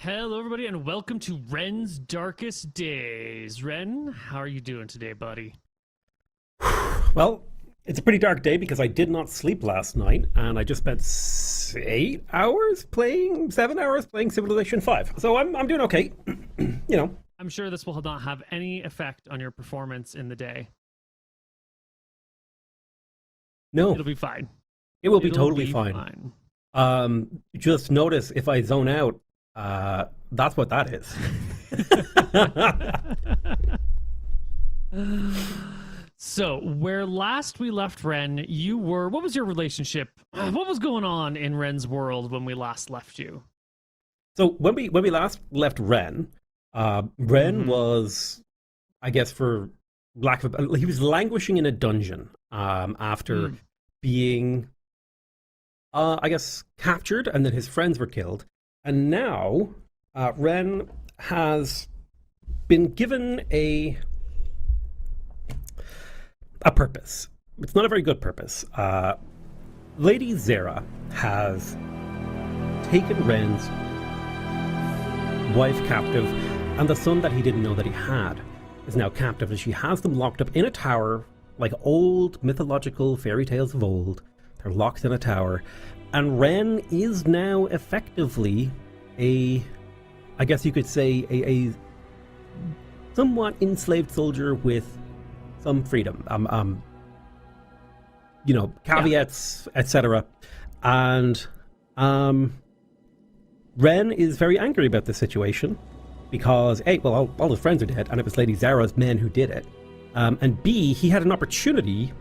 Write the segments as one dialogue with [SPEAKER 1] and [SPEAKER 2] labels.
[SPEAKER 1] Hello, everybody, and welcome to Ren's Darkest Days. Ren, how are you doing today, buddy?
[SPEAKER 2] Well, it's a pretty dark day because I did not sleep last night, and I just spent 7 hours playing Civilization 5. So I'm doing okay, you know.
[SPEAKER 1] I'm sure this will not have any effect on your performance in the day.
[SPEAKER 2] No,
[SPEAKER 1] It'll be fine.
[SPEAKER 2] it will be
[SPEAKER 1] It'll
[SPEAKER 2] totally
[SPEAKER 1] be
[SPEAKER 2] fine. Just notice if I zone out, that's what that is.
[SPEAKER 1] So, where last we left Ren, what was your relationship? What was going on in Ren's world when we last left you?
[SPEAKER 2] So when we last left Ren, Ren was, I guess, for lack of he was languishing in a dungeon after being, I guess, captured, and then his friends were killed. And now Ren has been given a purpose. It's not a very good purpose. Lady Zera has taken Ren's wife captive, and the son that he didn't know that he had is now captive, and she has them locked up in a tower, like old mythological fairy tales of old. They're locked in a tower, and Ren is now effectively I guess you could say, a somewhat enslaved soldier with some freedom. Caveats, etc. And Ren is very angry about the situation because A, well, all his friends are dead, and it was Lady Zara's men who did it. And B, he had an opportunity,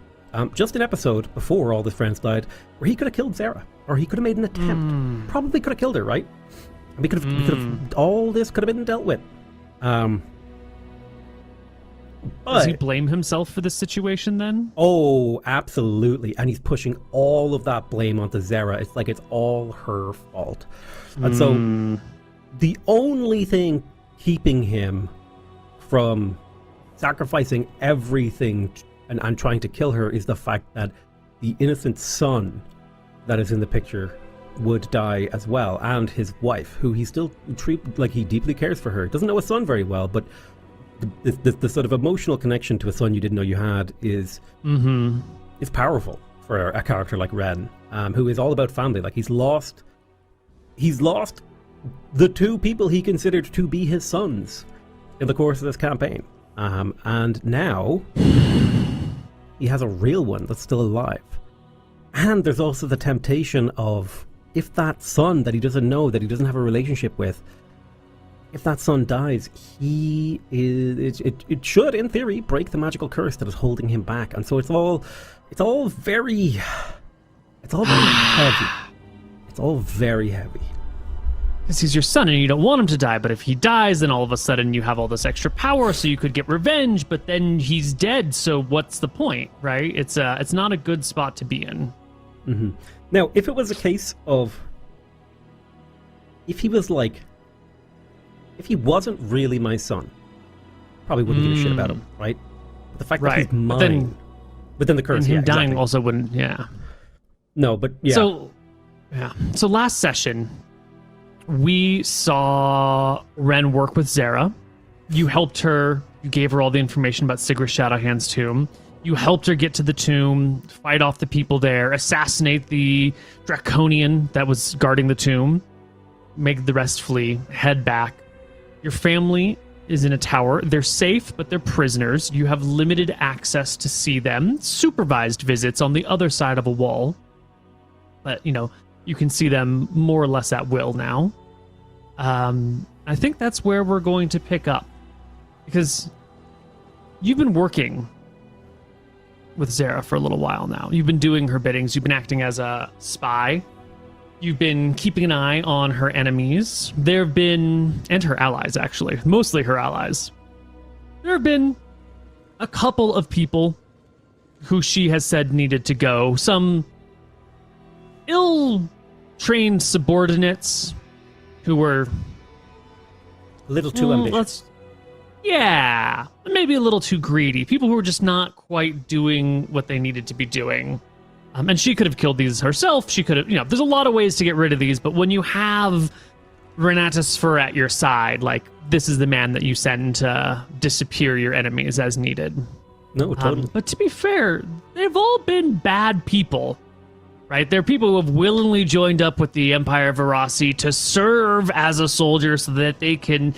[SPEAKER 2] just an episode before all his friends died, where he could have killed Zara, or he could have made an attempt. Probably could have killed her, right? We could have all this could have been dealt with.
[SPEAKER 1] Does he blame himself for this situation then?
[SPEAKER 2] Oh, absolutely. And he's pushing all of that blame onto Zara. It's like it's all her fault. And so the only thing keeping him from sacrificing everything and trying to kill her is the fact that the innocent son that is in the picture would die as well, and his wife, who he still treats like he deeply cares for her. Doesn't know his son very well, but the sort of emotional connection to a son you didn't know you had is powerful for a character like Ren, who is all about family. Like he's lost the two people he considered to be his sons in the course of this campaign, and now he has a real one that's still alive. And there's also the temptation of, if that son that he doesn't know, that he doesn't have a relationship with, if that son dies, it should, in theory, break the magical curse that is holding him back. And so it's all very heavy. It's all very heavy.
[SPEAKER 1] Because he's your son and you don't want him to die, but if he dies, then all of a sudden you have all this extra power, so you could get revenge, but then he's dead, so what's the point, right? It's not a good spot to be in.
[SPEAKER 2] Now, if it was a case of, if he wasn't really my son, probably wouldn't give a shit about him, right? But the fact that he's mine, but then the curse,
[SPEAKER 1] and him dying
[SPEAKER 2] exactly.
[SPEAKER 1] also wouldn't,
[SPEAKER 2] No, but yeah.
[SPEAKER 1] So last session, we saw Ren work with Zara. You helped her. You gave her all the information about Sigrid Shadowhand's tomb. You helped her get to the tomb, fight off the people there, assassinate the Draconian that was guarding the tomb, make the rest flee, head back. Your family is in a tower. They're safe, but they're prisoners. You have limited access to see them. Supervised visits on the other side of a wall. But, you can see them more or less at will now. I think that's where we're going to pick up. Because you've been working with Zara for a little while now. You've been doing her biddings. You've been acting as a spy. You've been keeping an eye on her enemies. And her allies, actually. Mostly her allies. There have been a couple of people who she has said needed to go. Some ill-trained subordinates who were
[SPEAKER 2] a little too ambitious.
[SPEAKER 1] Maybe a little too greedy. People who were just not quite doing what they needed to be doing. And she could have killed these herself. She could have, there's a lot of ways to get rid of these, but when you have Renatus Fur at your side, like, this is the man that you send to disappear your enemies as needed.
[SPEAKER 2] No, totally.
[SPEAKER 1] But to be fair, they've all been bad people, right? They're people who have willingly joined up with the Empire of Verasi to serve as a soldier so that they can,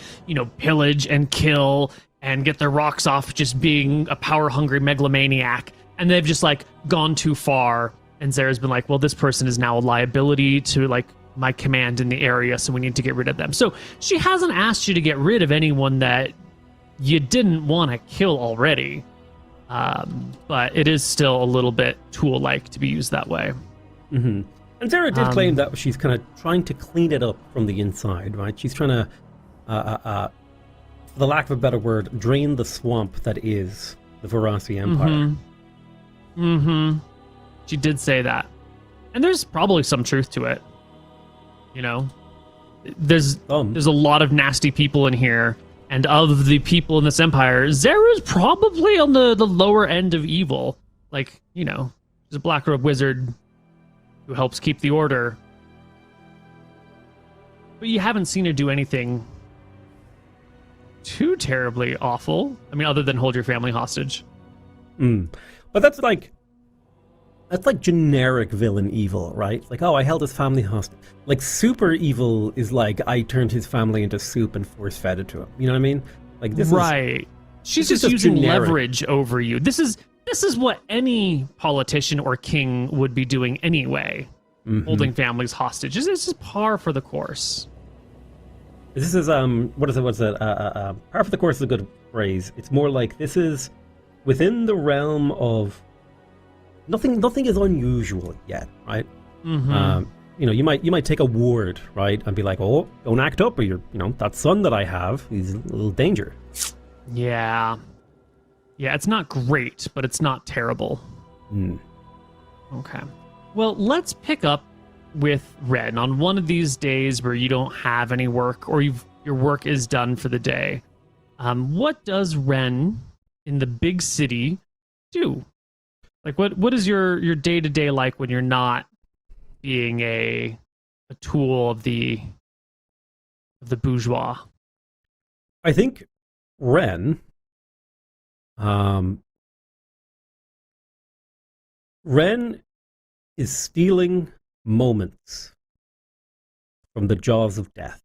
[SPEAKER 1] pillage and kill and get their rocks off just being a power-hungry megalomaniac. And they've just, gone too far. And Zara's been like, well, this person is now a liability to, my command in the area, so we need to get rid of them. So she hasn't asked you to get rid of anyone that you didn't want to kill already. But it is still a little bit tool-like to be used that way.
[SPEAKER 2] Mm-hmm. And Zara did claim that she's kind of trying to clean it up from the inside, right? She's trying to, for the lack of a better word, drain the swamp that is the Verasi Empire.
[SPEAKER 1] Mm-hmm. She did say that. And there's probably some truth to it. There's a lot of nasty people in here, and of the people in this empire, Zara's probably on the lower end of evil. She's a black robe wizard who helps keep the order. But you haven't seen her do anything too terribly awful. I mean, other than hold your family hostage.
[SPEAKER 2] But that's like generic villain evil, right? I held his family hostage. Super evil is I turned his family into soup and force fed it to him. You know what I mean? This
[SPEAKER 1] right. She's just using generic leverage over you. This is what any politician or king would be doing anyway. Holding families hostage. This is par for the course.
[SPEAKER 2] This is what is it? Par for the course is a good phrase. It's more like this is within the realm of nothing is unusual yet, right? You might take a ward, right, and be like, oh, don't act up, or that son that I have, he's a little danger.
[SPEAKER 1] Yeah, it's not great, but it's not terrible. Okay, well, let's pick up with Ren on one of these days where you don't have any work, or your work is done for the day. What does Ren in the big city do? What is your day-to-day like when you're not being a tool of the bourgeois?
[SPEAKER 2] I think Ren is stealing moments from the jaws of death.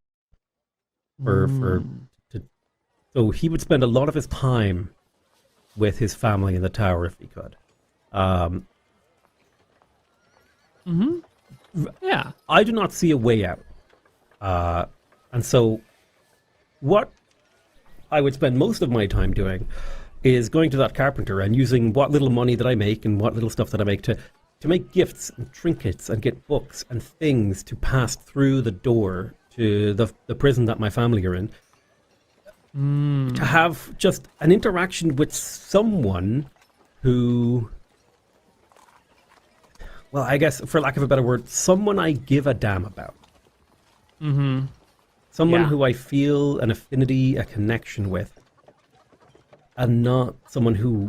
[SPEAKER 2] So he would spend a lot of his time with his family in the tower if he could.
[SPEAKER 1] Yeah.
[SPEAKER 2] I do not see a way out. And so what I would spend most of my time doing is going to that carpenter and using what little money that I make and what little stuff that I make to make gifts and trinkets and get books and things to pass through the door to the prison that my family are in. To have just an interaction with someone who, well, I guess, for lack of a better word, someone I give a damn about. Someone who I feel an affinity, a connection with. And not someone who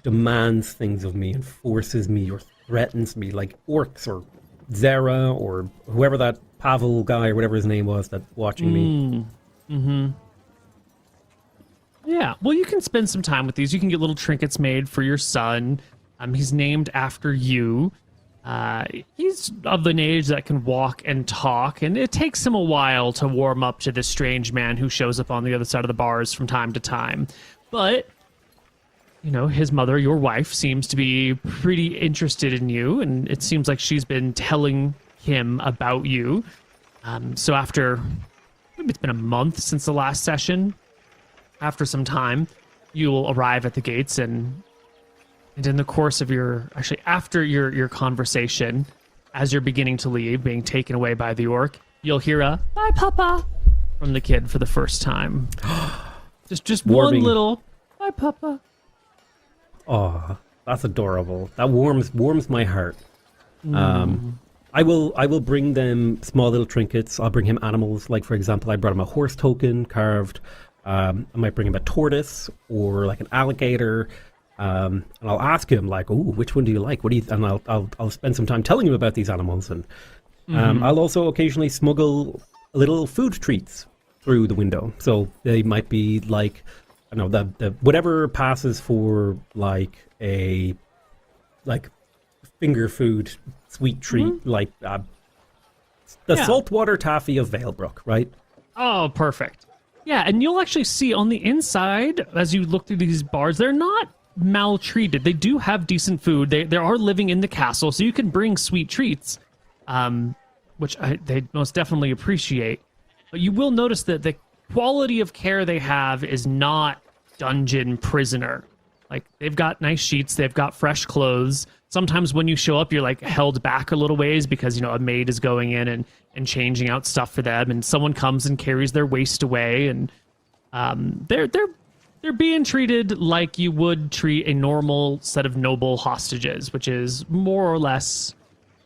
[SPEAKER 2] demands things of me and forces me or threatens me, like orcs or Zara or whoever that Pavel guy or whatever his name was that's watching me.
[SPEAKER 1] Yeah, well, you can spend some time with these. You can get little trinkets made for your son. He's named after you. He's of an age that can walk and talk, and it takes him a while to warm up to this strange man who shows up on the other side of the bars from time to time. But, his mother, your wife, seems to be pretty interested in you, and it seems like she's been telling him about you. So after, maybe it's been a month since the last session, after some time, you'll arrive at the gates, and in the course of after your conversation, as you're beginning to leave, being taken away by the orc, you'll hear a "Bye, Papa" from the kid for the first time. just
[SPEAKER 2] Warming.
[SPEAKER 1] One little "Bye, Papa."
[SPEAKER 2] Oh, that's adorable. That warms my heart. I will bring them small little trinkets. I'll bring him animals. Like, for example, I brought him a horse token carved. I might bring him a tortoise or like an alligator. And I'll ask him like, "Oh, which one do you like? What do you?" And I'll spend some time telling him about these animals. And I'll also occasionally smuggle little food treats through the window. So they might be like, I don't know, the whatever passes for like a finger food sweet treat, like the saltwater taffy of Valebrook, right?
[SPEAKER 1] Oh, perfect. Yeah, and you'll actually see on the inside, as you look through these bars, they're not maltreated. They do have decent food. They are living in the castle, so you can bring sweet treats, which they most definitely appreciate. But you will notice that the quality of care they have is not dungeon prisoner. Like, they've got nice sheets, they've got fresh clothes. Sometimes when you show up, you're like held back a little ways because, you know, a maid is going in and changing out stuff for them, and someone comes and carries their waste away, and they're being treated like you would treat a normal set of noble hostages, which is more or less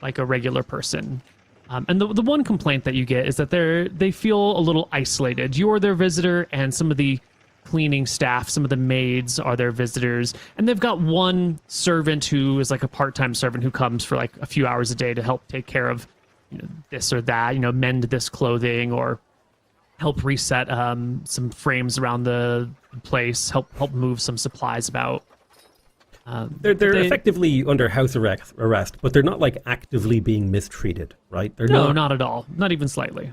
[SPEAKER 1] like a regular person. And the one complaint that you get is that they feel a little isolated. You're their visitor, and some of the cleaning staff, some of the maids are their visitors, and they've got one servant who is like a part-time servant who comes for like a few hours a day to help take care of, you know, this or that, you know, mend this clothing or help reset some frames around the place, help move some supplies about.
[SPEAKER 2] They're effectively under house arrest, but they're not like actively being mistreated, right? They're
[SPEAKER 1] not at all, not even slightly.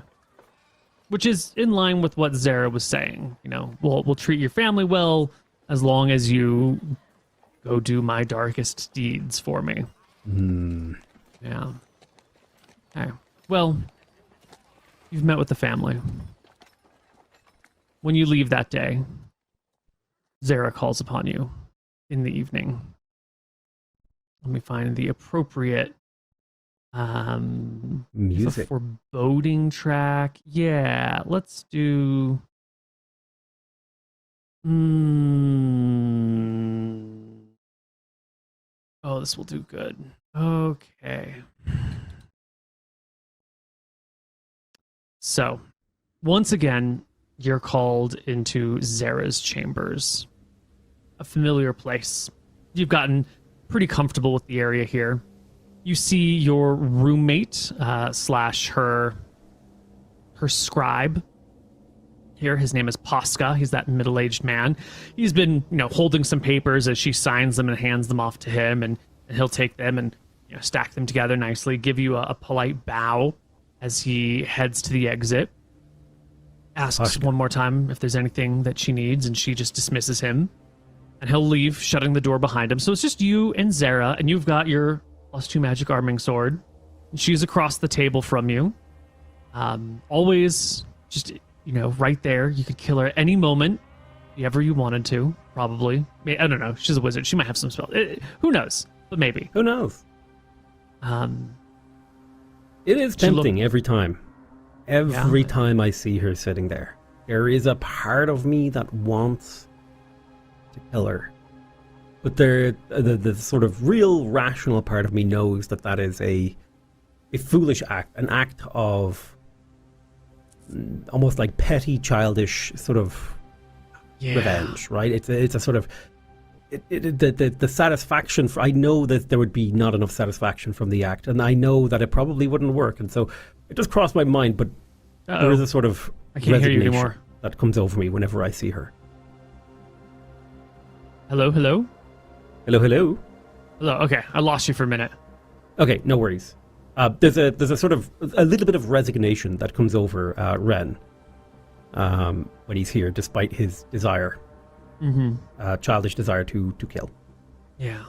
[SPEAKER 1] Which is in line with what Zara was saying. You know, we'll treat your family well as long as you go do my darkest deeds for me. Yeah. Okay. Well, you've met with the family. When you leave that day, Zara calls upon you in the evening. Let me find the appropriate
[SPEAKER 2] music.
[SPEAKER 1] Foreboding track. Yeah, let's do oh, this will do good. Okay. So, once again, you're called into Zara's chambers. A familiar place. You've gotten pretty comfortable with the area here. You see your roommate slash her scribe here. His name is Posca. He's that middle-aged man. He's been, you know, holding some papers as she signs them and hands them off to him, and he'll take them and, you know, stack them together nicely, give you a polite bow as he heads to the exit. Asks one more time if there's anything that she needs, and she just dismisses him. And he'll leave, shutting the door behind him. So it's just you and Zara, and you've got your +2 magic arming sword. She's across the table from you. Always just, you know, right there. You could kill her at any moment, if ever you wanted to, probably. I don't know. She's a wizard. She might have some spells. Who knows? But maybe.
[SPEAKER 2] Who knows? It is tempting every time. Every time I see her sitting there. There is a part of me that wants to kill her. But the sort of real rational part of me knows that that is a foolish act, an act of almost like petty, childish sort of revenge, right? It's a sort of the satisfaction. I know that there would be not enough satisfaction from the act, and I know that it probably wouldn't work, and so it just crossed my mind. But there is a sort of
[SPEAKER 1] I can't hear you anymore.
[SPEAKER 2] That comes over me whenever I see her.
[SPEAKER 1] Hello.
[SPEAKER 2] Hello.
[SPEAKER 1] Hello. Okay, I lost you for a minute.
[SPEAKER 2] Okay, no worries. There's a sort of a little bit of resignation that comes over Ren when he's here, despite his desire, childish desire to kill.
[SPEAKER 1] Yeah.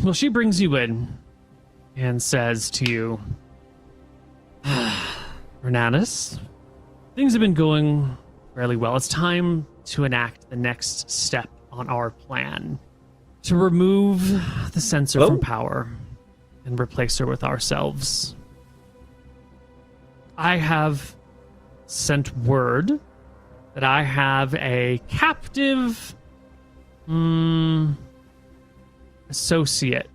[SPEAKER 1] Well, she brings you in and says to you, Renatus, things have been going fairly well. It's time to enact the next step on our plan. To remove the censor from power and replace her with ourselves. I have sent word that I have a captive associate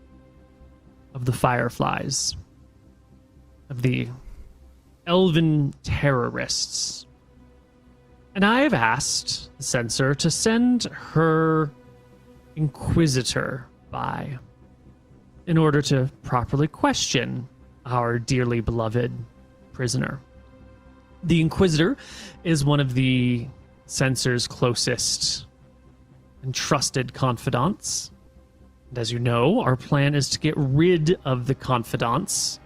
[SPEAKER 1] of the Fireflies, of the elven terrorists. And I have asked the censor to send her Inquisitor by in order to properly question our dearly beloved prisoner. The Inquisitor is one of the censor's closest and trusted confidants. And as you know, our plan is to get rid of the confidants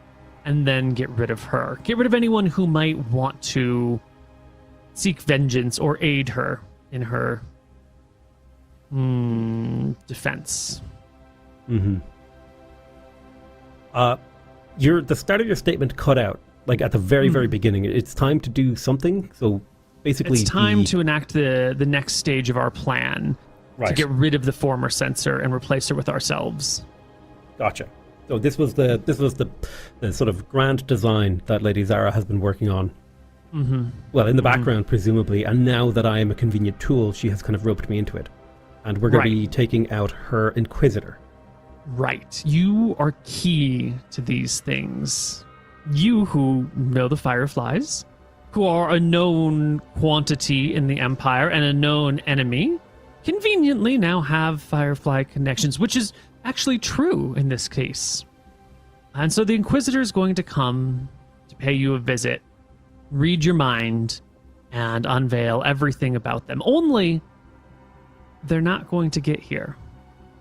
[SPEAKER 1] and then get rid of her. Get rid of anyone who might want to seek vengeance or aid her in her defense.
[SPEAKER 2] Mm-hmm. The start of your statement cut out, like at the very, very beginning. It's time to do something. So basically,
[SPEAKER 1] it's time to enact the next stage of our plan to get rid of the former censor and replace her with ourselves.
[SPEAKER 2] Gotcha. So this was the sort of grand design that Lady Zara has been working on. Mm-hmm. Well, in the background, presumably, and now that I am a convenient tool, she has kind of roped me into it. And we're going to be taking out her Inquisitor.
[SPEAKER 1] Right. You are key to these things. You who know the Fireflies, who are a known quantity in the Empire and a known enemy, conveniently now have Firefly connections, which is actually true in this case. And so the Inquisitor is going to come to pay you a visit, read your mind, and unveil everything about them. Only they're not going to get here.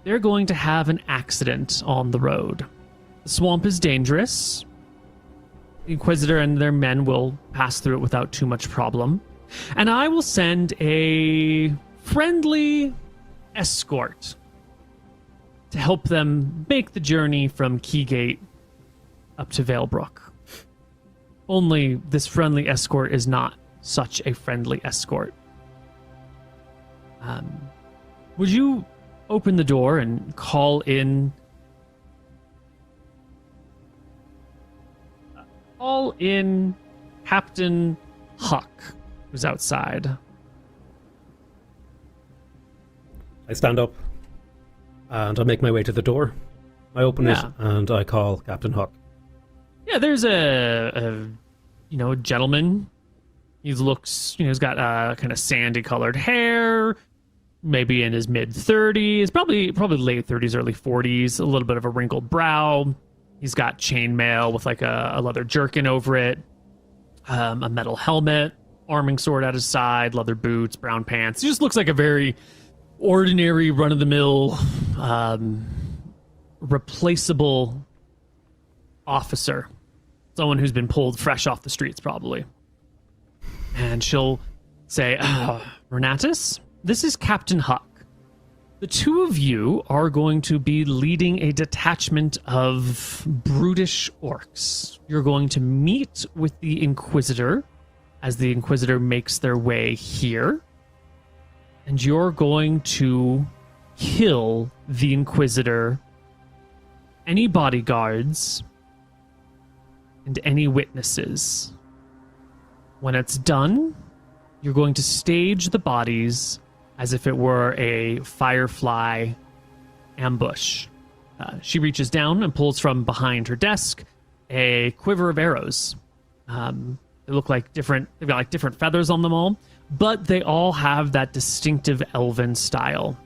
[SPEAKER 1] They're going to have an accident on the road. The swamp is dangerous. The Inquisitor and their men will pass through it without too much problem. And I will send a friendly escort to help them make the journey from Keygate up to Valebrook. Only this friendly escort is not such a friendly escort. Would you open the door and call in Captain Huck, who's outside?
[SPEAKER 2] I stand up and I make my way to the door. I open it and I call Captain Huck.
[SPEAKER 1] Yeah, there's a gentleman. He looks, he's got kind of sandy colored hair, maybe in his mid 30s, probably late 30s, early 40s, a little bit of a wrinkled brow. He's got chainmail with like a leather jerkin over it, a metal helmet, arming sword at his side, leather boots, brown pants. He just looks like a very ordinary, run-of-the-mill, replaceable officer. Someone who's been pulled fresh off the streets, probably. And she'll say, Renatus, this is Captain Huck. The two of you are going to be leading a detachment of brutish orcs. You're going to meet with the Inquisitor as the Inquisitor makes their way here. And you're going to kill the Inquisitor, any bodyguards, and any witnesses. When it's done, you're going to stage the bodies as if it were a Firefly ambush. She reaches down and pulls from behind her desk a quiver of arrows. They look like they've got like different feathers on them all, but they all have that distinctive elven style.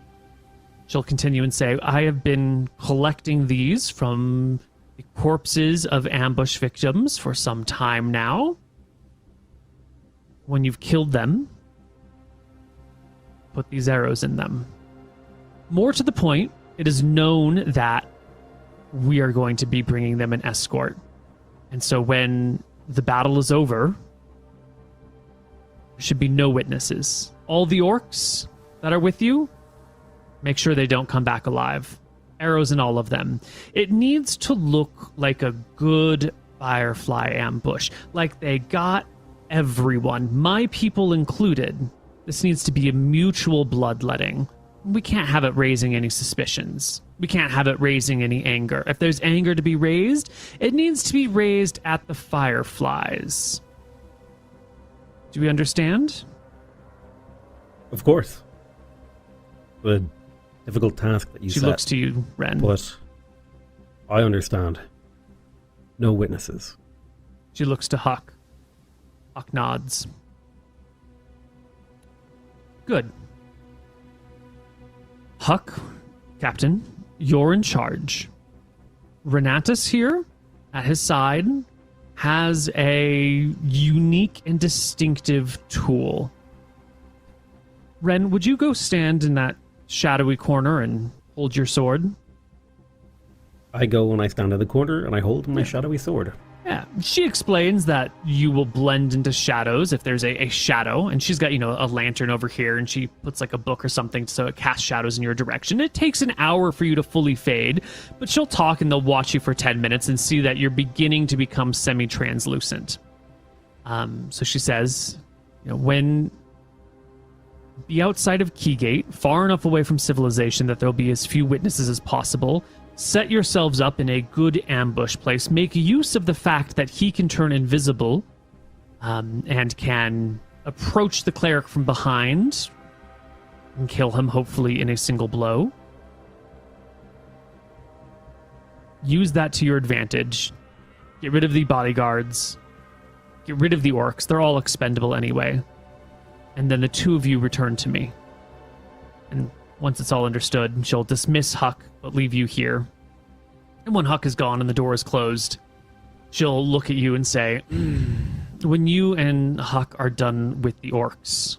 [SPEAKER 1] She'll continue and say, I have been collecting these from the corpses of ambush victims for some time now. When you've killed them, put these arrows in them. More to the point, it is known that we are going to be bringing them an escort. And so when the battle is over, there should be no witnesses. All the orcs that are with you, make sure they don't come back alive. Arrows in all of them. It needs to look like a good Firefly ambush. Like they got everyone, my people included. This needs to be a mutual bloodletting. We can't have it raising any suspicions. We can't have it raising any anger. If there's anger to be raised, it needs to be raised at the Fireflies. Do we understand?
[SPEAKER 2] Of course. A difficult task that you set.
[SPEAKER 1] She looks to you, Ren.
[SPEAKER 2] But I understand. No witnesses.
[SPEAKER 1] She looks to Huck. Huck nods. Good. Huck, Captain, you're in charge. Renatus here, at his side, has a unique and distinctive tool. Ren, would you go stand in that shadowy corner and hold your sword?
[SPEAKER 2] I go and I stand in the corner and I hold my shadowy sword.
[SPEAKER 1] Yeah, she explains that you will blend into shadows if there's a shadow, and she's got, a lantern over here, and she puts like a book or something so it casts shadows in your direction. It takes an hour for you to fully fade, but she'll talk and they'll watch you for 10 minutes and see that you're beginning to become semi-translucent. So she says, when be outside of Keygate, far enough away from civilization that there'll be as few witnesses as possible. Set yourselves up in a good ambush place. Make use of the fact that he can turn invisible and can approach the cleric from behind and kill him, hopefully, in a single blow. Use that to your advantage. Get rid of the bodyguards. Get rid of the orcs. They're all expendable anyway. And then the two of you return to me. And once it's all understood, she'll dismiss Huck, but leave you here. And when Huck is gone and the door is closed, she'll look at you and say, when you and Huck are done with the orcs,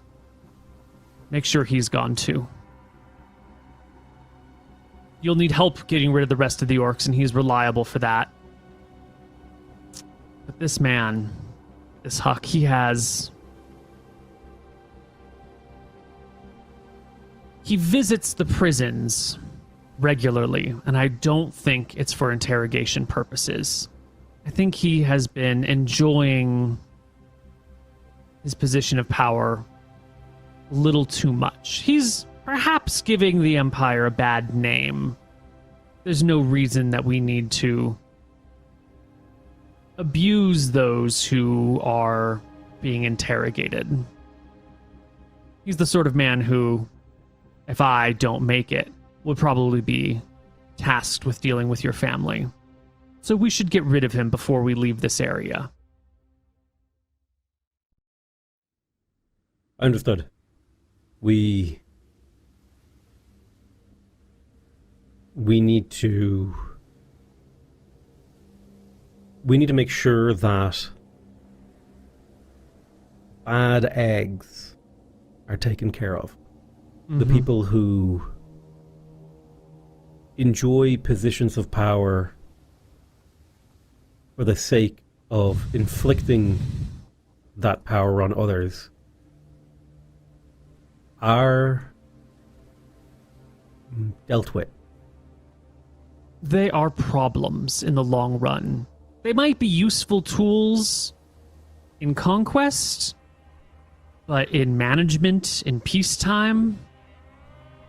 [SPEAKER 1] make sure he's gone too. You'll need help getting rid of the rest of the orcs, and he's reliable for that. But this man, this Huck, he visits the prisons regularly, and I don't think it's for interrogation purposes. I think he has been enjoying his position of power a little too much. He's perhaps giving the Empire a bad name. There's no reason that we need to abuse those who are being interrogated. He's the sort of man who, if I don't make it, would probably be tasked with dealing with your family. So we should get rid of him before we leave this area.
[SPEAKER 2] Understood. We need to make sure that bad eggs are taken care of. The people who enjoy positions of power for the sake of inflicting that power on others are dealt with.
[SPEAKER 1] They are problems in the long run. They might be useful tools in conquest, but in management, in peacetime,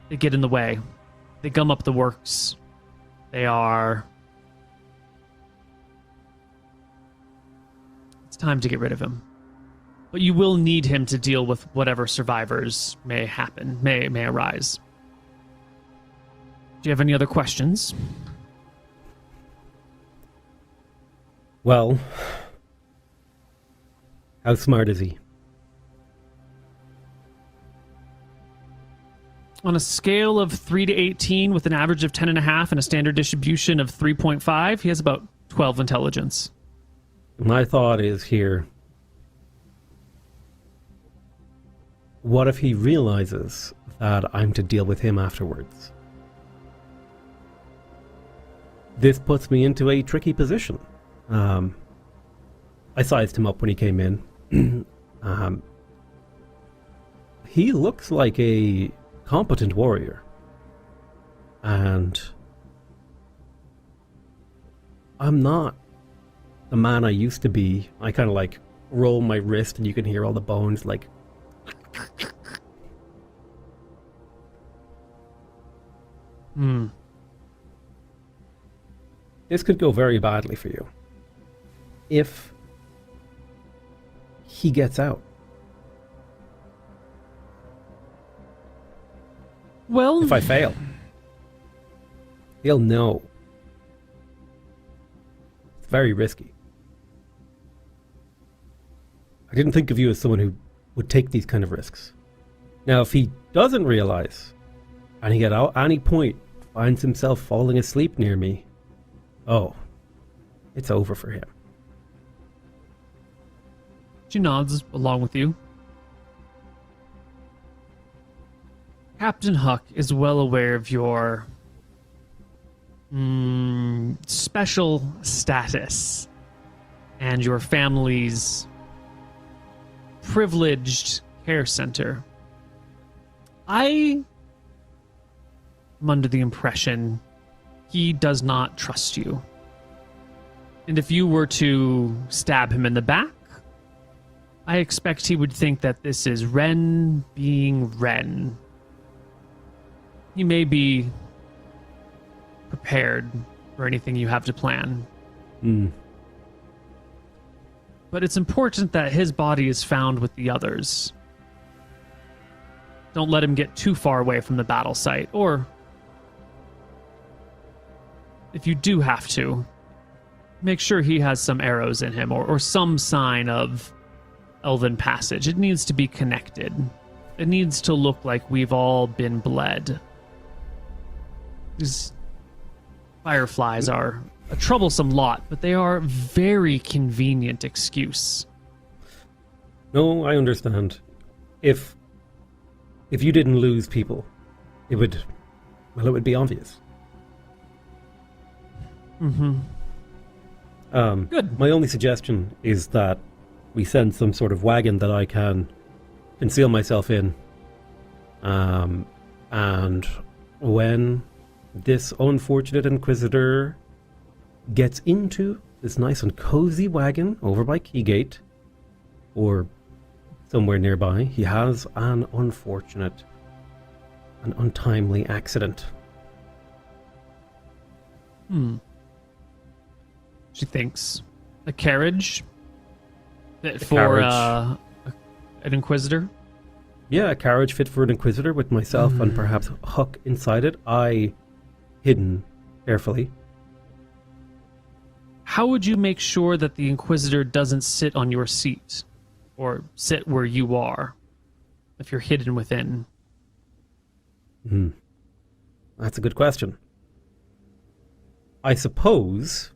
[SPEAKER 1] they get in the way. They gum up the works. It's time to get rid of him. But you will need him to deal with whatever survivors may arise. Do you have any other questions?
[SPEAKER 2] Well, how smart is he?
[SPEAKER 1] On a scale of 3 to 18, with an average of 10.5 and a standard distribution of 3.5, he has about 12 intelligence.
[SPEAKER 2] My thought is here, what if he realizes that I'm to deal with him afterwards? This puts me into a tricky position. I sized him up when he came in. He looks like a competent warrior, and I'm not the man I used to be. I kind of like roll my wrist and you can hear all the bones like This could go very badly for you if he gets out.
[SPEAKER 1] Well,
[SPEAKER 2] if I fail, he'll know. It's very risky. I didn't think of you as someone who would take these kind of risks. Now, if he doesn't realize, and he at any point finds himself falling asleep near me, oh, it's over for him.
[SPEAKER 1] She nods along with you. Captain Huck is well aware of your special status and your family's privileged care center. I am under the impression he does not trust you. And if you were to stab him in the back, I expect he would think that this is Ren being Ren. He may be prepared for anything you have to plan. But it's important that his body is found with the others. Don't let him get too far away from the battle site, or if you do have to, make sure he has some arrows in him or some sign of elven passage. It needs to be connected. It needs to look like we've all been bled. These fireflies are a troublesome lot, but they are a very convenient excuse.
[SPEAKER 2] No, I understand. If you didn't lose people, it would be obvious.
[SPEAKER 1] Good.
[SPEAKER 2] My only suggestion is that we send some sort of wagon that I can conceal myself in. And when this unfortunate Inquisitor gets into this nice and cozy wagon over by Keygate, or somewhere nearby, he has an unfortunate and untimely accident.
[SPEAKER 1] She thinks. A carriage? Fit for
[SPEAKER 2] carriage.
[SPEAKER 1] An Inquisitor?
[SPEAKER 2] Yeah, a carriage fit for an Inquisitor with myself and perhaps Huck inside it. I hidden carefully.
[SPEAKER 1] How would you make sure that the Inquisitor doesn't sit on your seat? Or sit where you are? If you're hidden within?
[SPEAKER 2] That's a good question. I suppose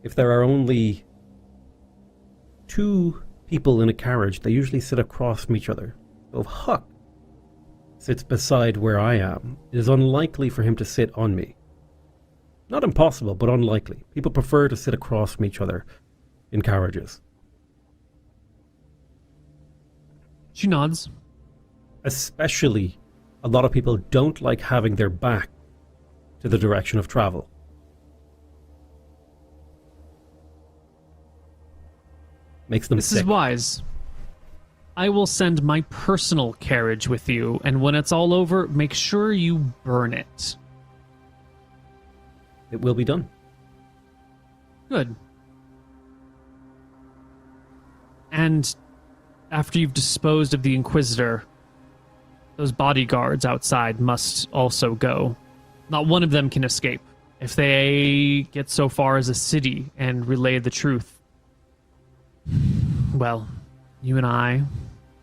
[SPEAKER 2] if there are only two people in a carriage, they usually sit across from each other. So if Huck sits beside where I am, it is unlikely for him to sit on me. Not impossible, but unlikely. People prefer to sit across from each other in carriages.
[SPEAKER 1] She nods.
[SPEAKER 2] Especially, a lot of people don't like having their back to the direction of travel. Makes them sick.
[SPEAKER 1] This is wise. I will send my personal carriage with you, and when it's all over, make sure you burn it.
[SPEAKER 2] It will be done.
[SPEAKER 1] Good. And after you've disposed of the Inquisitor, those bodyguards outside must also go. Not one of them can escape. If they get so far as a city and relay the truth, well, you and I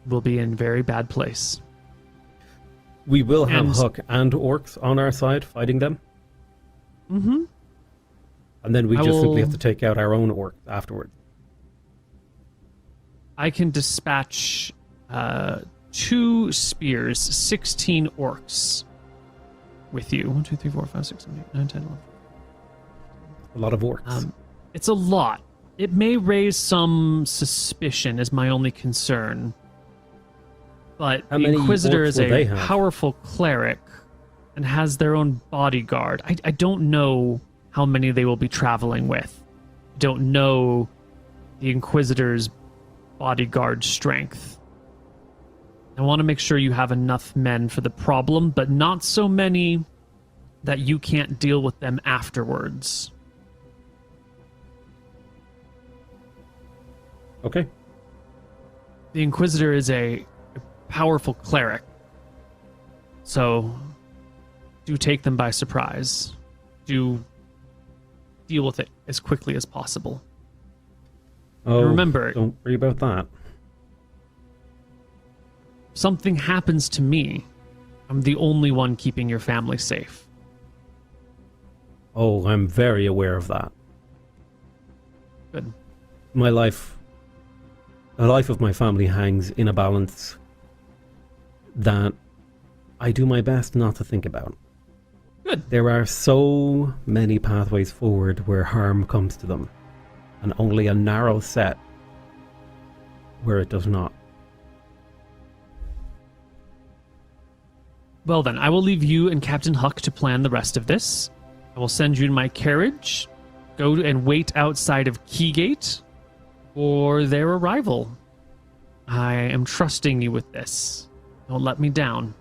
[SPEAKER 1] will be in a very bad place.
[SPEAKER 2] We will have Huck and orcs on our side fighting them. And then we simply have to take out our own orcs afterwards.
[SPEAKER 1] I can dispatch 2 spears, 16 orcs with you. 1, 2, 3, 4, 5, 6, 7, 8, 9, 10, 11.
[SPEAKER 2] A lot of orcs.
[SPEAKER 1] It's a lot. It may raise some suspicion, is my only concern. But
[SPEAKER 2] How
[SPEAKER 1] the
[SPEAKER 2] many
[SPEAKER 1] Inquisitor
[SPEAKER 2] orcs
[SPEAKER 1] is
[SPEAKER 2] will they
[SPEAKER 1] a
[SPEAKER 2] have?
[SPEAKER 1] powerful cleric and has their own bodyguard. I don't know how many they will be traveling with. I don't know the Inquisitor's bodyguard strength. I want to make sure you have enough men for the problem, but not so many that you can't deal with them afterwards.
[SPEAKER 2] Okay.
[SPEAKER 1] The Inquisitor is a powerful cleric, so do take them by surprise. Do deal with it as quickly as possible.
[SPEAKER 2] Oh,
[SPEAKER 1] and remember,
[SPEAKER 2] don't worry about that.
[SPEAKER 1] if something happens to me, I'm the only one keeping your family safe.
[SPEAKER 2] Oh, I'm very aware of that.
[SPEAKER 1] Good.
[SPEAKER 2] My life the life of my family hangs in a balance that I do my best not to think about.
[SPEAKER 1] Good.
[SPEAKER 2] There are so many pathways forward where harm comes to them, and only a narrow set where it does not.
[SPEAKER 1] Well then, I will leave you and Captain Huck to plan the rest of this. I will send you in my carriage. Go and wait outside of Keygate for their arrival. I am trusting you with this. Don't let me down.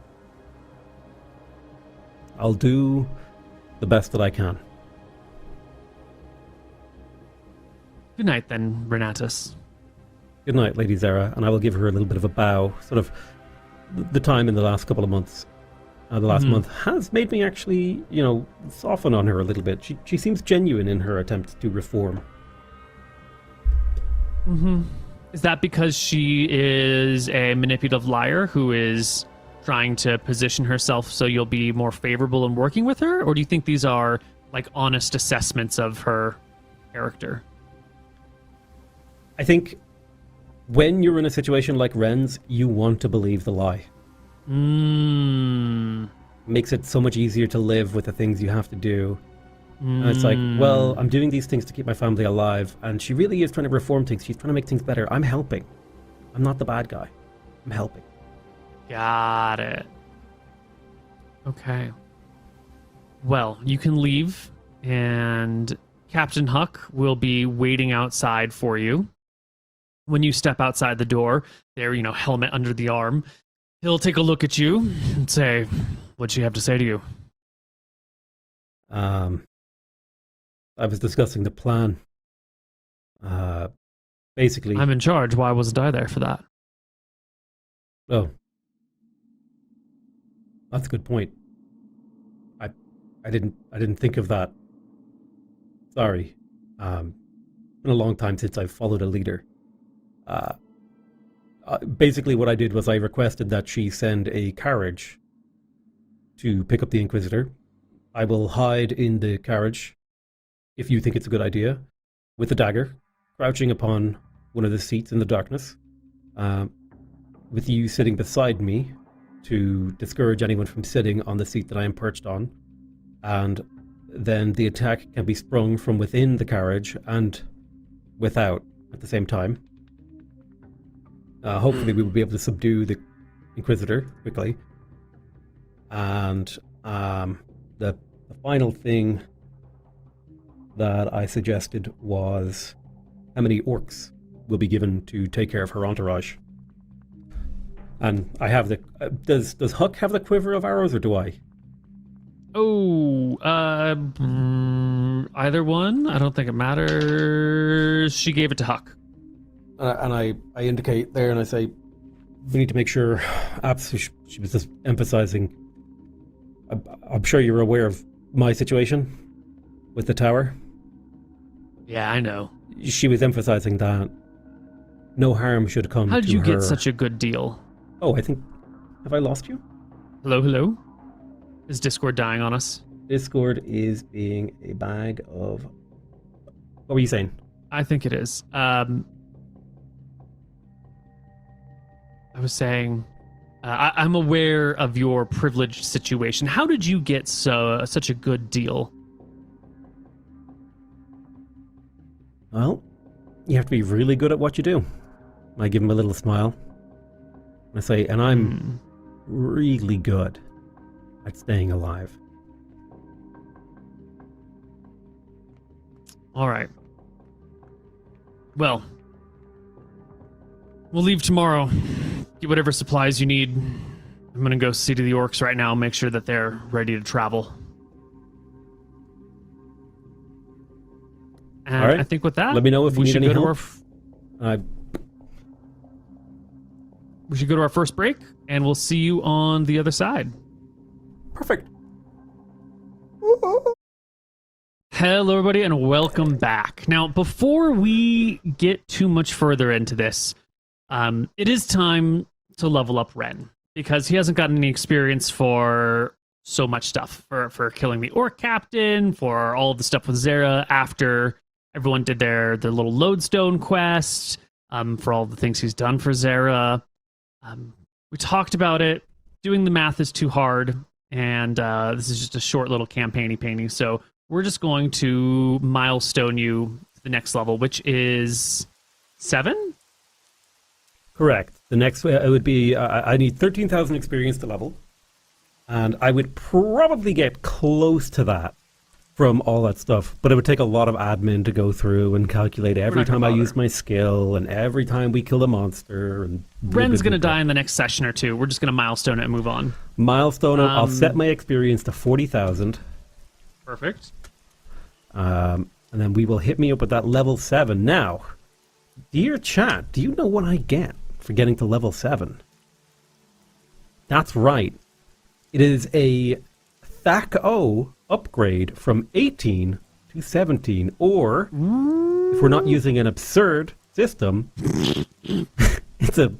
[SPEAKER 2] I'll do the best that I can.
[SPEAKER 1] Good night then, Renatus.
[SPEAKER 2] Good night, Lady Zara, and I will give her a little bit of a bow. Sort of the time in the last couple of months, the last month, has made me actually, soften on her a little bit. She seems genuine in her attempt to reform.
[SPEAKER 1] Is that because she is a manipulative liar who is trying to position herself so you'll be more favorable in working with her? Or do you think these are like honest assessments of her character?
[SPEAKER 2] I think when you're in a situation like Ren's, you want to believe the lie. Makes it so much easier to live with the things you have to do. And it's like, well, I'm doing these things to keep my family alive, and she really is trying to reform things. She's trying to make things better. I'm helping. I'm not the bad guy. I'm helping.
[SPEAKER 1] Got it. Okay. Well, you can leave, and Captain Huck will be waiting outside for you. When you step outside the door, there, helmet under the arm, he'll take a look at you and say, "What'd she have to say to you?"
[SPEAKER 2] I was discussing the plan. Basically,
[SPEAKER 1] I'm in charge. Why wasn't I there for that?
[SPEAKER 2] Oh, that's a good point. I didn't think of that. Sorry. Been a long time since I've followed a leader. Basically, what I did was I requested that she send a carriage to pick up the Inquisitor. I will hide in the carriage, if you think it's a good idea, with a dagger, crouching upon one of the seats in the darkness, with you sitting beside me to discourage anyone from sitting on the seat that I am perched on, and then the attack can be sprung from within the carriage and without at the same time. Hopefully we will be able to subdue the Inquisitor quickly. And the final thing that I suggested was how many orcs will be given to take care of her entourage. And I have the... does Huck have the quiver of arrows, or do I?
[SPEAKER 1] Oh, either one. I don't think it matters. She gave it to Huck.
[SPEAKER 2] And I indicate there and I say, we need to make sure, she was just emphasizing, I'm sure you're aware of my situation with the tower.
[SPEAKER 1] Yeah, I know.
[SPEAKER 2] She was emphasizing that no harm should come to her.
[SPEAKER 1] How did you get such a good deal?
[SPEAKER 2] Oh, I think... Have I lost you?
[SPEAKER 1] Hello? Is Discord dying on us?
[SPEAKER 2] Discord is being a bag of... What were you saying?
[SPEAKER 1] I think it is. I was saying, I'm aware of your privileged situation. How did you get such a good deal?
[SPEAKER 2] Well, you have to be really good at what you do. I give him a little smile. I say, and I'm really good at staying alive.
[SPEAKER 1] All right. Well, we'll leave tomorrow. Get whatever supplies you need. I'm going to go see to the orcs right now, make sure that they're ready to travel. And
[SPEAKER 2] all right.
[SPEAKER 1] I think with that,
[SPEAKER 2] let me know if you need any help.
[SPEAKER 1] We should go to our first break, and we'll see you on the other side.
[SPEAKER 2] Perfect.
[SPEAKER 1] Hello, everybody, and welcome back. Now, before we get too much further into this, it is time to level up Ren, because he hasn't gotten any experience for so much stuff, for killing the orc captain, for all of the stuff with Zara after everyone did their little lodestone quest, for all the things he's done for Zara. We talked about it. Doing the math is too hard, and this is just a short little campaigny painting. So we're just going to milestone you to the next level, which is 7?
[SPEAKER 2] Correct. The next way it would be I need 13,000 experience to level, and I would probably get close to that from all that stuff, but it would take a lot of admin to go through and calculate every time I use my skill and every time we kill a monster. And
[SPEAKER 1] Ren's going to die in the next session or two. We're just going to milestone it and move on.
[SPEAKER 2] Milestone, I'll set my experience to 40,000.
[SPEAKER 1] Perfect.
[SPEAKER 2] And then we will hit me up with that level 7. Now, dear chat, do you know what I get for getting to level 7? That's right. It is a THAC-O upgrade from 18 to 17, or if we're not using an absurd system, it's a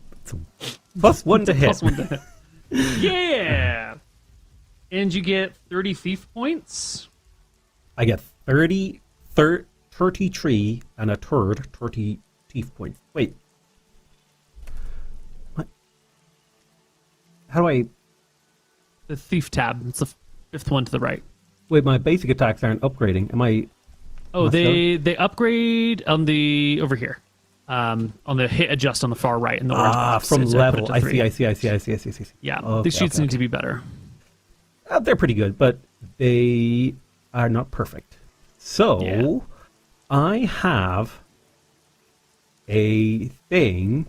[SPEAKER 2] +1 to hit.
[SPEAKER 1] +1 to hit. Yeah! And you get 30 thief points?
[SPEAKER 2] I get 33 and a third 30 thief points. Wait. What? How do I...
[SPEAKER 1] The thief tab. It's the 5th one to the right.
[SPEAKER 2] Wait, my basic attacks aren't upgrading. Am I...
[SPEAKER 1] Oh, they upgrade on the... over here. On the hit adjust on the far right. In the orange box.
[SPEAKER 2] From
[SPEAKER 1] So
[SPEAKER 2] level. I see.
[SPEAKER 1] Yeah,
[SPEAKER 2] Okay,
[SPEAKER 1] these sheets need to be better.
[SPEAKER 2] They're pretty good, but they are not perfect. So,
[SPEAKER 1] Yeah.
[SPEAKER 2] I have a thing...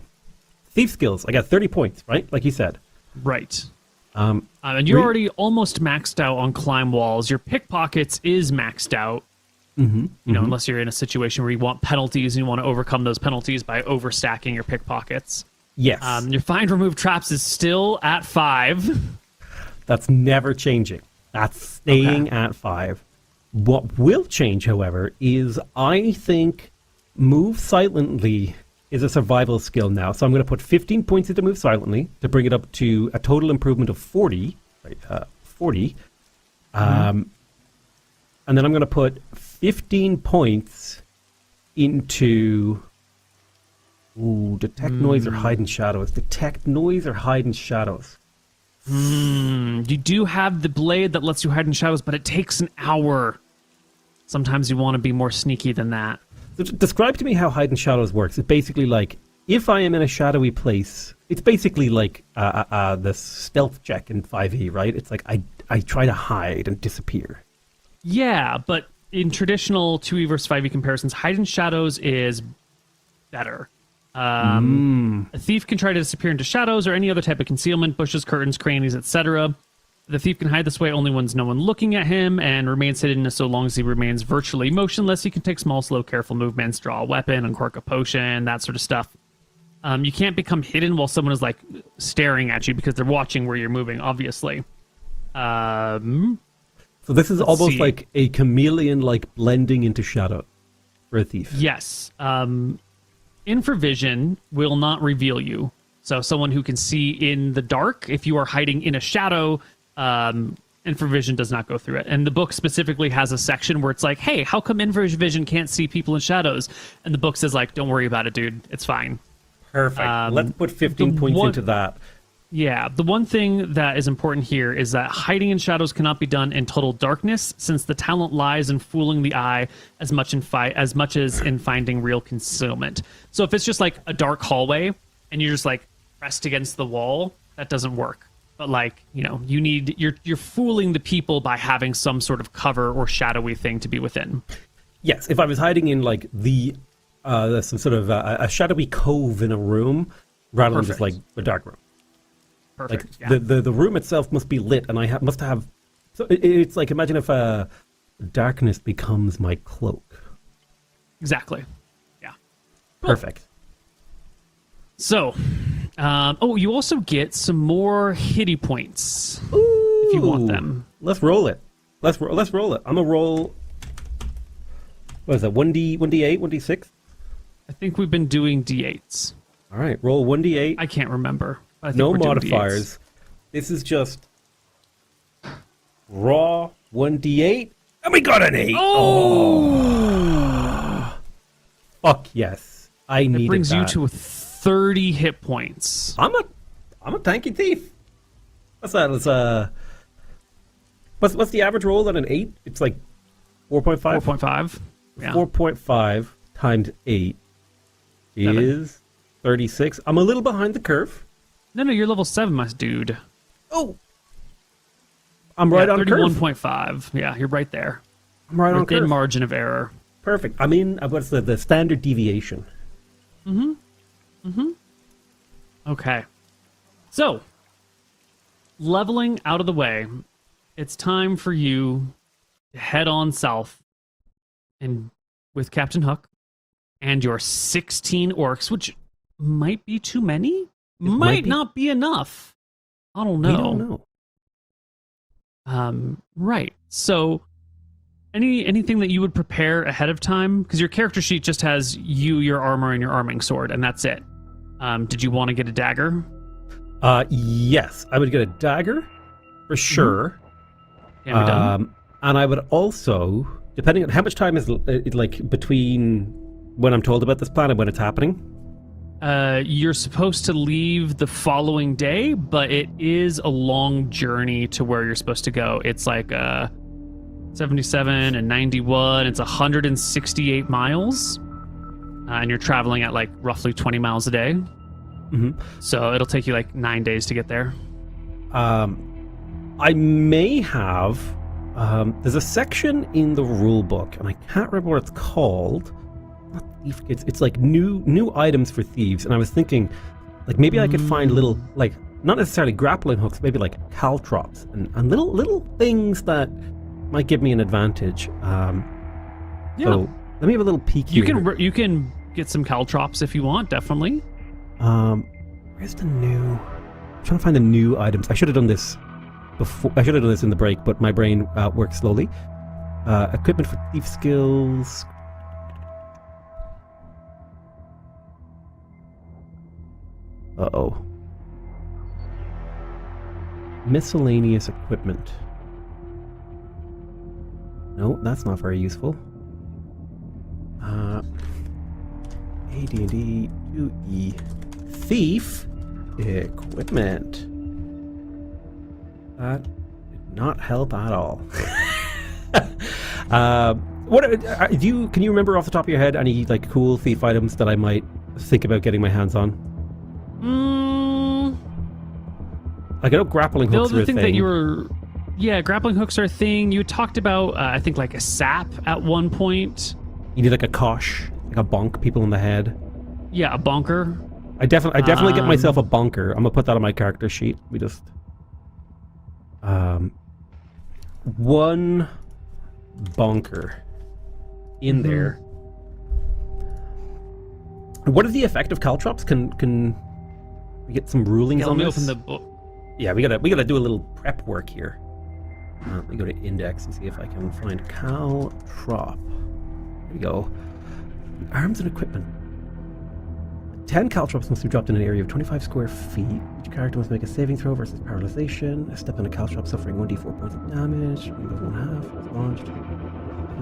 [SPEAKER 2] Thief skills. I got 30 points, right? Like you said.
[SPEAKER 1] Right. And you're already almost maxed out on climb walls. Your pickpockets is maxed out. You know, unless you're in a situation where you want penalties and you want to overcome those penalties by overstacking your pickpockets.
[SPEAKER 2] Yes.
[SPEAKER 1] Your find remove traps is still at 5.
[SPEAKER 2] That's never changing. That's staying at 5. What will change, however, is I think move silently is a survival skill now. So I'm going to put 15 points into move silently to bring it up to a total improvement of 40. Right, 40. And then I'm going to put 15 points into... Ooh, detect noise or hide in shadows. Detect noise or hide in shadows.
[SPEAKER 1] You do have the blade that lets you hide in shadows, but it takes an hour. Sometimes you want to be more sneaky than that.
[SPEAKER 2] So describe to me how hide in shadows works. It's basically like, if I am in a shadowy place, it's basically like the stealth check in 5e, right? It's like I try to hide and disappear.
[SPEAKER 1] Yeah, but in traditional 2e versus 5e comparisons, hide in shadows is better. A thief can try to disappear into shadows or any other type of concealment, bushes, curtains, crannies, etc. The thief can hide this way only when no one looking at him and remains hidden so long as he remains virtually motionless. He can take small, slow, careful movements, draw a weapon, uncork a potion, that sort of stuff. You can't become hidden while someone is like staring at you because they're watching where you're moving, obviously.
[SPEAKER 2] So this is almost like a chameleon, like blending into shadow for a thief.
[SPEAKER 1] Yes. Infravision will not reveal you. So someone who can see in the dark, if you are hiding in a shadow, infravision does not go through it. And the book specifically has a section where it's like, hey, how come infravision can't see people in shadows? And the book says, like, don't worry about it, dude. It's fine.
[SPEAKER 2] Perfect. Let's put 15 points into that.
[SPEAKER 1] Yeah, the one thing that is important here is that hiding in shadows cannot be done in total darkness, since the talent lies in fooling the eye as much as in finding real concealment. So if it's just like a dark hallway and you're just like pressed against the wall, that doesn't work. But like, you know, you're fooling the people by having some sort of cover or shadowy thing to be within.
[SPEAKER 2] Yes, if I was hiding in like some sort of a shadowy cove in a room rather than just like a dark room.
[SPEAKER 1] Perfect.
[SPEAKER 2] Like the room itself must be lit, and I must have. So it's like, imagine if darkness becomes my cloak.
[SPEAKER 1] Exactly. Yeah. Cool.
[SPEAKER 2] Perfect.
[SPEAKER 1] So, you also get some more hitty points.
[SPEAKER 2] Ooh,
[SPEAKER 1] if you want them.
[SPEAKER 2] Let's roll it. Let's roll it. I'm gonna roll. What is that? 1d8, 1d6?
[SPEAKER 1] I think we've been doing d8s.
[SPEAKER 2] All right, roll 1d8.
[SPEAKER 1] I can't remember. I think
[SPEAKER 2] No
[SPEAKER 1] we're doing
[SPEAKER 2] modifiers.
[SPEAKER 1] D8s.
[SPEAKER 2] This is just raw 1d8, and we got an 8.
[SPEAKER 1] Oh!
[SPEAKER 2] Fuck yes. I needed that.
[SPEAKER 1] It brings you to 30 hit points.
[SPEAKER 2] I'm a tanky thief. What's that? It's what's the average roll at an 8? It's like 4.5.
[SPEAKER 1] 4.5. Yeah.
[SPEAKER 2] 4.5 times 8 is 36. I'm a little behind the curve.
[SPEAKER 1] No, you're level 7, my dude.
[SPEAKER 2] Oh, I'm right on curve.
[SPEAKER 1] 31.5. Yeah, you're right there.
[SPEAKER 2] I'm right on
[SPEAKER 1] Within
[SPEAKER 2] curve.
[SPEAKER 1] margin of error.
[SPEAKER 2] Perfect. I mean, what's the standard deviation?
[SPEAKER 1] Okay. So, leveling out of the way, it's time for you to head on south and with Captain Hook and your 16 orcs, which might be too many, might not be enough. I don't know.
[SPEAKER 2] We don't know.
[SPEAKER 1] Right. So, anything that you would prepare ahead of time, because your character sheet just has you, your armor, and your arming sword, and that's it. Did you want to get a dagger?
[SPEAKER 2] Yes, I would get a dagger for sure.
[SPEAKER 1] Can be done.
[SPEAKER 2] And I would also, depending on how much time is like between when I'm told about this plan and when it's happening.
[SPEAKER 1] You're supposed to leave the following day, but it is a long journey to where you're supposed to go. It's like 77 and 91. It's 168 miles. And you're traveling at like roughly 20 miles a day. So it'll take you like 9 days to get there.
[SPEAKER 2] I may have... there's a section in the rule book, and I can't remember what it's called. Not thief kits. It's like new items for thieves, and I was thinking, like maybe I could find little, like not necessarily grappling hooks, maybe like caltrops and little things that might give me an advantage. So let me have a little peek here.
[SPEAKER 1] You can get some caltrops if you want, definitely.
[SPEAKER 2] Where's the new? I'm trying to find the new items. I should have done this before. I should have done this in the break, but my brain works slowly. Equipment for thief skills. Uh-oh. Miscellaneous equipment. No, that's not very useful. AD&D 2E. Thief equipment. That did not help at all. Can you remember off the top of your head any like cool thief items that I might think about getting my hands on? Like I know grappling hooks are a thing.
[SPEAKER 1] That you were, grappling hooks are a thing. You talked about, I think, like a sap at one point.
[SPEAKER 2] You need like a kosh, like a bonk people in the head.
[SPEAKER 1] Yeah, a bonker.
[SPEAKER 2] I definitely get myself a bonker. I'm gonna put that on my character sheet. We just one bonker in there. What is the effect of caltrops? Can we get some rulings on this?
[SPEAKER 1] Let me open the book.
[SPEAKER 2] Yeah, we gotta do a little prep work here. Let me go to index and see if I can find caltrop. There we go. Arms and equipment. 10 caltrops must be dropped in an area of 25 square feet. Each character must make a saving throw versus paralyzation. A step on a caltrop suffering 1d4 points of damage. Remove 1/2. It's launched.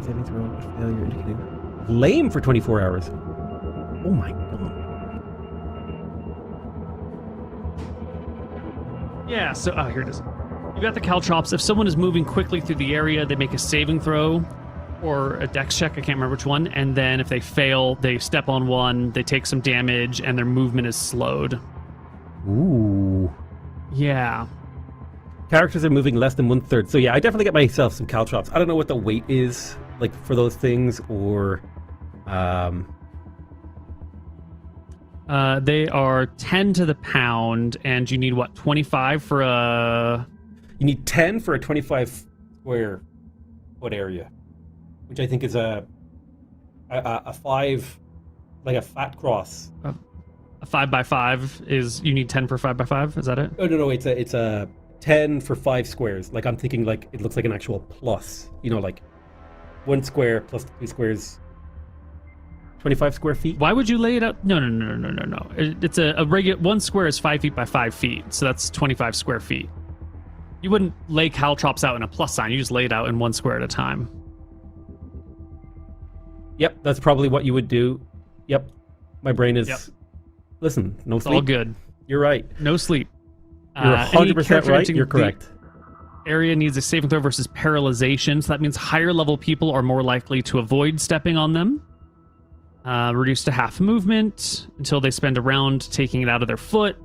[SPEAKER 2] Saving throw with failure indicating lame for 24 hours. Oh my god.
[SPEAKER 1] Yeah, so here it is. You got the caltrops. If someone is moving quickly through the area, they make a saving throw or a dex check, I can't remember which one, and then if they fail, they step on one, they take some damage, and their movement is slowed.
[SPEAKER 2] Ooh.
[SPEAKER 1] Yeah.
[SPEAKER 2] Characters are moving less than 1/3. So yeah, I definitely get myself some caltrops. I don't know what the weight is like for those things, or
[SPEAKER 1] they are 10 to the pound, and you need what, 25 for a...
[SPEAKER 2] You need 10 for a 25 square foot area, which I think is a 5, like a fat cross.
[SPEAKER 1] A 5x5 is, you need 10 for 5x5, is that it?
[SPEAKER 2] Oh no, it's a 10 for 5 squares. Like I'm thinking like it looks like an actual plus. You know, like 1 square plus 2 squares. 25 square feet?
[SPEAKER 1] Why would you lay it out? No. It's a regular, 1 square is 5 feet by 5 feet, so that's 25 square feet. You wouldn't lay caltrops out in a plus sign, you just lay it out in 1 square at a time.
[SPEAKER 2] Yep, that's probably what you would do. Yep. My brain is...
[SPEAKER 1] Yep.
[SPEAKER 2] Listen, no
[SPEAKER 1] It's
[SPEAKER 2] sleep.
[SPEAKER 1] all good.
[SPEAKER 2] You're right.
[SPEAKER 1] No sleep.
[SPEAKER 2] You're 100% right. You're correct.
[SPEAKER 1] Area needs a saving throw versus paralyzation, so that means higher level people are more likely to avoid stepping on them. Reduced to half movement until they spend a round taking it out of their foot,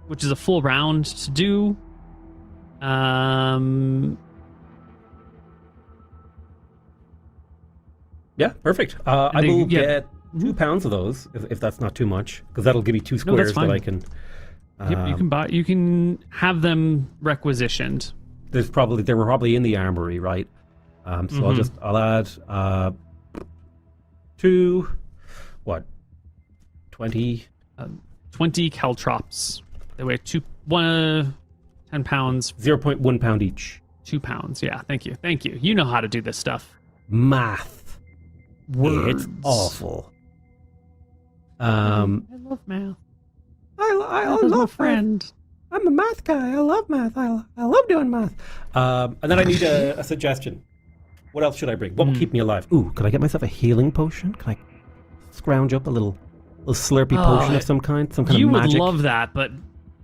[SPEAKER 1] which is a full round to do.
[SPEAKER 2] Yeah, perfect. I will get 2 pounds of those if that's not too much, because that'll give me 2 squares that I can.
[SPEAKER 1] Yep, you can buy. You can have them requisitioned.
[SPEAKER 2] They were probably in the armory, right? So I'll add 2. What? 20.
[SPEAKER 1] 20 caltrops. They weigh 10 pounds.
[SPEAKER 2] 0.1 pound each.
[SPEAKER 1] 2 pounds. Yeah. Thank you. You know how to do this stuff.
[SPEAKER 2] Math.
[SPEAKER 1] Words.
[SPEAKER 2] It's awful.
[SPEAKER 1] I love math.
[SPEAKER 2] I
[SPEAKER 1] love my friend.
[SPEAKER 2] Math. I'm a math guy. I love math. I love doing math. And then I need a suggestion. What else should I bring? What will keep me alive? Ooh, could I get myself a healing potion? Can I scrounge up a little slurpy potion of some kind? Some kind of magic?
[SPEAKER 1] You would love that, but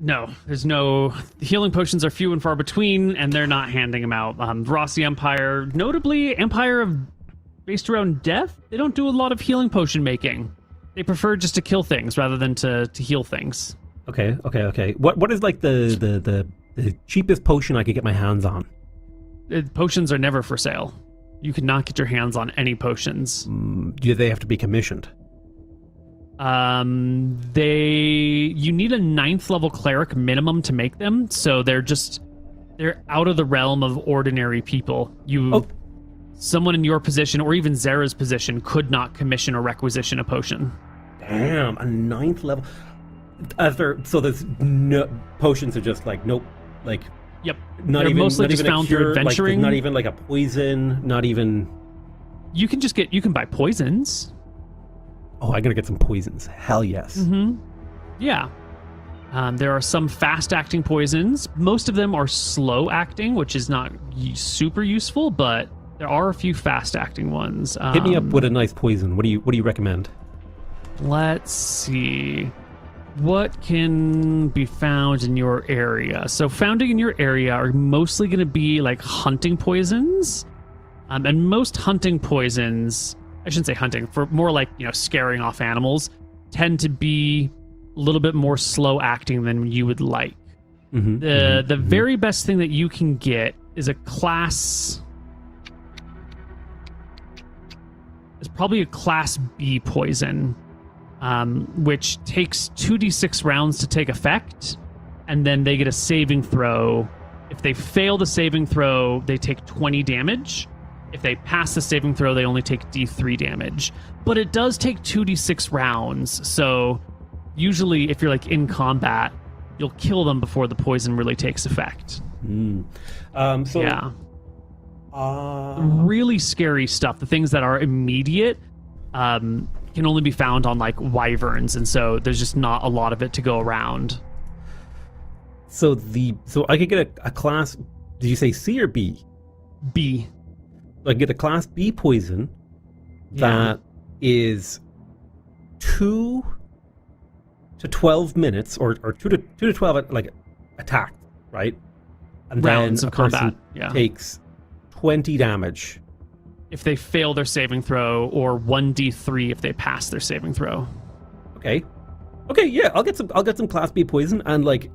[SPEAKER 1] no. There's no... The healing potions are few and far between, and they're not handing them out. Rossi Empire, notably Empire based around death, they don't do a lot of healing potion making. They prefer just to kill things rather than to heal things.
[SPEAKER 2] Okay. What is like the cheapest potion I could get my hands on?
[SPEAKER 1] Potions are never for sale. You could not get your hands on any potions.
[SPEAKER 2] Do they have to be commissioned?
[SPEAKER 1] You need a 9th level cleric minimum to make them, so they're out of the realm of ordinary people. Someone in your position, or even Zara's position, could not commission or requisition a potion.
[SPEAKER 2] Damn, a 9th level. So there's no potions are just like nope, like
[SPEAKER 1] yep.
[SPEAKER 2] They're
[SPEAKER 1] mostly just found through adventuring.
[SPEAKER 2] Like, not even like a poison. Not even.
[SPEAKER 1] You can buy poisons.
[SPEAKER 2] Oh, I'm gonna get some poisons. Hell yes.
[SPEAKER 1] Yeah. There are some fast-acting poisons. Most of them are slow-acting, which is not super useful, but there are a few fast-acting ones.
[SPEAKER 2] Hit me up with a nice poison. What do you recommend?
[SPEAKER 1] Let's see. What can be found in your area? So found in your area are mostly going to be like hunting poisons. And most hunting poisons, I shouldn't say hunting, for more like, scaring off animals, tend to be a little bit more slow acting than you would like. The very best thing that you can get is a class... It's probably a class B poison. Which takes 2d6 rounds to take effect, and then they get a saving throw. If they fail the saving throw, they take 20 damage. If they pass the saving throw, they only take d3 damage. But it does take 2d6 rounds, so usually if you're like in combat, you'll kill them before the poison really takes effect.
[SPEAKER 2] Yeah.
[SPEAKER 1] Really scary stuff, the things that are immediate, can only be found on like wyverns, and so there's just not a lot of it to go around.
[SPEAKER 2] So I could get a class. Did you say C or B?
[SPEAKER 1] B.
[SPEAKER 2] I could get a class B poison that is 2 to 12 minutes, or 2 to 12 like attack, right? And
[SPEAKER 1] rounds
[SPEAKER 2] then
[SPEAKER 1] of combat.
[SPEAKER 2] Takes 20 damage.
[SPEAKER 1] If they fail their saving throw, or 1d3 if they pass their saving throw.
[SPEAKER 2] Okay, yeah, I'll get some class B poison, and like,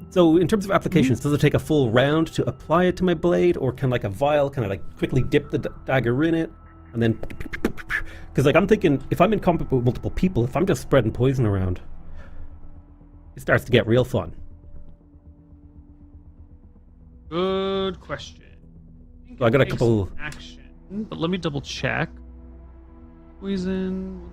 [SPEAKER 2] so in terms of applications, does it take a full round to apply it to my blade, or can like a vial kind of like quickly dip the dagger in it, and then, because like I'm thinking, if I'm in combat with multiple people, if I'm just spreading poison around, it starts to get real fun.
[SPEAKER 1] Good question.
[SPEAKER 2] So I got a couple
[SPEAKER 1] action. But let me double check. Poison.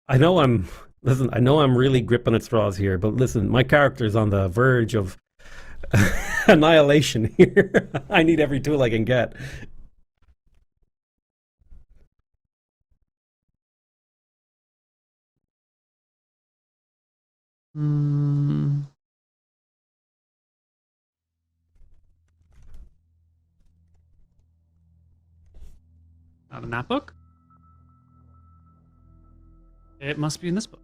[SPEAKER 2] I know I'm really gripping at straws here, but listen, my character's on the verge of annihilation here. I need every tool I can get.
[SPEAKER 1] Not in that book. It must be in this book.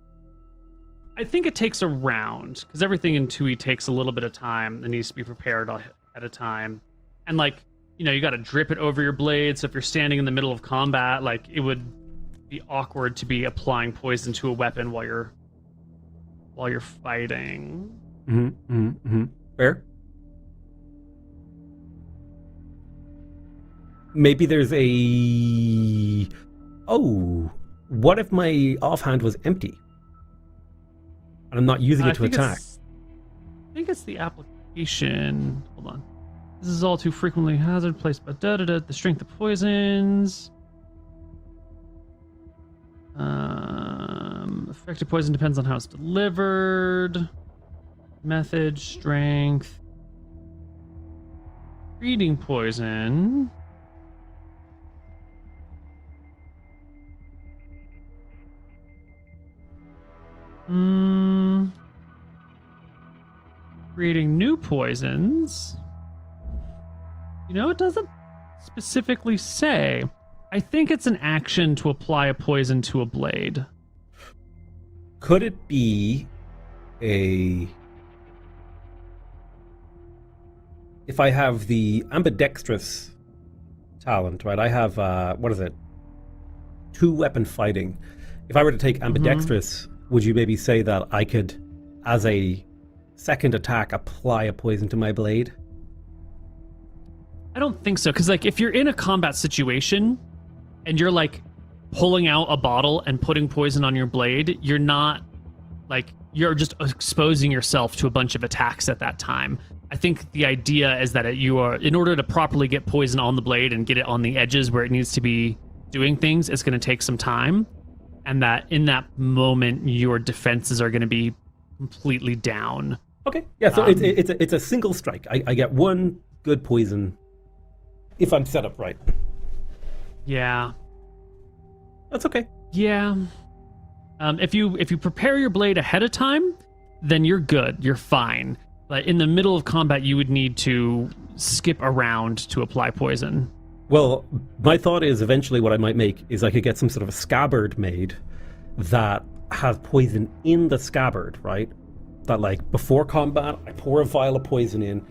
[SPEAKER 1] I think it takes a round, because everything in 2e takes a little bit of time. It needs to be prepared at a time. And, like, you got to drip it over your blade, so if you're standing in the middle of combat, like, it would be awkward to be applying poison to a weapon while you're fighting.
[SPEAKER 2] Fair. Maybe there's a... Oh, what if my offhand was empty? And I'm not using it to attack.
[SPEAKER 1] I think it's the application. Hold on. This is all too frequently hazard placed by the strength of poisons. Effective poison depends on how it's delivered. Method, strength. Treating poison. Creating new poisons. It doesn't specifically say. I think it's an action to apply a poison to a blade.
[SPEAKER 2] Could it be if I have the ambidextrous talent, right? I have, 2-weapon fighting. If I were to take ambidextrous, would you maybe say that I could, as a second attack, apply a poison to my blade?
[SPEAKER 1] I don't think so, because like if you're in a combat situation and you're like pulling out a bottle and putting poison on your blade, you're not like, you're just exposing yourself to a bunch of attacks at that time. I think the idea is that you are, in order to properly get poison on the blade and get it on the edges where it needs to be doing things, it's going to take some time. And that in that moment, your defenses are going to be completely down.
[SPEAKER 2] Okay, yeah, so it's a single strike. I get one good poison if I'm set up right.
[SPEAKER 1] Yeah.
[SPEAKER 2] That's okay.
[SPEAKER 1] Yeah. If you prepare your blade ahead of time, then you're good. You're fine. But in the middle of combat, you would need to skip around to apply poison.
[SPEAKER 2] Well, my thought is eventually what I might make is I could get some sort of a scabbard made that has poison in the scabbard, right? That like before combat, I pour a vial of poison in,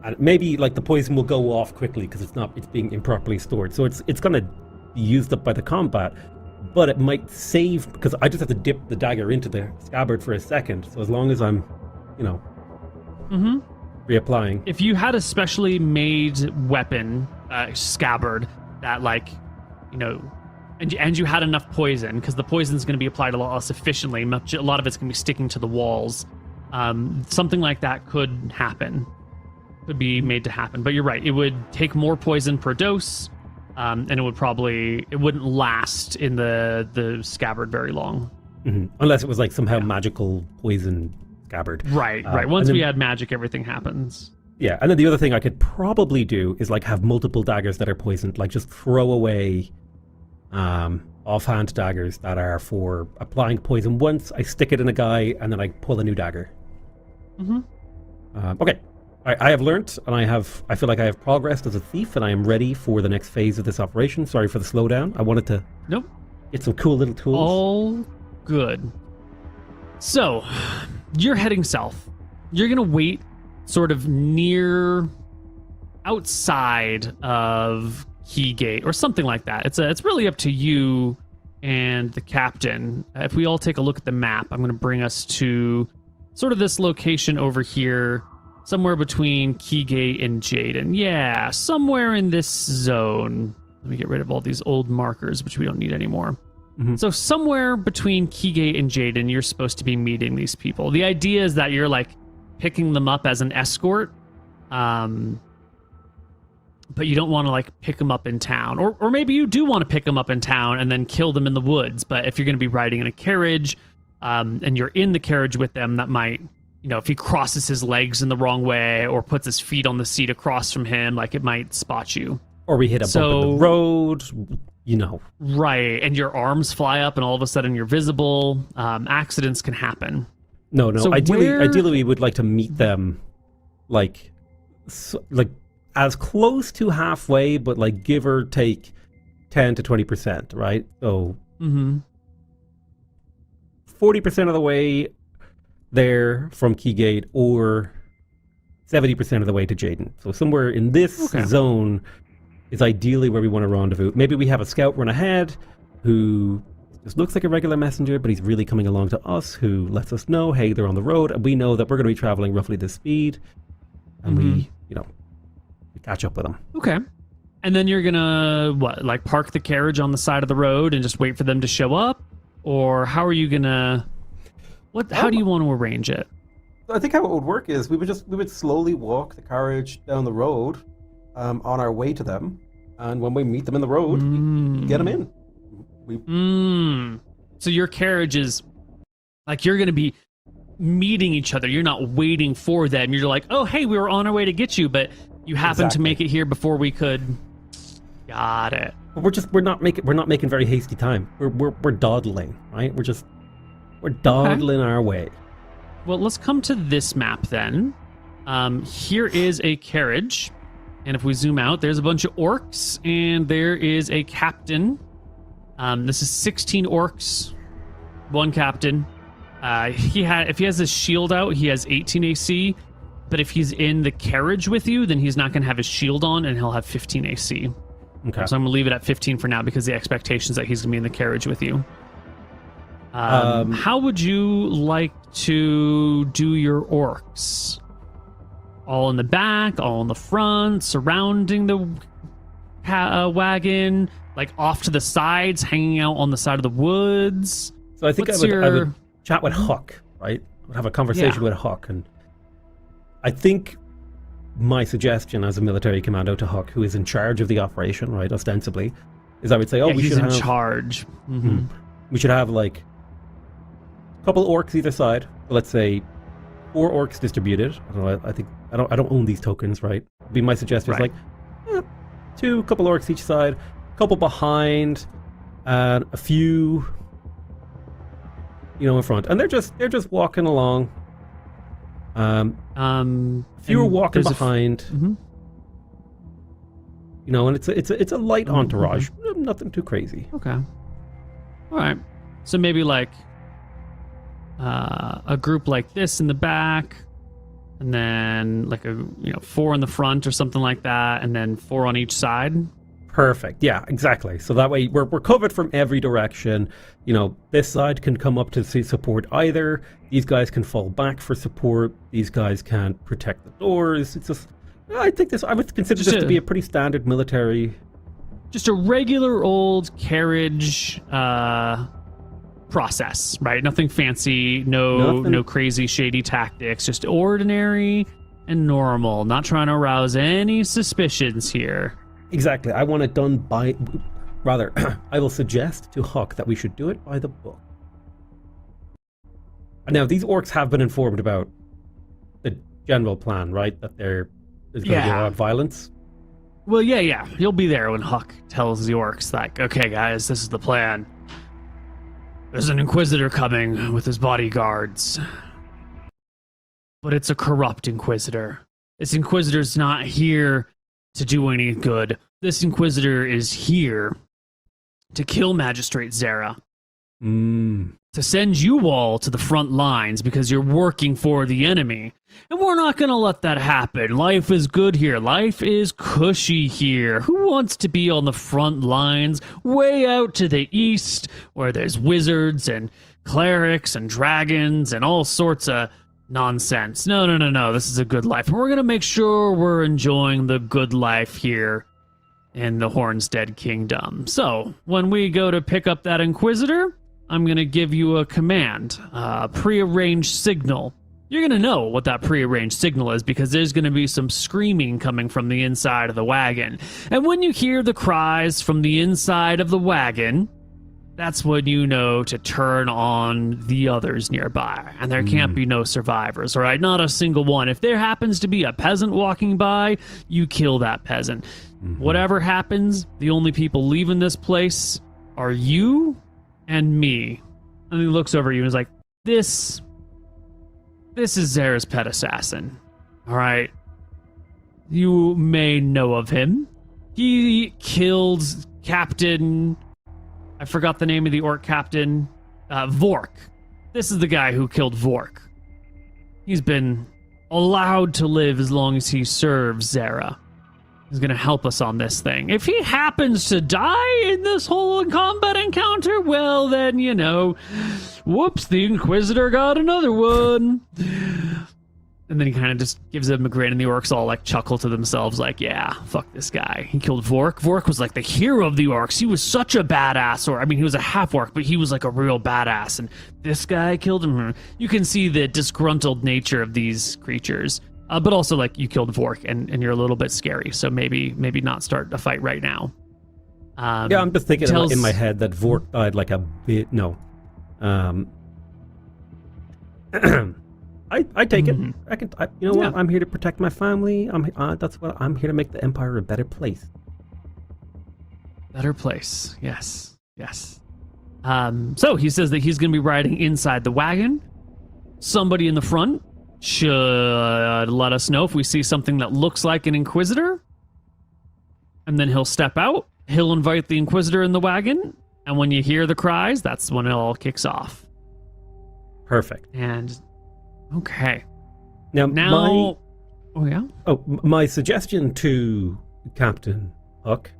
[SPEAKER 2] and maybe like the poison will go off quickly because it's being improperly stored. So it's going to be used up by the combat, but it might save because I just have to dip the dagger into the scabbard for a second. So as long as I'm, reapplying.
[SPEAKER 1] If you had a specially made weapon, scabbard, that like, and you had enough poison, because the poison's going to be applied a lot less efficiently, a lot of it's going to be sticking to the walls. Something like that could happen, could be made to happen. But you're right, it would take more poison per dose, and it wouldn't last in the scabbard very long.
[SPEAKER 2] Unless it was like somehow magical poison scabbard.
[SPEAKER 1] Right. Once we add magic, everything happens.
[SPEAKER 2] Yeah, and then the other thing I could probably do is like have multiple daggers that are poisoned, like just throw away offhand daggers that are for applying poison once, I stick it in a guy, and then I pull a new dagger. Okay, I have learnt, and I feel like I have progressed as a thief, and I am ready for the next phase of this operation. Sorry for the slowdown. I wanted to get some cool little tools.
[SPEAKER 1] All good. So, you're heading south. You're going to wait sort of near outside of Keygate or something like that. It's really up to you and the captain. If we all take a look at the map, I'm going to bring us to sort of this location over here, somewhere between Keygate and Jaden. Yeah, somewhere in this zone. Let me get rid of all these old markers, which we don't need anymore. So somewhere between Keygate and Jaden, you're supposed to be meeting these people. The idea is that you're like picking them up as an escort, but you don't want to like pick them up in town, or maybe you do want to pick them up in town and then kill them in the woods. But if you're going to be riding in a carriage, and you're in the carriage with them, that might, if he crosses his legs in the wrong way or puts his feet on the seat across from him, like it might spot you.
[SPEAKER 2] Or we hit a bump in the road.
[SPEAKER 1] Right, and your arms fly up and all of a sudden you're visible. Accidents can happen.
[SPEAKER 2] No.
[SPEAKER 1] So
[SPEAKER 2] ideally we would like to meet them like as close to halfway, but like give or take 10 to 20%, right? So
[SPEAKER 1] Mm-hmm.
[SPEAKER 2] 40% of the way there from Keygate, or 70% of the way to Jaden. So somewhere in this zone is ideally where we want to rendezvous. Maybe we have a scout run ahead who just looks like a regular messenger, but he's really coming along to us, who lets us know, hey, they're on the road, and we know that we're going to be traveling roughly this speed, and we catch up with them.
[SPEAKER 1] Okay. And then you're gonna park the carriage on the side of the road and just wait for them to show up, or how are you gonna? How do you want to arrange it?
[SPEAKER 2] I think how it would work is we would slowly walk the carriage down the road, on our way to them, and when we meet them in the road, we get them in.
[SPEAKER 1] So your carriage is like you're gonna be meeting each other. You're not waiting for them. You're like, oh hey, we were on our way to get you, but you happened to make it here before we could. Got it.
[SPEAKER 2] We're not making very hasty time. We're dawdling, right? We're dawdling our way.
[SPEAKER 1] Well, let's come to this map then. Here is a carriage, and if we zoom out, there's a bunch of orcs, and there is a captain. This is 16 orcs, one captain. If he has his shield out, he has 18 AC. But if he's in the carriage with you, then he's not going to have his shield on, and he'll have 15 AC.
[SPEAKER 2] Okay.
[SPEAKER 1] So I'm going to leave it at 15 for now because the expectation is that he's going to be in the carriage with you. How would you like to do your orcs? All in the back, all in the front, surrounding the wagon, like off to the sides, hanging out on the side of the woods?
[SPEAKER 2] So I think I would chat with Huck, right? I would have a conversation with Huck, and I think my suggestion as a military commando to Huck, who is in charge of the operation, right, ostensibly, is I would say, we should have...
[SPEAKER 1] he's in charge. Mm-hmm.
[SPEAKER 2] We should have, like, a couple orcs either side. Let's say 4 orcs distributed. I don't own these tokens, right? Be my suggestion is like, 2 couple orcs each side, a couple behind, and a few, in front. And they're just walking along. Few are walking behind, and it's a light entourage, nothing too crazy.
[SPEAKER 1] Okay, all right. So maybe like a group like this in the back, and then like 4 in the front or something like that, and then 4 on each side.
[SPEAKER 2] Perfect. Yeah, exactly. So that way we're covered from every direction. This side can come up to support either. These guys can fall back for support. These guys can protect the doors. It's just, I would consider this to be a pretty standard military.
[SPEAKER 1] Just a regular old carriage process, right? Nothing fancy, no crazy shady tactics, just ordinary and normal. Not trying to arouse any suspicions here.
[SPEAKER 2] Exactly. I want it done by... Rather, I will suggest to Huck that we should do it by the book. Now, these orcs have been informed about the general plan, right? That there's going to be a lot of violence.
[SPEAKER 1] Well, yeah. You'll be there when Huck tells the orcs, like, okay, guys, this is the plan. There's an Inquisitor coming with his bodyguards. But it's a corrupt Inquisitor. This Inquisitor's not here to do any good. This Inquisitor is here to kill Magistrate Zera. To send you all to the front lines because you're working for the enemy. And we're not going to let that happen. Life is good here. Life is cushy here. Who wants to be on the front lines way out to the east where there's wizards and clerics and dragons and all sorts of nonsense? No. This is a good life. And we're going to make sure we're enjoying the good life here in the Hornsdead Kingdom. So, when we go to pick up that Inquisitor, I'm going to give you a command, a prearranged signal. You're going to know what that prearranged signal is because there's going to be some screaming coming from the inside of the wagon. And when you hear the cries from the inside of the wagon, that's when you know to turn on the others nearby. And there can't be no survivors, all right? Not a single one. If there happens to be a peasant walking by, you kill that peasant. Whatever happens, the only people leaving this place are you and me. And he looks over at you and is like, this is Zera's pet assassin. All right? You may know of him. He killed Captain, I forgot the name of the orc captain, Vork. This is the guy who killed Vork. He's been allowed to live as long as he serves Zera. He's going to help us on this thing. If he happens to die in this whole combat encounter, well, then, whoops, the Inquisitor got another one. And then he kind of just gives him a grin, and the orcs all, like, chuckle to themselves, like, yeah, fuck this guy. He killed Vork. Vork was, like, the hero of the orcs. He was such a badass, he was a half-orc, but he was, like, a real badass, and this guy killed him. You can see the disgruntled nature of these creatures. But also, like, you killed Vork, and you're a little bit scary, so maybe not start a fight right now.
[SPEAKER 2] Yeah, I'm just thinking in my head that Vork died like a bit. No. I take it. What? I'm here to protect my family. I'm here to make the Empire a better place.
[SPEAKER 1] Better place. Yes. So he says that he's going to be riding inside the wagon. Somebody in the front should let us know if we see something that looks like an Inquisitor. And then he'll step out. He'll invite the Inquisitor in the wagon. And when you hear the cries, that's when it all kicks
[SPEAKER 2] Perfect.
[SPEAKER 1] And okay.
[SPEAKER 2] Now
[SPEAKER 1] my
[SPEAKER 2] suggestion to Captain Huck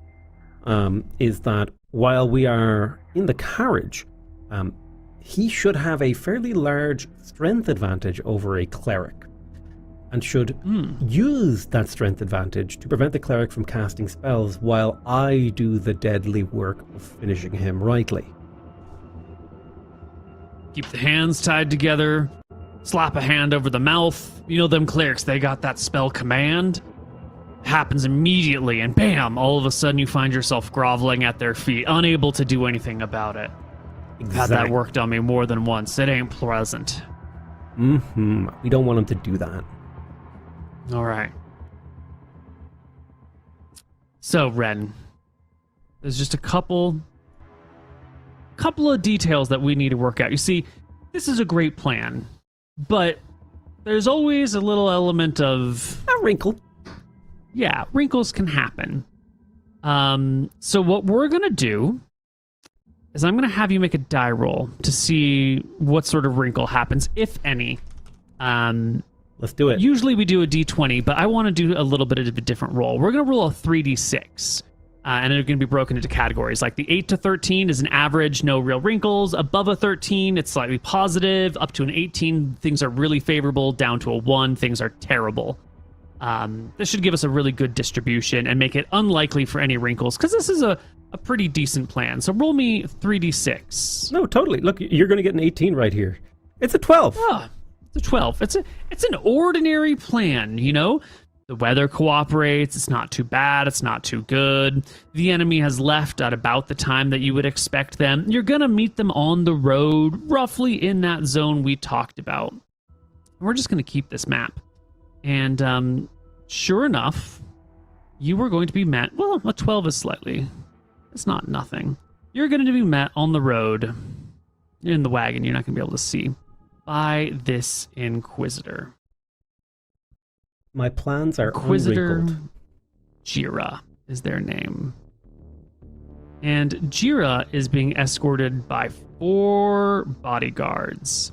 [SPEAKER 2] is that while we are in the carriage, he should have a fairly large strength advantage over a cleric, and should use that strength advantage to prevent the cleric from casting spells while I do the deadly work of finishing him rightly.
[SPEAKER 1] Keep the hands tied together, slap a hand over the mouth. Them clerics, they got that spell command. Happens immediately, and bam, all of a sudden you find yourself groveling at their feet, unable to do anything about it.
[SPEAKER 2] Exactly.
[SPEAKER 1] Had that worked on me more than once. It ain't pleasant.
[SPEAKER 2] We don't want him to do that.
[SPEAKER 1] All right. So, Ren, there's just a couple of details that we need to work out. You see, this is a great plan, but there's always a little element of
[SPEAKER 2] a wrinkle.
[SPEAKER 1] Yeah, wrinkles can happen. So what we're going to do is I'm going to have you make a die roll to see what sort of wrinkle happens, if any.
[SPEAKER 2] Let's do it.
[SPEAKER 1] Usually we do a d20, but I want to do a little bit of a different roll. We're going to roll a 3d6, and they're going to be broken into categories. Like the 8 to 13 is an average, no real wrinkles. Above a 13, it's slightly positive. Up to an 18, things are really favorable. Down to a 1, things are terrible. This should give us a really good distribution and make it unlikely for any wrinkles, because this is a pretty decent plan. So roll me 3d6.
[SPEAKER 2] No, totally. Look, you're going to get an 18 right here. It's a 12.
[SPEAKER 1] Oh, it's a 12. It's an ordinary plan, The weather cooperates. It's not too bad. It's not too good. The enemy has left at about the time that you would expect them. You're going to meet them on the road, roughly in that zone we talked about. We're just going to keep this map. And sure enough, you were going to be met. Well, a 12 is slightly. It's not nothing. You're going to be met on the road, in the wagon. You're not going to be able to see, by this Inquisitor.
[SPEAKER 2] My plans are
[SPEAKER 1] Inquisitor
[SPEAKER 2] unwrinkled.
[SPEAKER 1] Jira is their name. And Jira is being escorted by 4 bodyguards.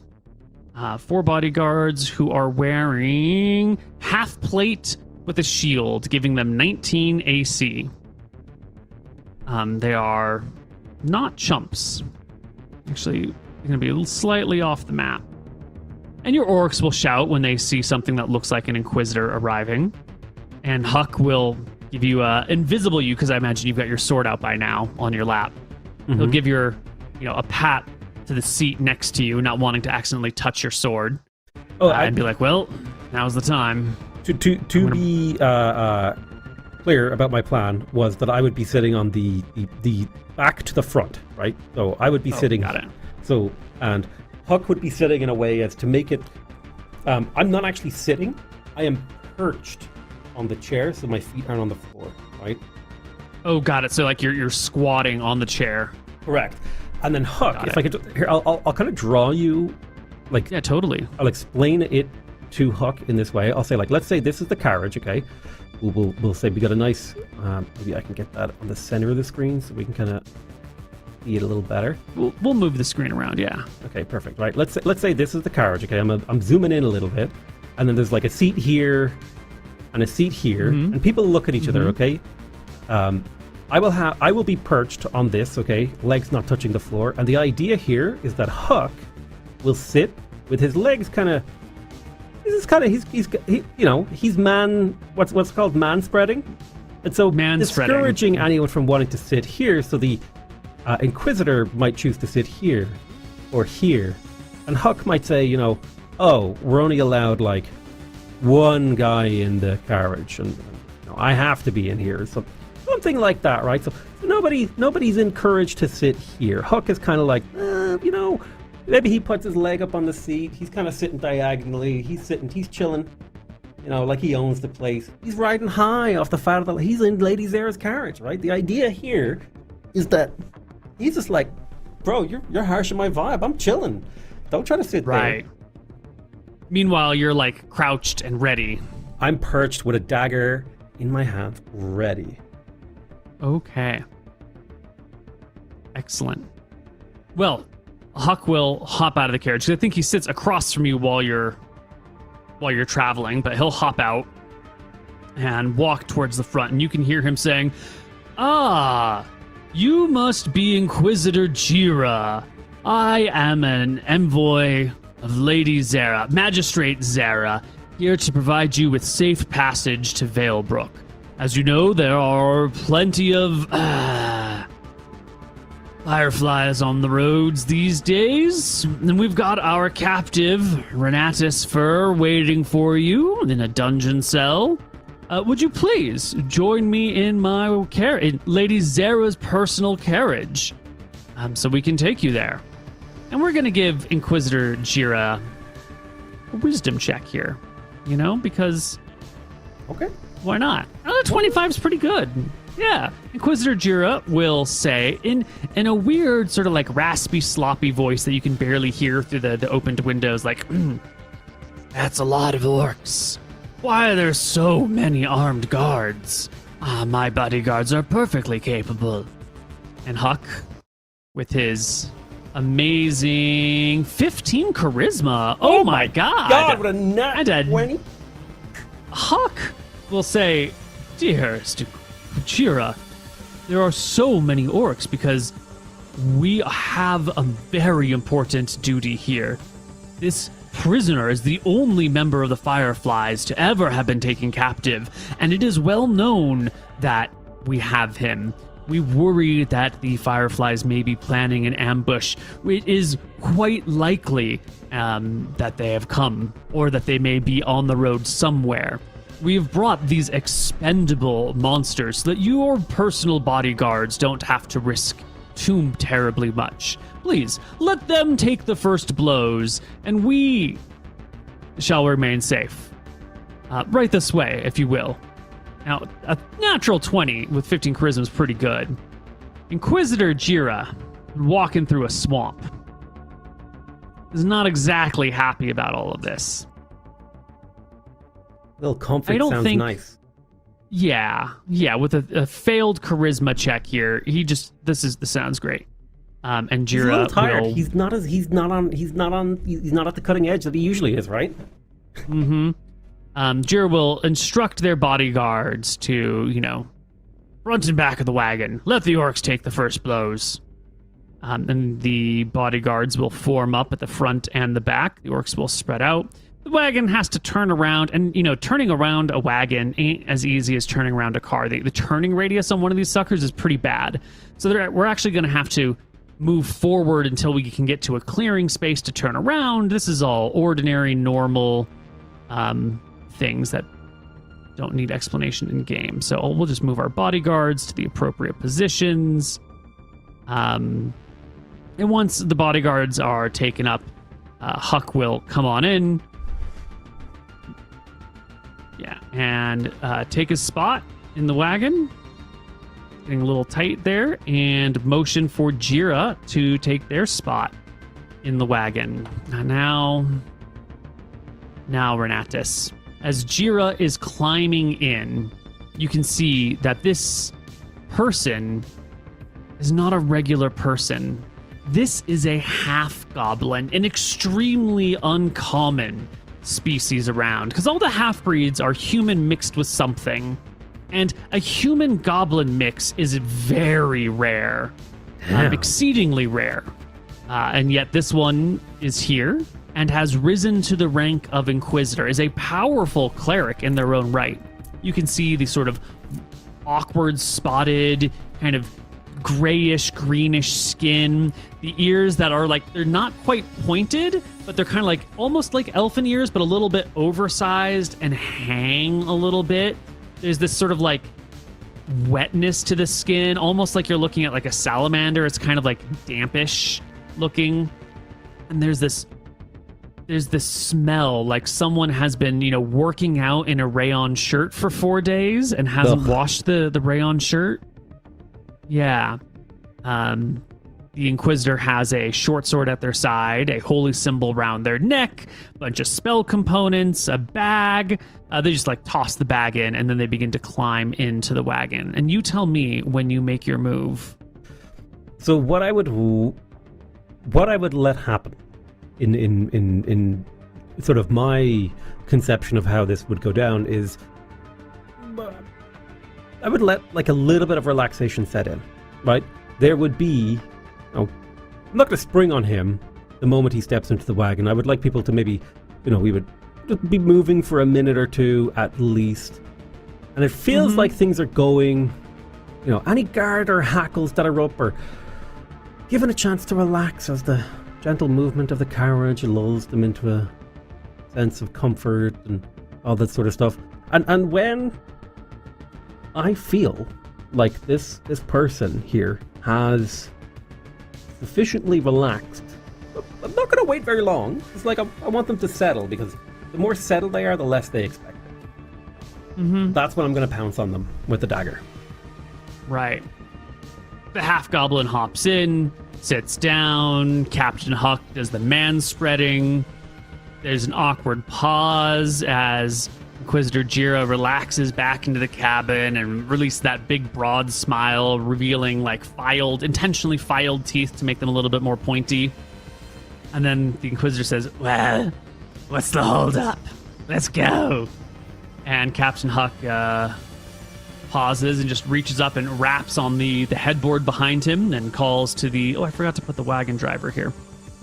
[SPEAKER 1] 4 bodyguards who are wearing half plate with a shield, giving them 19 AC. They are not chumps. Actually, they're going to be slightly off the map. And your orcs will shout when they see something that looks like an Inquisitor arriving. And Huck will give you invisible you, because I imagine you've got your sword out by now on your lap. Mm-hmm. He'll give your, a pat to the seat next to you, not wanting to accidentally touch your sword. And be like, well, now's the time.
[SPEAKER 2] To be clear about my plan was that I would be sitting on the back to the front, right? So I would be sitting.
[SPEAKER 1] Got it.
[SPEAKER 2] So, and Huck would be sitting in a way as to make it. I'm not actually sitting. I am perched on the chair, so my feet aren't on the floor, right?
[SPEAKER 1] Oh, got it. So like you're squatting on the chair.
[SPEAKER 2] Correct. And then Huck, if I could, here, I'll kind of draw you, like,
[SPEAKER 1] yeah, totally.
[SPEAKER 2] I'll explain it to Huck in this way. I'll say, like, let's say this is the carriage, okay? We'll say we got a nice, maybe I can get that on the center of the screen so we can kind of see it a little better.
[SPEAKER 1] We'll move the screen around, yeah.
[SPEAKER 2] Okay, perfect. Right, let's say this is the carriage, okay? I'm zooming in a little bit, and then there's like a seat here and a seat here, and people look at each other, okay? I will be perched on this, okay? Legs not touching the floor, and the idea here is that Huck will sit with his legs kind of. He's what's called man spreading, and so discouraging anyone from wanting to sit here. So the Inquisitor might choose to sit here or here, and Huck might say, oh, we're only allowed like one guy in the carriage, and I have to be in here. So something like that, right? So nobody's encouraged to sit here. Huck is kind of like, maybe he puts his leg up on the seat. He's kind of sitting diagonally. He's chilling, like he owns the place. He's riding high off the fat of he's in Lady Zara's carriage, right? The idea here is that he's just like, bro, you're harshing my vibe. I'm chilling. Don't try to sit there.
[SPEAKER 1] Right. Meanwhile, you're like crouched and ready.
[SPEAKER 2] I'm perched with a dagger in my hand, ready.
[SPEAKER 1] Okay. Excellent. Well, Huck will hop out of the carriage. I think he sits across from you while you're traveling, but he'll hop out and walk towards the front, and you can hear him saying, "Ah, you must be Inquisitor Jira. I am an envoy of Lady Zara, Magistrate Zara, here to provide you with safe passage to Valebrook. As you know, there are plenty of fireflies on the roads these days, and we've got our captive, Renatus Fur, waiting for you in a dungeon cell. Would you please join me in my in Lady Zara's personal carriage, so we can take you there?" And we're going to give Inquisitor Jira a wisdom check here, because...
[SPEAKER 2] Okay.
[SPEAKER 1] Why not? 25 is pretty good. Yeah. Inquisitor Jira will say, in a weird sort of like raspy, sloppy voice that you can barely hear through the opened windows, like, "That's a lot of orcs. Why are there so many armed guards? My bodyguards are perfectly capable." And Huck, with his amazing 15 charisma. Oh my god.
[SPEAKER 2] God, what a nut 20.
[SPEAKER 1] Huck will say, "Dearest Jira, there are so many orcs because we have a very important duty here. This prisoner is the only member of the Fireflies to ever have been taken captive, and it is well known that we have him. We worry that the Fireflies may be planning an ambush. It is quite likely that they have come, or that they may be on the road somewhere. We've brought these expendable monsters so that your personal bodyguards don't have to risk too terribly much. Please, let them take the first blows, and we shall remain safe. Right this way, if you will." Now, a natural 20 with 15 charisma is pretty good. Inquisitor Jira, walking through a swamp, is not exactly happy about all of this.
[SPEAKER 2] A little comfort sounds nice.
[SPEAKER 1] Yeah, with a failed charisma check here, this sounds great. And Jira
[SPEAKER 2] he's a little tired. He's not at the cutting edge that he usually is, right?
[SPEAKER 1] Mm-hmm. Jira will instruct their bodyguards to, front and back of the wagon. Let the orcs take the first blows. And the bodyguards will form up at the front and the back. The orcs will spread out. The wagon has to turn around, and, turning around a wagon ain't as easy as turning around a car. The turning radius on one of these suckers is pretty bad. So we're actually going to have to move forward until we can get to a clearing space to turn around. This is all ordinary, normal things that don't need explanation in game. So we'll just move our bodyguards to the appropriate positions. And once the bodyguards are taken up, Huck will come on in. Yeah, and take his spot in the wagon. Getting a little tight there. And motion for Jira to take their spot in the wagon. Now Now, Renatus, as Jira is climbing in, you can see that this person is not a regular person. This is a half-goblin, an extremely uncommon species around, because all the half-breeds are human mixed with something, and a human-goblin mix is very rare, exceedingly rare. And yet this one is here and has risen to the rank of Inquisitor, is a powerful cleric in their own right. You can see the sort of awkward, spotted, kind of grayish, greenish skin, the ears that are like, they're not quite pointed, but they're kind of like, almost like elfin ears, but a little bit oversized and hang a little bit. There's this sort of like wetness to the skin, almost like you're looking at like a salamander. It's kind of like dampish looking. And there's this smell like someone has been, working out in a rayon shirt for 4 days and hasn't washed the rayon shirt. Yeah. The Inquisitor has a short sword at their side, a holy symbol around their neck, a bunch of spell components, a bag. They just like toss the bag in and then they begin to climb into the wagon. And you tell me when you make your move.
[SPEAKER 2] So what I would let happen in sort of my conception of how this would go down is I would let like a little bit of relaxation set in, right? There would be, I'm not going to spring on him the moment he steps into the wagon. I would like people to maybe, we would just be moving for a minute or two at least. And it feels like things are going, any guard or hackles that are up are given a chance to relax as the gentle movement of the carriage lulls them into a sense of comfort and all that sort of stuff. And when I feel like this person here has sufficiently relaxed, I'm not going to wait very long. It's like I want them to settle, because the more settled they are, the less they expect it. That's when I'm going to pounce on them with the dagger.
[SPEAKER 1] Right. The half-goblin hops in, sits down. Captain Huck does the man-spreading. There's an awkward pause as Inquisitor Jira relaxes back into the cabin and releases that big, broad smile, revealing like intentionally filed teeth to make them a little bit more pointy. And then the Inquisitor says, "Well, what's the holdup? Let's go." And Captain Huck pauses and just reaches up and raps on the headboard behind him and calls to the... Oh, I forgot to put the wagon driver here.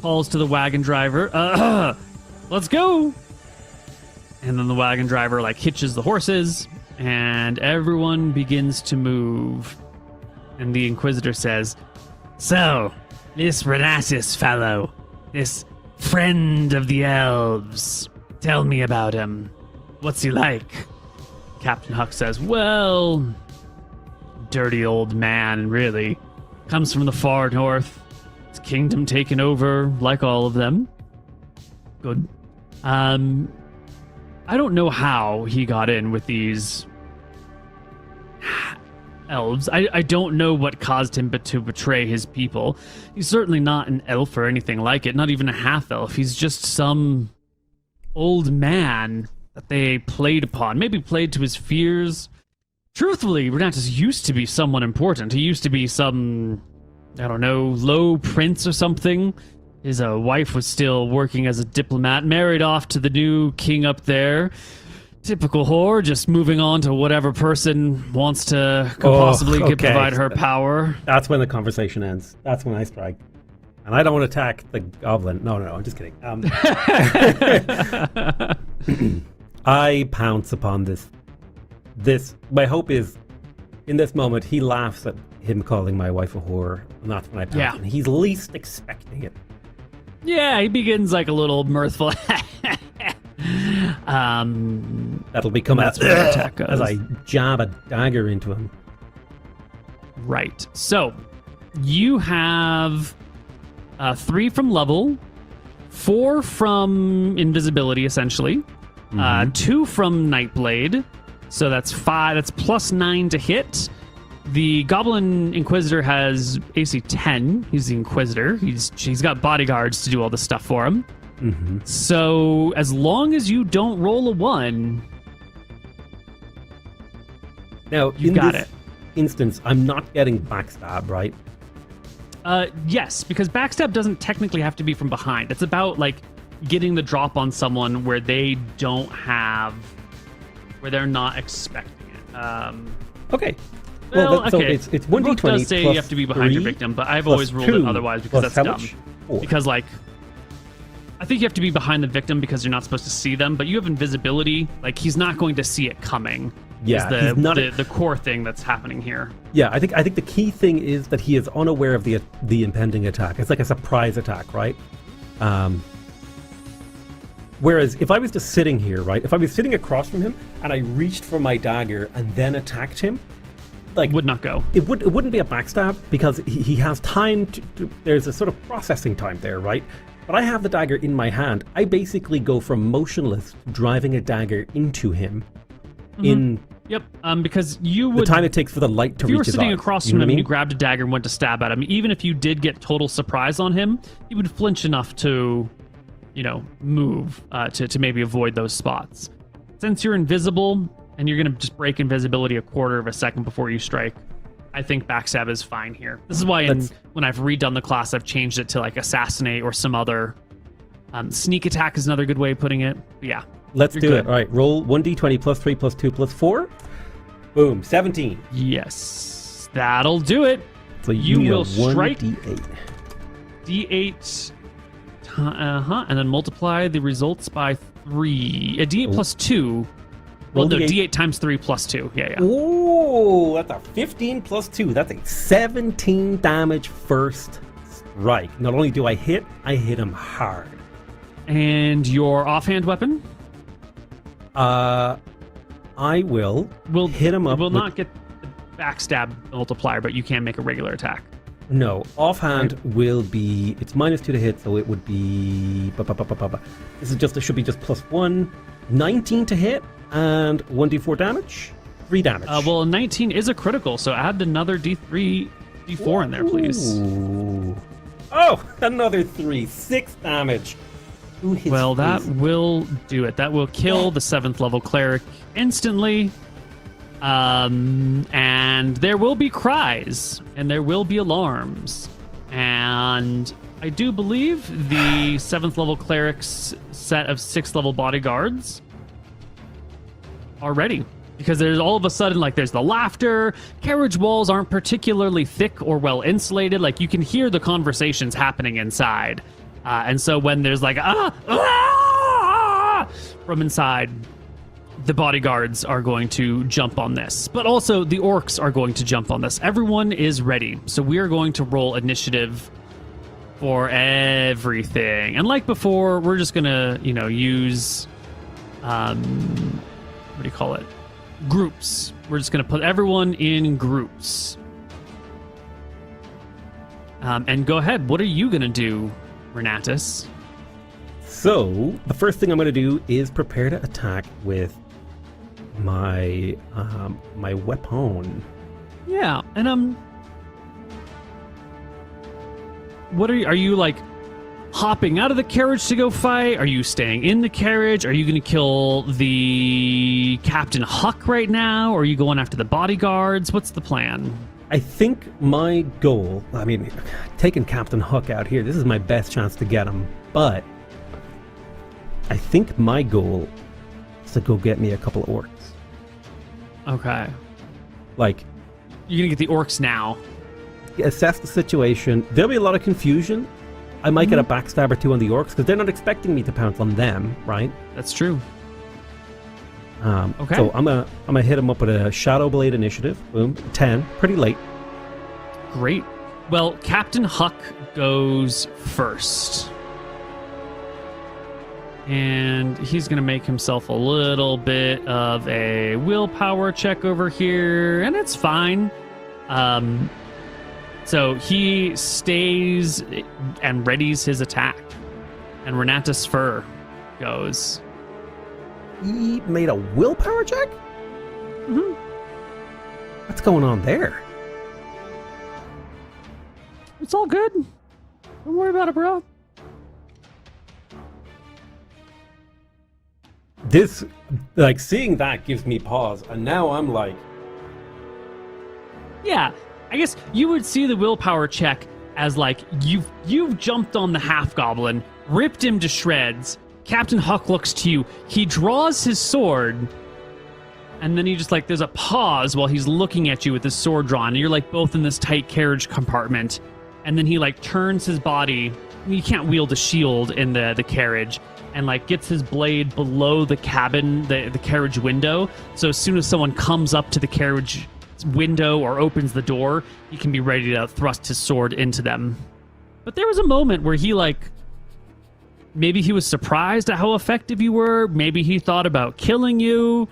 [SPEAKER 1] Calls to the wagon driver. Let's go. And then the wagon driver hitches the horses and everyone begins to move. And the Inquisitor says, "So, this Renatus fellow, this friend of the elves, tell me about him. What's he like?" Captain Huck says, "Well, dirty old man, really. Comes from the far north. His kingdom taken over, like all of them. Good. I don't know how he got in with these elves. I don't know what caused him to betray his people. He's certainly not an elf or anything like it, not even a half-elf. He's just some old man that they played upon, maybe played to his fears. Truthfully, Renatus used to be someone important. He used to be some, low prince or something. His wife was still working as a diplomat, married off to the new king up there. Typical whore, just moving on to whatever person wants to provide her power."
[SPEAKER 2] That's when the conversation ends. That's when I strike. And I don't want to attack the goblin. No, I'm just kidding. I pounce upon this. My hope is, in this moment, he laughs at him calling my wife a whore, and that's when I pounce.
[SPEAKER 1] Yeah.
[SPEAKER 2] And he's least expecting it.
[SPEAKER 1] Yeah, he begins a little mirthful.
[SPEAKER 2] That'll become
[SPEAKER 1] that's where the attack goes.
[SPEAKER 2] as I jab a dagger into him.
[SPEAKER 1] Right. So, you have 3 from level, 4 from invisibility, essentially. 2 from Nightblade, so that's 5. That's plus 9 to hit. The Goblin Inquisitor has AC 10. He's the Inquisitor. He's got bodyguards to do all this stuff for him.
[SPEAKER 2] Mm-hmm.
[SPEAKER 1] So as long as you don't roll a 1,
[SPEAKER 2] Now,
[SPEAKER 1] you
[SPEAKER 2] in
[SPEAKER 1] got
[SPEAKER 2] this
[SPEAKER 1] it.
[SPEAKER 2] instance, I'm not getting backstab, right?
[SPEAKER 1] Yes, because backstab doesn't technically have to be from behind. It's about like getting the drop on someone where they don't have, where they're not expecting it.
[SPEAKER 2] Okay.
[SPEAKER 1] Well,
[SPEAKER 2] So
[SPEAKER 1] okay.
[SPEAKER 2] it's
[SPEAKER 1] The book
[SPEAKER 2] 1d20
[SPEAKER 1] does say
[SPEAKER 2] plus
[SPEAKER 1] you have to be behind your
[SPEAKER 2] 3
[SPEAKER 1] victim, but I've
[SPEAKER 2] plus
[SPEAKER 1] always ruled it
[SPEAKER 2] 2
[SPEAKER 1] otherwise because
[SPEAKER 2] plus
[SPEAKER 1] that's
[SPEAKER 2] how
[SPEAKER 1] dumb.
[SPEAKER 2] much? 4.
[SPEAKER 1] Because like, I think you have to be behind the victim because you're not supposed to see them, but you have invisibility. Like he's not going to see it coming.
[SPEAKER 2] Yeah,
[SPEAKER 1] is
[SPEAKER 2] he's not
[SPEAKER 1] the core thing that's happening here.
[SPEAKER 2] Yeah, I think the key thing is that he is unaware of the impending attack. It's like a surprise attack, right? Whereas if I was just sitting here, right? If I was sitting across from him and I reached for my dagger and then attacked him, like
[SPEAKER 1] Would not go.
[SPEAKER 2] it wouldn't be a backstab because he has time to there's a sort of processing time there, right? But I have the dagger in my hand. I basically go from motionless to driving a dagger into him in
[SPEAKER 1] Yep. Because you
[SPEAKER 2] the
[SPEAKER 1] would.
[SPEAKER 2] time it takes for the light to
[SPEAKER 1] If you
[SPEAKER 2] reach
[SPEAKER 1] were
[SPEAKER 2] his
[SPEAKER 1] sitting
[SPEAKER 2] eyes.
[SPEAKER 1] across
[SPEAKER 2] You
[SPEAKER 1] from
[SPEAKER 2] know
[SPEAKER 1] him
[SPEAKER 2] what I
[SPEAKER 1] and
[SPEAKER 2] mean?
[SPEAKER 1] you grabbed a dagger and went to stab at him, even if you did get total surprise on him, he would flinch enough to, move to maybe avoid those spots. Since you're invisible and you're going to just break invisibility a quarter of a second before you strike, I think backstab is fine here. This is why when I've redone the class, I've changed it to like assassinate or some other. Sneak attack is another good way of putting it. But yeah.
[SPEAKER 2] Let's
[SPEAKER 1] You're
[SPEAKER 2] do
[SPEAKER 1] good.
[SPEAKER 2] it. All right, roll 1d20 plus 3 plus 2 plus 4. Boom, 17.
[SPEAKER 1] Yes. That'll do it.
[SPEAKER 2] So
[SPEAKER 1] You
[SPEAKER 2] need a
[SPEAKER 1] will strike
[SPEAKER 2] 1d8.
[SPEAKER 1] D8, and then multiply the results by 3. A D8 plus 2. Well,
[SPEAKER 2] Roll
[SPEAKER 1] no,
[SPEAKER 2] D8.
[SPEAKER 1] D8 times 3 plus 2. Yeah.
[SPEAKER 2] Ooh, that's a 15 plus 2. That's a 17 damage first strike. Not only do I hit him hard.
[SPEAKER 1] And your offhand weapon
[SPEAKER 2] I will hit him up
[SPEAKER 1] will
[SPEAKER 2] with-
[SPEAKER 1] not get the backstab multiplier, but you can make a regular attack.
[SPEAKER 2] No, offhand will be, it's minus 2 to hit, so it would be, this is just, it should be just plus 1, 19 to hit, and 1d4 damage, 3 damage.
[SPEAKER 1] Well, 19 is a critical, so add another D3, D4 in there, please.
[SPEAKER 2] Ooh. Oh, another 3, 6 damage. to his
[SPEAKER 1] Well, that
[SPEAKER 2] face.
[SPEAKER 1] will do it. That will kill the 7th level cleric instantly. And there will be cries, and there will be alarms. And I do believe the 7th level cleric's set of 6th level bodyguards are ready. Because there's all of a sudden, like, there's the laughter. Carriage walls aren't particularly thick or well insulated. Like, you can hear the conversations happening inside. And so when there's like, from inside, the bodyguards are going to jump on this. But also, the orcs are going to jump on this. Everyone is ready. So we are going to roll initiative for everything. And like before, we're just going to, use, what do you call it? Groups. We're just going to put everyone in groups. And go ahead. What are you going to do, Renatus?
[SPEAKER 2] So, the first thing I'm going to do is prepare to attack with my my weapon.
[SPEAKER 1] Yeah, and what are you like hopping out of the carriage to go fight? Are you staying in the carriage? Are you going to kill the Captain Huck right now? Or are you going after the bodyguards? What's the plan?
[SPEAKER 2] I think my goal, I mean, taking Captain Huck out here, this is my best chance to get him, but I think my goal is to go get me a couple of orcs.
[SPEAKER 1] Okay.
[SPEAKER 2] Like,
[SPEAKER 1] You're going to get the orcs now.
[SPEAKER 2] assess the situation. There'll be a lot of confusion. I might get a backstab or two on the orcs because they're not expecting me to pounce on them, right?
[SPEAKER 1] That's true. Okay.
[SPEAKER 2] So I'm gonna hit him up with a Shadow Blade initiative. Boom, 10, pretty late.
[SPEAKER 1] Great. Well, Captain Huck goes first. And he's going to make himself a little bit of a willpower check over here, and it's fine. So he stays and readies his attack. And Renatus Fur goes.
[SPEAKER 2] He made a willpower check?
[SPEAKER 1] Mhm.
[SPEAKER 2] What's going on there?
[SPEAKER 1] It's all good. Don't worry about it, bro.
[SPEAKER 2] this, like, seeing that gives me pause, and now I'm like,
[SPEAKER 1] Yeah, I guess you would see the willpower check as like you've jumped on the half goblin, ripped him to shreds. Captain Huck looks to you. He draws his sword, and then he just like there's a pause while he's looking at you with his sword drawn. And you're like both in this tight carriage compartment, and then he like turns his body. You can't wield a shield in the carriage, and like gets his blade below the cabin, the carriage window. So as soon as someone comes up to the carriage window or opens the door, he can be ready to thrust his sword into them. But there was a moment where he like maybe he was surprised at how effective you were, maybe he thought about killing you,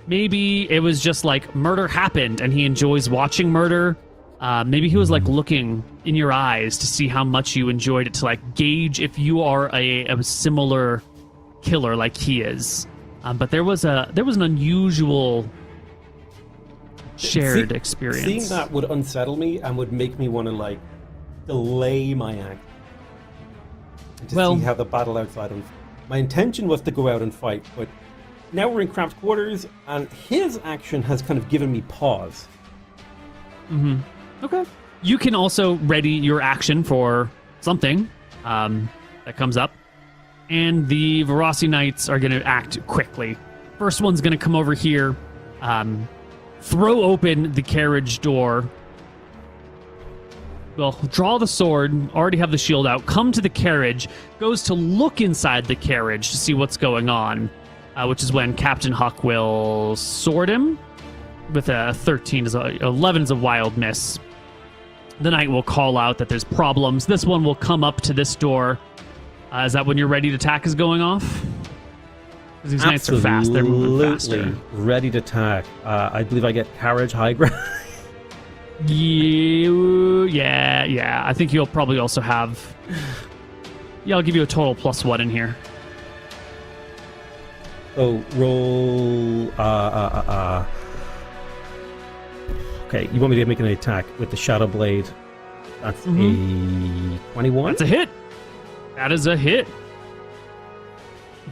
[SPEAKER 1] maybe it was just like murder happened and he enjoys watching murder. Maybe he was like looking in your eyes to see how much you enjoyed it, to like gauge if you are a similar killer like he is. But there was an unusual shared experience.
[SPEAKER 2] Seeing that would unsettle me and would make me want to like delay my act to see how the battle outside unfolds. My intention was to go out and fight, but now we're in cramped quarters, and his action has kind of given me pause.
[SPEAKER 1] Mm-hmm. Okay. You can also ready your action for something that comes up, and the Verasi Knights are going to act quickly. First one's going to come over here, throw open the carriage door. Well, draw the sword, already have the shield out, come to the carriage, goes to look inside the carriage to see what's going on, which is when Captain Huck will sword him with a 13, 11 is a wild miss. The knight will call out that there's problems. This one will come up to this door. Is that when your ready to attack is going off? Because these knights are fast, they're moving faster.
[SPEAKER 2] Ready to attack. I believe I get carriage high ground.
[SPEAKER 1] Yeah. I think you'll probably also have... Yeah, I'll give you a total +1 in here.
[SPEAKER 2] So, roll... Okay, you want me to make an attack with the Shadow Blade. That's a 21?
[SPEAKER 1] That's a hit. That is a hit.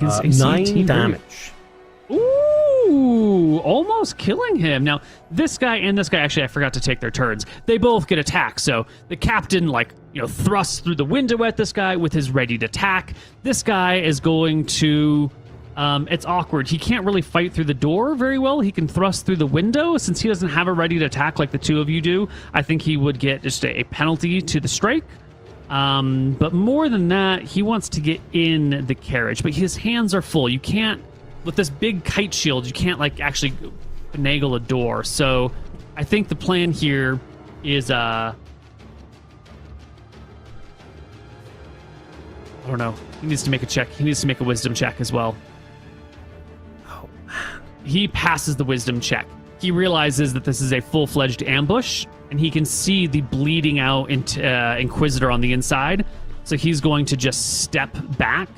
[SPEAKER 2] 9 damage.
[SPEAKER 1] Ooh, almost killing him. Now, this guy and this guy, actually, I forgot to take their turns. They both get attacked. So the captain, thrusts through the window at this guy with his ready to attack. This guy is going to... it's awkward. He can't really fight through the door very well. He can thrust through the window. Since he doesn't have a ready to attack like the two of you do, I think he would get just a penalty to the strike. But more than that, he wants to get in the carriage. But his hands are full. You can't, with this big kite shield, you can't actually finagle a door. So I think the plan here is... I don't know. He needs to make a check. He needs to make a wisdom check as well. He passes the wisdom check. He realizes that this is a full-fledged ambush, and he can see the bleeding out Inquisitor on the inside. So he's going to just step back.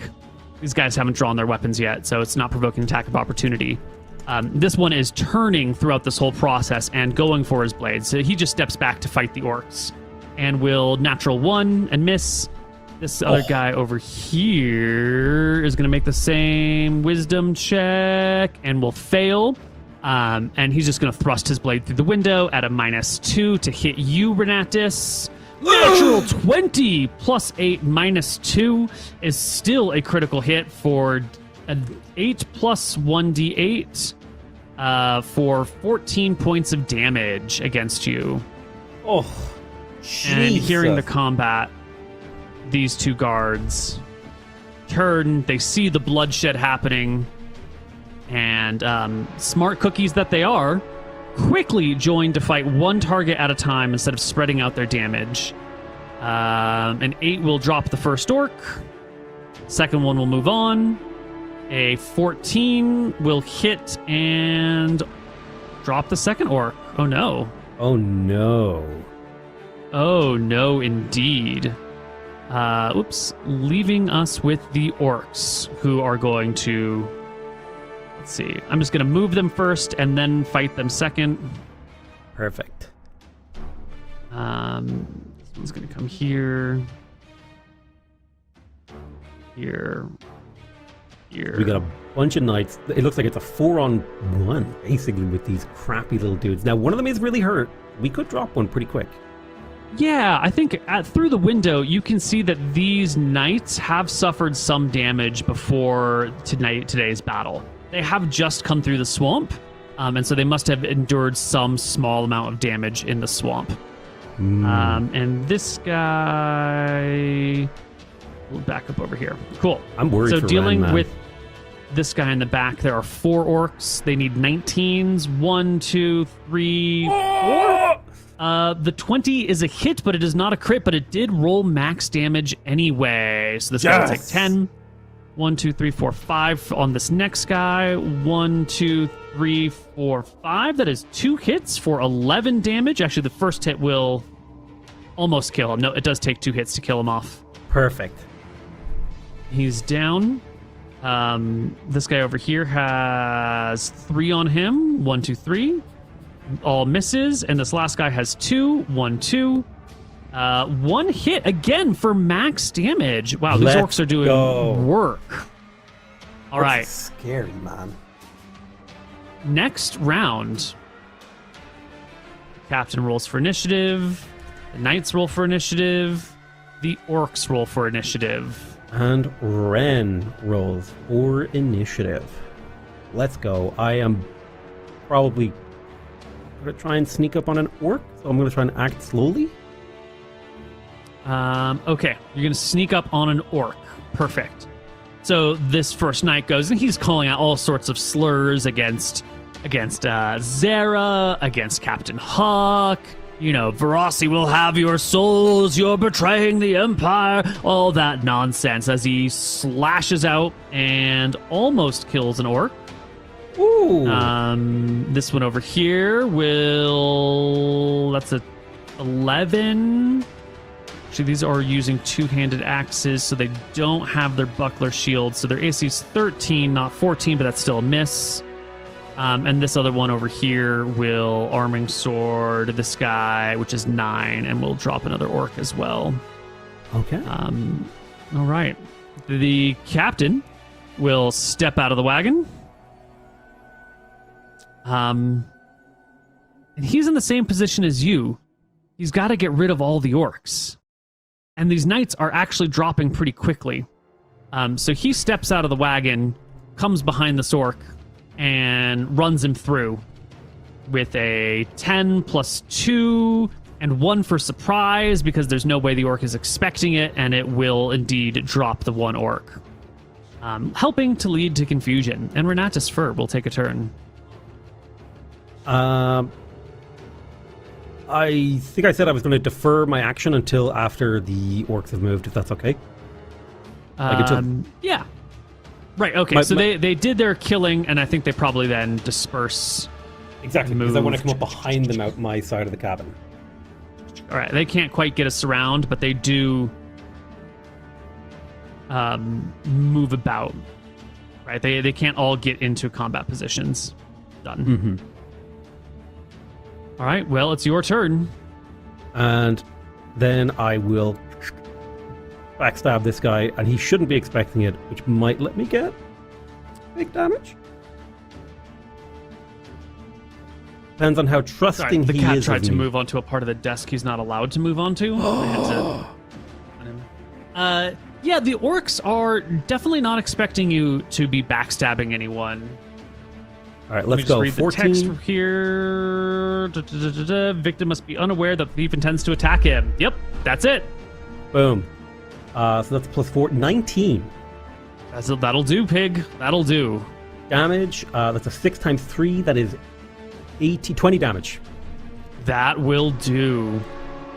[SPEAKER 1] These guys haven't drawn their weapons yet, so it's not provoking attack of opportunity. This one is turning throughout this whole process and going for his blade. So he just steps back to fight the orcs and will natural 1 and miss. This other guy over here is going to make the same wisdom check and will fail. And he's just going to thrust his blade through the window at a -2 to hit you, Renatus. Natural 20 plus 8 -2 is still a critical hit for an 8 plus 1d8 for 14 points of damage against you.
[SPEAKER 2] Oh,
[SPEAKER 1] and
[SPEAKER 2] Jesus.
[SPEAKER 1] hearing the combat, these two guards turn, they see the bloodshed happening, and smart cookies that they are, quickly join to fight one target at a time instead of spreading out their damage. An 8 will drop the first orc. Second one will move on. A 14 will hit and drop the second orc. Oh no.
[SPEAKER 2] Oh no.
[SPEAKER 1] Oh no, indeed. Oops. Leaving us with the orcs, who are going to... Let's see. I'm just going to move them first and then fight them second.
[SPEAKER 2] Perfect.
[SPEAKER 1] This one's going to come here. Here. here.
[SPEAKER 2] We got a bunch of knights. It looks like it's a 4-on-1, basically, with these crappy little dudes. Now, one of them is really hurt. We could drop one pretty quick.
[SPEAKER 1] Yeah, I think through the window, you can see that these knights have suffered some damage before today's battle. They have just come through the swamp, and so they must have endured some small amount of damage in the swamp. And this guy... We'll back up over here. Cool.
[SPEAKER 2] I'm worried
[SPEAKER 1] so
[SPEAKER 2] for
[SPEAKER 1] dealing
[SPEAKER 2] Ren, man.
[SPEAKER 1] with this guy in the back, there are 4 orcs. They need 19s. 1, 2, 3, 4. The 20 is a hit, but it is not a crit, but it did roll max damage anyway. So this guy will take 10. 1, 2, 3, 4, 5 on this next guy. 1, 2, 3, 4, 5. That is 2 hits for 11 damage. Actually, the first hit will almost kill him. No, it does take 2 hits to kill him off.
[SPEAKER 2] Perfect.
[SPEAKER 1] He's down. This guy over here has 3 on him. 1, 2, 3. All misses. And this last guy has 2. 1, 2. 1 hit again for max damage. Wow, these orcs are doing work. All right.
[SPEAKER 2] Scary, man.
[SPEAKER 1] Next round. Captain rolls for initiative. The knights roll for initiative. The orcs roll for initiative.
[SPEAKER 2] And Ren rolls for initiative. Let's go. I am probably going to try and sneak up on an orc, so I'm going to try and act slowly.
[SPEAKER 1] Okay, you're going to sneak up on an orc. Perfect. So this first knight goes, and he's calling out all sorts of slurs against Zara, against Captain Hawk. You know, Verossi will have your souls, you're betraying the Empire, all that nonsense as he slashes out and almost kills an orc.
[SPEAKER 2] Ooh.
[SPEAKER 1] This one over here that's a 11. Actually, these are using 2-handed axes, so they don't have their buckler shields, so their AC is 13, not 14, but that's still a miss. And this other one over here will arming sword this guy, which is 9, and we'll drop another orc as well.
[SPEAKER 2] Okay.
[SPEAKER 1] All right. The captain will step out of the wagon. And he's in the same position as you. He's got to get rid of all the orcs. And these knights are actually dropping pretty quickly. So he steps out of the wagon, comes behind this orc, and runs him through with a 10 plus 2 and 1 for surprise because there's no way the orc is expecting it, and it will indeed drop the 1 orc. Helping to lead to confusion. And Renatus Fur will take a turn.
[SPEAKER 2] I think I said I was going to defer my action until after the orcs have moved, if that's okay.
[SPEAKER 1] Yeah. Right, okay, so they did their killing, and I think they probably then disperse.
[SPEAKER 2] Exactly, because I want to come up behind them out my side of the cabin.
[SPEAKER 1] All right, they can't quite get us around, but they do move about. Right, they can't all get into combat positions. Done.
[SPEAKER 2] Mm-hmm.
[SPEAKER 1] All right, well, it's your turn.
[SPEAKER 2] And then I will backstab this guy, and he shouldn't be expecting it, which might let me get big damage. Depends on how trusting
[SPEAKER 1] the
[SPEAKER 2] he
[SPEAKER 1] cat
[SPEAKER 2] is.
[SPEAKER 1] tried to move onto a part of the desk he's not allowed to move onto. Yeah, the orcs are definitely not expecting you to be backstabbing anyone.
[SPEAKER 2] All right, let's go.
[SPEAKER 1] Read
[SPEAKER 2] 14.
[SPEAKER 1] the text here. Victim must be unaware that the thief intends to attack him. Yep, that's it.
[SPEAKER 2] Boom. So that's plus 4. 19.
[SPEAKER 1] That'll do, pig. That'll do.
[SPEAKER 2] Damage. That's a 6 times 3. That is 20 damage.
[SPEAKER 1] That will do.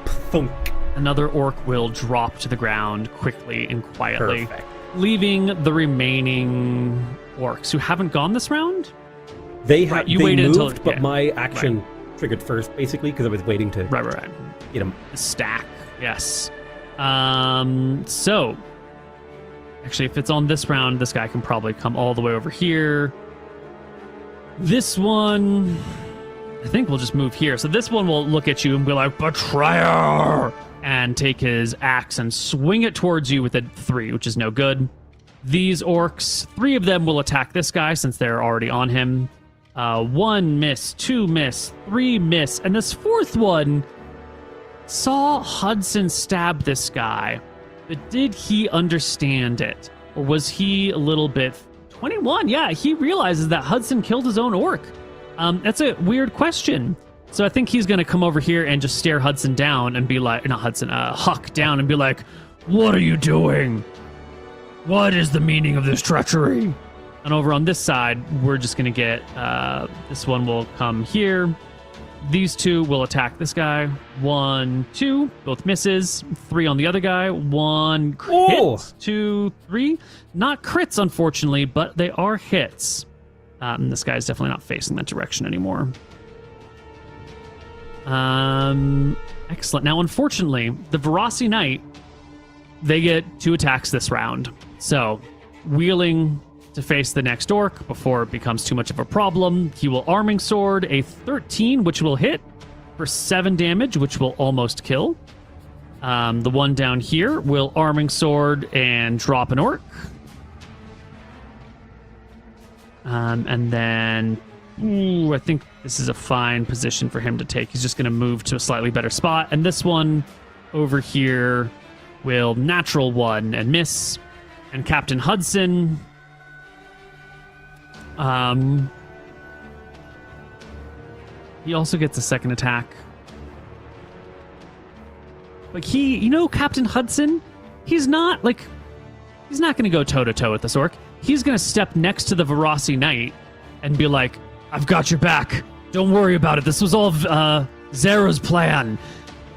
[SPEAKER 2] Thunk.
[SPEAKER 1] Another orc will drop to the ground quickly and quietly,
[SPEAKER 2] Perfect.
[SPEAKER 1] leaving the remaining orcs who haven't gone this round.
[SPEAKER 2] They
[SPEAKER 1] waited
[SPEAKER 2] moved,
[SPEAKER 1] until
[SPEAKER 2] but my action triggered first, basically, because I was waiting to
[SPEAKER 1] Right.
[SPEAKER 2] get them.
[SPEAKER 1] Stack. Yes. So, actually, if it's on this round, this guy can probably come all the way over here. This one, I think we'll just move here. So this one will look at you and be like, betrayer! And take his axe and swing it towards you with a 3, which is no good. These orcs, 3 of them will attack this guy since they're already on him. 1 miss, 2 miss, 3 miss, and this 4th one saw Hudson stab this guy. But did he understand it? Or was he a little bit... 21, yeah, he realizes that Hudson killed his own orc. That's a weird question. So I think he's going to come over here and just stare Hudson down and be like... Not Hudson, Huck down and be like, "What are you doing? What is the meaning of this treachery?" And over on this side, we're just going to get... this one will come here. These 2 will attack this guy. 1, 2, both misses. 3 on the other guy. 1 hit, 2, 3. Not crits, unfortunately, but they are hits. This guy's definitely not facing that direction anymore. Excellent. Now, unfortunately, the Verasi Knight, they get 2 attacks this round. So, wheeling to face the next orc before it becomes too much of a problem, he will Arming Sword a 13, which will hit for 7 damage, which will almost kill. The one down here will Arming Sword and drop an orc. And then, I think this is a fine position for him to take. He's just going to move to a slightly better spot. And this one over here will natural 1 and miss. And Captain Hudson... he also gets a second attack. Like Captain Hudson, he's not going to go toe-to-toe with this orc. He's going to step next to the Verasi Knight and be like, "I've got your back. Don't worry about it. This was all Zera's plan."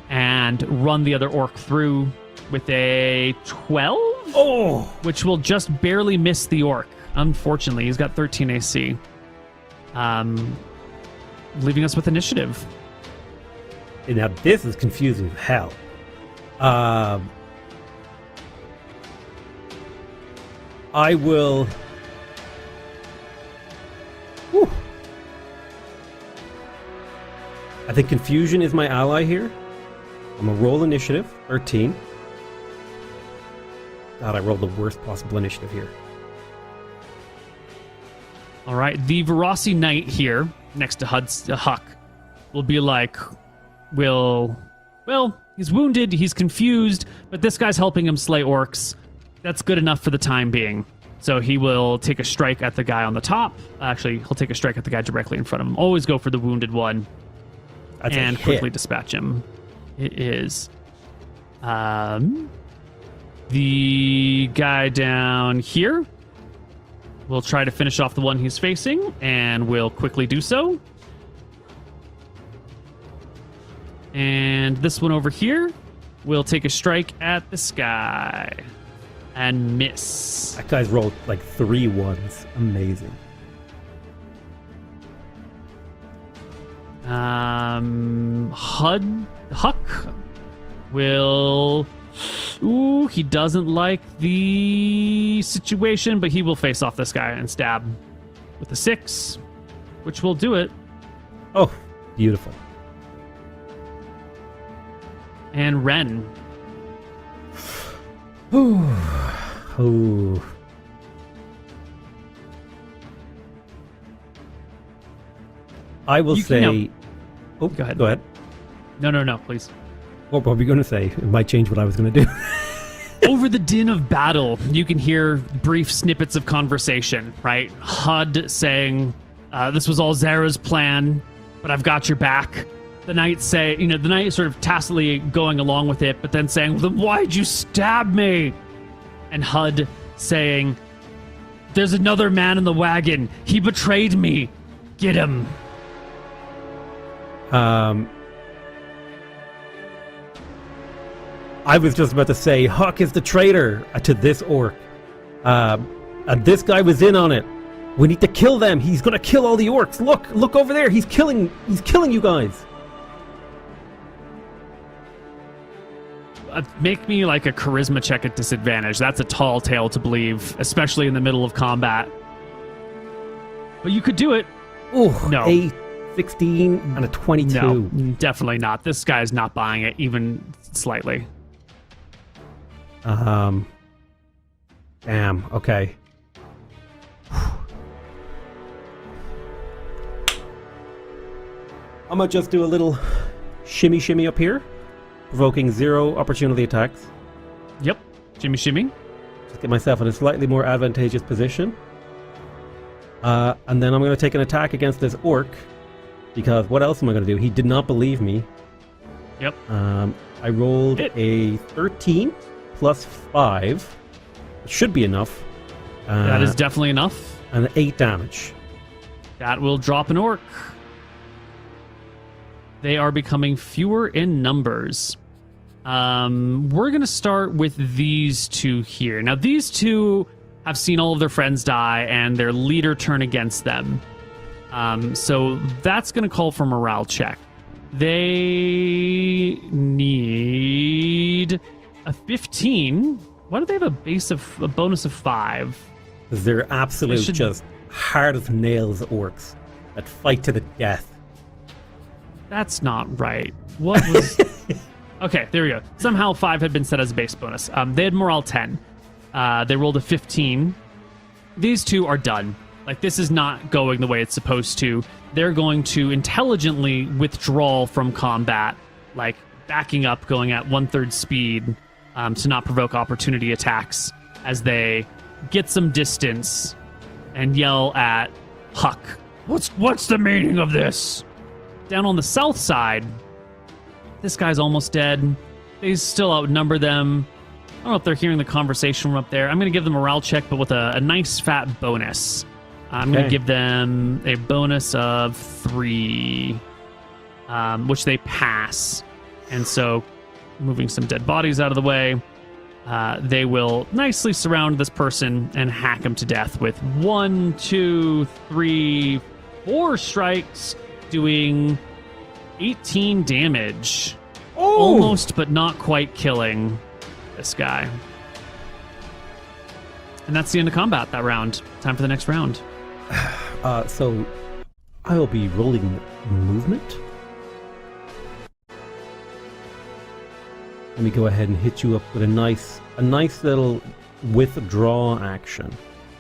[SPEAKER 1] And run the other orc through with a 12? Oh! Which will just barely miss the orc. Unfortunately, he's got 13 AC. Leaving us with initiative.
[SPEAKER 2] And now this is confusing as hell. I will... Whew. I think confusion is my ally here. I'm going to roll initiative, 13. God, I rolled the worst possible initiative here.
[SPEAKER 1] All right, the Verasi Knight here, next to Huck, will be like, well, he's wounded, he's confused, but this guy's helping him slay orcs. That's good enough for the time being. So he will take a strike at the guy on the top. Actually, he'll take a strike at the guy directly in front of him. Always go for the wounded one.
[SPEAKER 2] That's
[SPEAKER 1] and quickly dispatch him. It is. The guy down here will try to finish off the one he's facing, and will quickly do so. And this one over here will take a strike at this guy and miss.
[SPEAKER 2] That guy's rolled like 3 ones. Amazing.
[SPEAKER 1] Huck will... Ooh, he doesn't like the situation, but he will face off this guy and stab with a 6, which will do it.
[SPEAKER 2] Oh, beautiful.
[SPEAKER 1] And Ren.
[SPEAKER 2] Ooh. I will say... Oh,
[SPEAKER 1] go ahead.
[SPEAKER 2] Go ahead.
[SPEAKER 1] No, please.
[SPEAKER 2] What were we going to say? It might change what I was going to do.
[SPEAKER 1] Over the din of battle, you can hear brief snippets of conversation, right? Hud saying, this was all Zera's plan, but I've got your back. The knight the knight sort of tacitly going along with it, but then saying, well, then why'd you stab me? And Hud saying, there's another man in the wagon. He betrayed me. Get him.
[SPEAKER 2] I was just about to say, Huck is the traitor to this orc. And this guy was in on it. We need to kill them. He's going to kill all the orcs. Look over there. He's killing you guys.
[SPEAKER 1] Make me like a charisma check at disadvantage. That's a tall tale to believe, especially in the middle of combat. But you could do it.
[SPEAKER 2] Oh,
[SPEAKER 1] no.
[SPEAKER 2] A 16 and a 22.
[SPEAKER 1] No, definitely not. This guy's not buying it, even slightly.
[SPEAKER 2] Damn, okay. I'm gonna just do a little shimmy up here, provoking 0 opportunity attacks.
[SPEAKER 1] Yep. Shimmy, shimmy.
[SPEAKER 2] Just get myself in a slightly more advantageous position. And then I'm going to take an attack against this orc, because what else am I going to do? He did not believe me.
[SPEAKER 1] Yep.
[SPEAKER 2] I rolled a 13 plus 5. It should be enough.
[SPEAKER 1] That is definitely enough.
[SPEAKER 2] And 8 damage.
[SPEAKER 1] That will drop an orc. They are becoming fewer in numbers. We're going to start with these two here. Now, these two have seen all of their friends die and their leader turn against them. So that's going to call for morale check. They need a 15. Why do they have a bonus of 5?
[SPEAKER 2] Because they're absolute just hard as nails orcs that fight to the death.
[SPEAKER 1] That's not right. What was... Okay, there we go. Somehow 5 had been set as a base bonus. They had morale 10. They rolled a 15. These two are done. Like, this is not going the way it's supposed to. They're going to intelligently withdraw from combat, like backing up, going at 1/3 speed to not provoke opportunity attacks as they get some distance and yell at Huck. What's the meaning of this? Down on the south side, this guy's almost dead. They still outnumber them. I don't know if they're hearing the conversation from up there. I'm going to give them a morale check, but with a nice fat bonus. I'm going to give them a bonus of 3, which they pass. And so, moving some dead bodies out of the way, they will nicely surround this person and hack him to death with 1, 2, 3, 4 strikes, doing 18 damage.
[SPEAKER 2] Oh!
[SPEAKER 1] Almost, but not quite killing this guy. And that's the end of combat that round. Time for the next round.
[SPEAKER 2] So I'll be rolling movement. Let me go ahead and hit you up with a nice little withdraw action.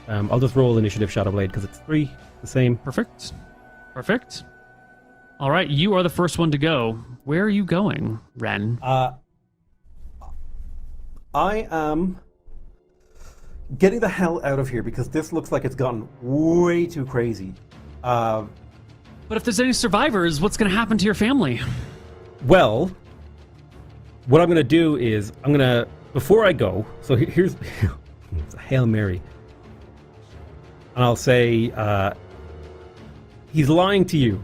[SPEAKER 2] I'll just roll initiative Shadow Blade because it's 3, the same.
[SPEAKER 1] Perfect. All right, you are the first one to go. Where are you going, Ren?
[SPEAKER 2] I am getting the hell out of here because this looks like it's gotten way too crazy.
[SPEAKER 1] But if there's any survivors, what's going to happen to your family?
[SPEAKER 2] Well, what I'm going to do is before I go, so here's it's a Hail Mary. And I'll say, he's lying to you.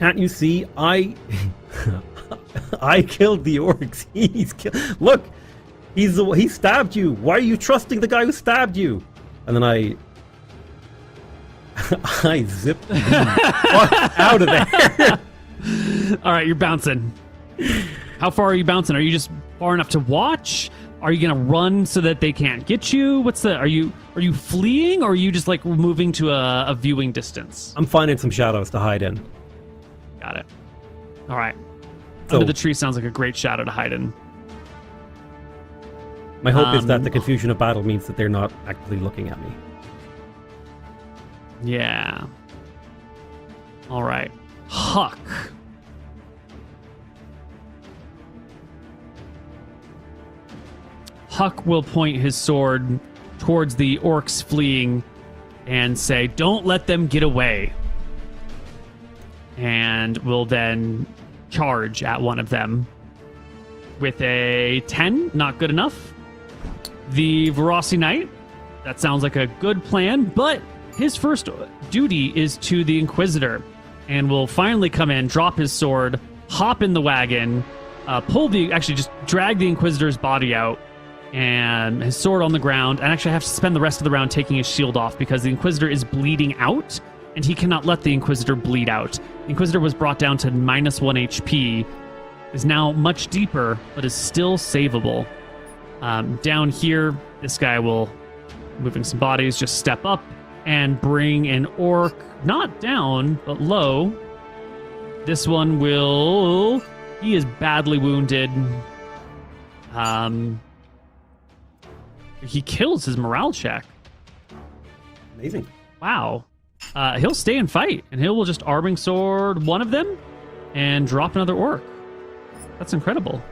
[SPEAKER 2] Can't you see? I killed the orcs. Look, he stabbed you. Why are you trusting the guy who stabbed you? And then I zipped the fuck out of there.
[SPEAKER 1] All right, you're bouncing. How far are you bouncing? Are you just far enough to watch? Are you gonna run so that they can't get you? Are you fleeing, or are you just like moving to a viewing distance?
[SPEAKER 2] I'm finding some shadows to hide in.
[SPEAKER 1] Got it. All right.
[SPEAKER 2] So,
[SPEAKER 1] Under the tree sounds like a great shadow to hide in.
[SPEAKER 2] My hope is that the confusion of battle means that they're not actively looking at me.
[SPEAKER 1] Yeah. All right. Huck. Huck will point his sword towards the orcs fleeing and say, "Don't let them get away." And will then charge at one of them with a 10. Not good enough. The Verossi Knight, that sounds like a good plan, but his first duty is to the Inquisitor, and will finally come in, drop his sword, hop in the wagon, just drag the Inquisitor's body out, and his sword on the ground, and actually have to spend the rest of the round taking his shield off because the Inquisitor is bleeding out, and he cannot let the Inquisitor bleed out. The Inquisitor was brought down to -1 HP, is now much deeper, but is still savable. Down here, this guy will, moving some bodies, just step up and bring an orc, not down, but low. This one he is badly wounded. He kills his morale check.
[SPEAKER 2] Amazing.
[SPEAKER 1] Wow. He'll stay and fight, and he'll just Arbing Sword one of them and drop another orc. That's incredible.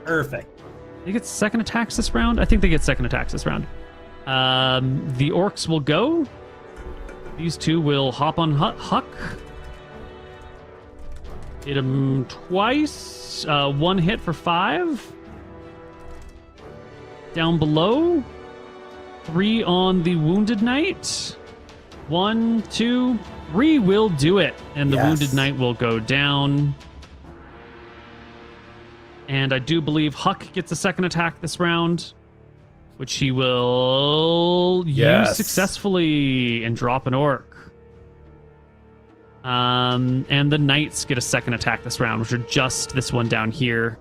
[SPEAKER 2] Perfect.
[SPEAKER 1] They get second attacks this round? I think they get second attacks this round. The orcs will go. These two will hop on Huck. Hit him twice. One hit for 5. Down below. 3 on the Wounded Knight. 1, 2, 3 will do it. And the Wounded Knight will go down. And I do believe Huck gets a second attack this round, which he will use successfully and drop an orc. And the Knights get a second attack this round, which are just this one down here.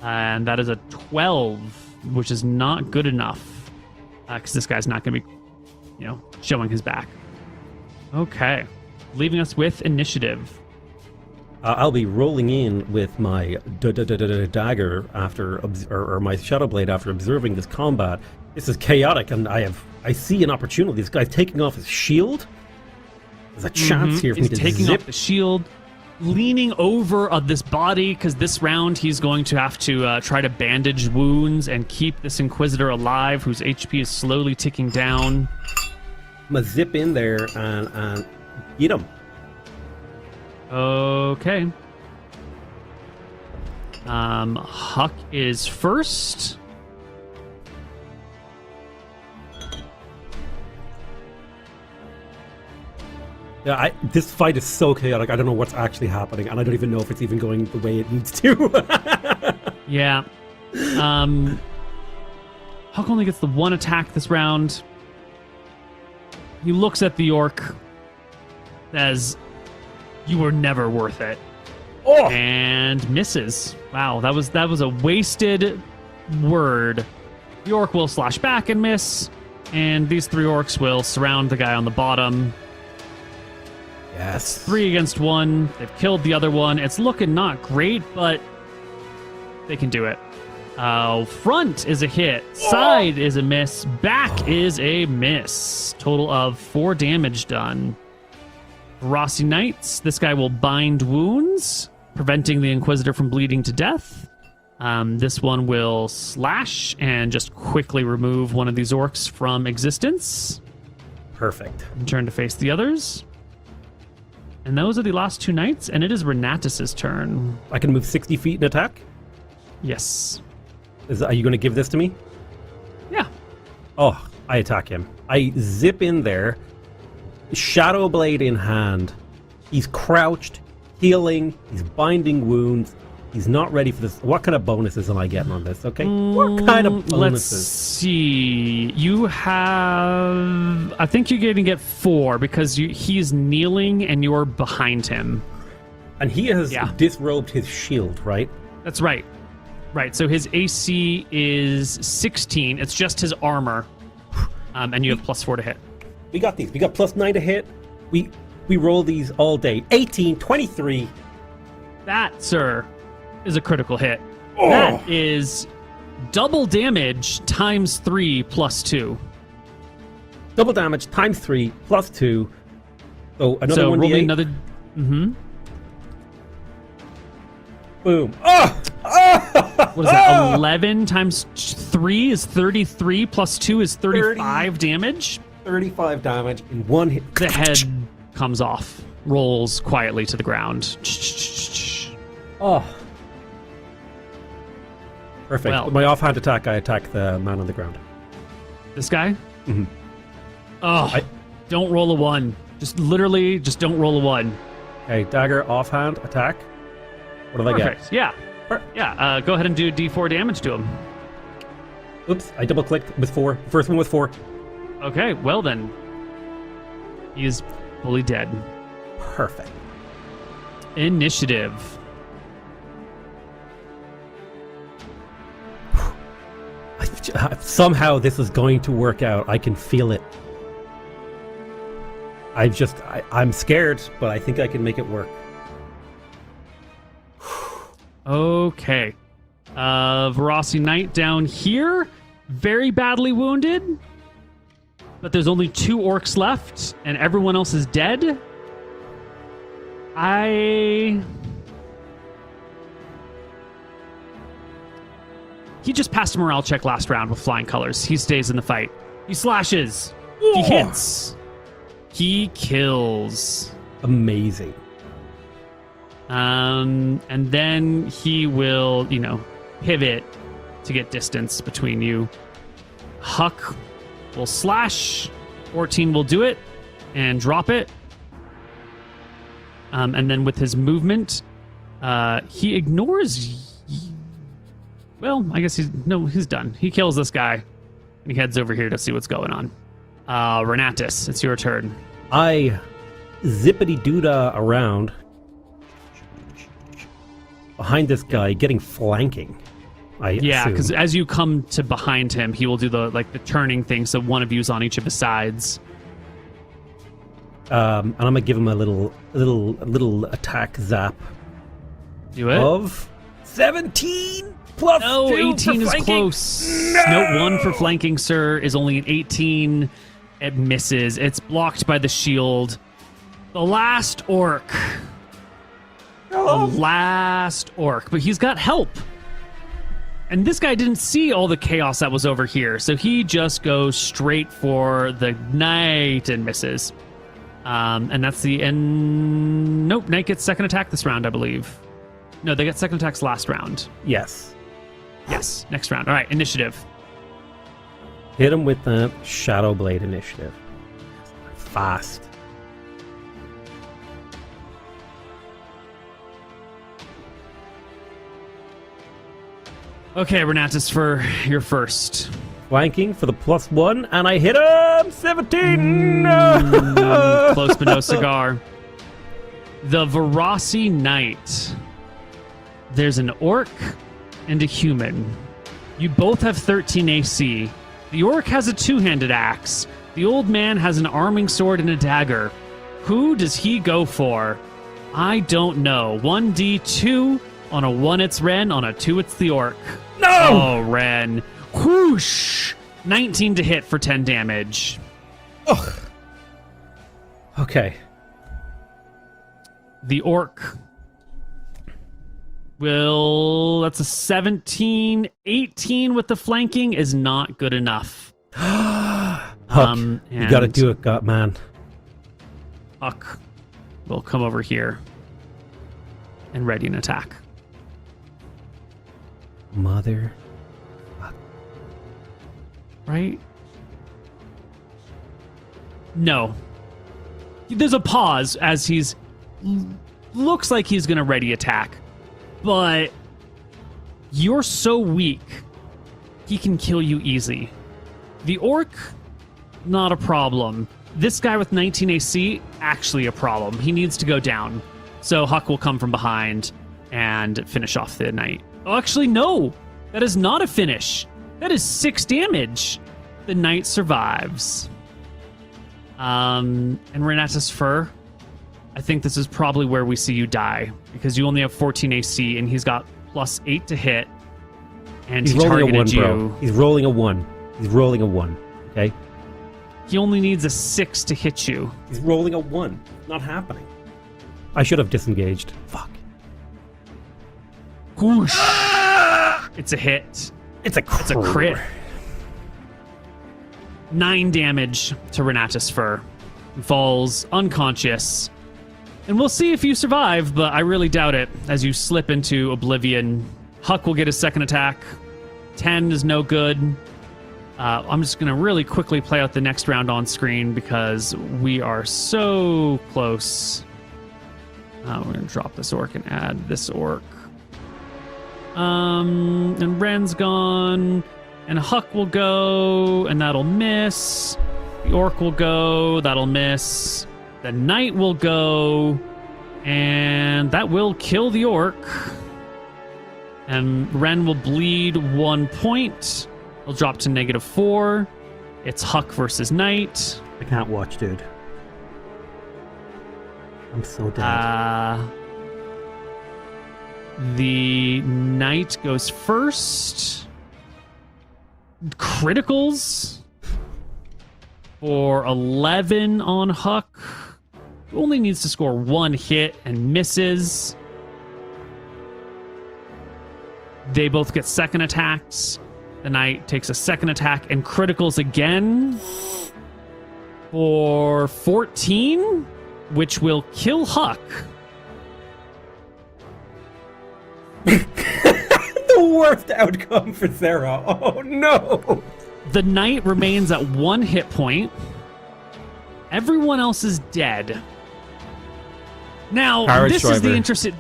[SPEAKER 1] And that is a 12, which is not good enough. Because this guy's not going to be, showing his back. Okay. Leaving us with initiative.
[SPEAKER 2] I'll be rolling in with my dagger or my shadow blade after observing this combat. This is chaotic, and I see an opportunity. This guy's taking off his shield. There's a chance here for me to
[SPEAKER 1] taking
[SPEAKER 2] zip
[SPEAKER 1] off the shield, leaning over this body, because this round he's going to have to try to bandage wounds and keep this Inquisitor alive, whose HP is slowly ticking down.
[SPEAKER 2] I'm gonna zip in there and eat him.
[SPEAKER 1] Okay. Huck is first.
[SPEAKER 2] Yeah, this fight is so chaotic. I don't know what's actually happening, and I don't even know if it's even going the way it needs to.
[SPEAKER 1] Yeah. Huck only gets the one attack this round. He looks at the orc, says, "You were never worth it," and misses. Wow, that was a wasted word. The orc will slash back and miss, and these 3 orcs will surround the guy on the bottom.
[SPEAKER 2] Yes.
[SPEAKER 1] 3 against 1. They've killed the other one. It's looking not great, but they can do it. Front is a hit. Side is a miss. Back is a miss. Total of 4 damage done. Rossi Knights. This guy will bind wounds, preventing the Inquisitor from bleeding to death. This one will slash and just quickly remove one of these orcs from existence.
[SPEAKER 2] Perfect.
[SPEAKER 1] And turn to face the others. And those are the last 2 knights, and it is Renatus's turn.
[SPEAKER 2] I can move 60 feet and attack?
[SPEAKER 1] Yes.
[SPEAKER 2] Are you going to give this to me?
[SPEAKER 1] Yeah.
[SPEAKER 2] Oh, I attack him. I zip in there, shadow blade in hand. He's crouched, healing, he's binding wounds. He's not ready for this. What kind of bonuses am I getting on this, okay? What kind of bonuses?
[SPEAKER 1] Let's see. You have... I think you're going to get 4 because he's kneeling and you're behind him.
[SPEAKER 2] And he has disrobed his shield, right?
[SPEAKER 1] That's right. Right, so his AC is 16. It's just his armor. And you have +4 to hit.
[SPEAKER 2] We got these. We got +9 to hit. We roll these all day. 18, 23.
[SPEAKER 1] That, sir, is a critical hit. Oh. That is double damage times 3 plus 2.
[SPEAKER 2] Double damage times 3 plus 2. So another 1d8.
[SPEAKER 1] Roll me another...
[SPEAKER 2] Boom. Oh!
[SPEAKER 1] What is that? 11 times 3 is 33 plus 2 is 35 damage.
[SPEAKER 2] 35 damage in 1 hit.
[SPEAKER 1] The head comes off, rolls quietly to the ground.
[SPEAKER 2] Oh. Perfect.
[SPEAKER 1] Well,
[SPEAKER 2] With my offhand attack, I attack the man on the ground.
[SPEAKER 1] This guy?
[SPEAKER 2] Mm-hmm.
[SPEAKER 1] Oh, don't roll a 1. Just don't roll a 1.
[SPEAKER 2] Okay, dagger, offhand, attack. What do I get?
[SPEAKER 1] Yeah. Yeah, go ahead and do D4 damage to him.
[SPEAKER 2] Oops, I double-clicked with 4. First one with 4.
[SPEAKER 1] Okay, well then. He is fully dead.
[SPEAKER 2] Perfect.
[SPEAKER 1] Initiative.
[SPEAKER 2] Somehow this is going to work out. I can feel it. I'm scared, but I think I can make it work.
[SPEAKER 1] Okay. Verossi Knight down here. very badly wounded, but there's only 2 orcs left, and everyone else is dead. He just passed a morale check last round with flying colors. He stays in the fight. He slashes. He hits. He kills.
[SPEAKER 2] Amazing.
[SPEAKER 1] And then he will, pivot to get distance between you. Huck will slash. 14 will do it and drop it. And then with his movement, he ignores... Well, I guess he's done. He kills this guy, and he heads over here to see what's going on. Renatus, it's your turn.
[SPEAKER 2] I zippity-doodah around behind this guy, getting flanking.
[SPEAKER 1] Yeah, because as you come to behind him, he will do the turning thing, so one of you's on each of his sides.
[SPEAKER 2] And I'm gonna give him a little attack zap.
[SPEAKER 1] Do it.
[SPEAKER 2] Of 17 plus 2
[SPEAKER 1] 18 is close. Note 1 for flanking, sir, is only an 18. It misses. It's blocked by the shield. The last orc.
[SPEAKER 2] Hello.
[SPEAKER 1] The last orc, but he's got help. And this guy didn't see all the chaos that was over here, so he just goes straight for the knight and misses. And that's the end. Nope, knight gets second attack this round, I believe. No, they get second attacks last round.
[SPEAKER 2] Yes.
[SPEAKER 1] Yes, next round. All right, initiative.
[SPEAKER 2] Hit him with the Shadow Blade initiative. Fast.
[SPEAKER 1] Okay, Renatus, for your first.
[SPEAKER 2] Flanking for the +1, and I hit him! 17!
[SPEAKER 1] Close but no cigar. The Verasi Knight. There's an orc and a human. You both have 13 AC. The orc has a 2-handed axe. The old man has an arming sword and a dagger. Who does he go for? I don't know. 1d2. On a 1, it's Ren. On a 2, it's the orc.
[SPEAKER 2] No!
[SPEAKER 1] Oh, Ren. Whoosh! 19 to hit for 10 damage.
[SPEAKER 2] Ugh. Okay.
[SPEAKER 1] The orc will... That's a 17. 18 with the flanking is not good enough.
[SPEAKER 2] Huck, you gotta do it, gut man.
[SPEAKER 1] Huck will come over here and ready an attack.
[SPEAKER 2] Mother...
[SPEAKER 1] Right? No. There's a pause as he's... Looks like he's going to ready attack. But... You're so weak, he can kill you easy. The orc, not a problem. This guy with 19 AC, actually a problem. He needs to go down. So Huck will come from behind and finish off the knight. Oh, actually, no! That is not a finish. That is 6 damage. The knight survives. And Renatus Fur, I think this is probably where we see you die, because you only have 14 AC, and he's got +8 to hit, and
[SPEAKER 2] he's
[SPEAKER 1] he
[SPEAKER 2] rolling
[SPEAKER 1] targeted
[SPEAKER 2] a 1,
[SPEAKER 1] you.
[SPEAKER 2] bro. He's rolling a 1. He's rolling a 1, okay?
[SPEAKER 1] He only needs a 6 to hit you.
[SPEAKER 2] He's rolling a 1. Not happening. I should have disengaged. Fuck.
[SPEAKER 1] Whoosh. It's a hit.
[SPEAKER 2] It's a crit.
[SPEAKER 1] It's a crit. 9 damage to Renatus Fur. He falls unconscious. And we'll see if you survive, but I really doubt it. As you slip into oblivion, Huck will get his second attack. 10 is no good. I'm just going to really quickly play out the next round on screen because we are so close. We're going to drop this orc and add this orc. And Ren's gone, and Huck will go, and that'll miss. The orc will go, that'll miss. The knight will go, and that will kill the orc. And Ren will bleed 1 point. He'll drop to -4. It's Huck versus knight.
[SPEAKER 2] I can't watch, dude. I'm so dead.
[SPEAKER 1] The knight goes first. criticals for 11 on Huck. Only needs to score 1 hit and misses. They both get second attacks. The knight takes a second attack and criticals again for 14, which will kill Huck.
[SPEAKER 2] The worst outcome for Sarah. Oh no!
[SPEAKER 1] The knight remains at 1 hit point. Everyone else is dead. Now, this is the interesting...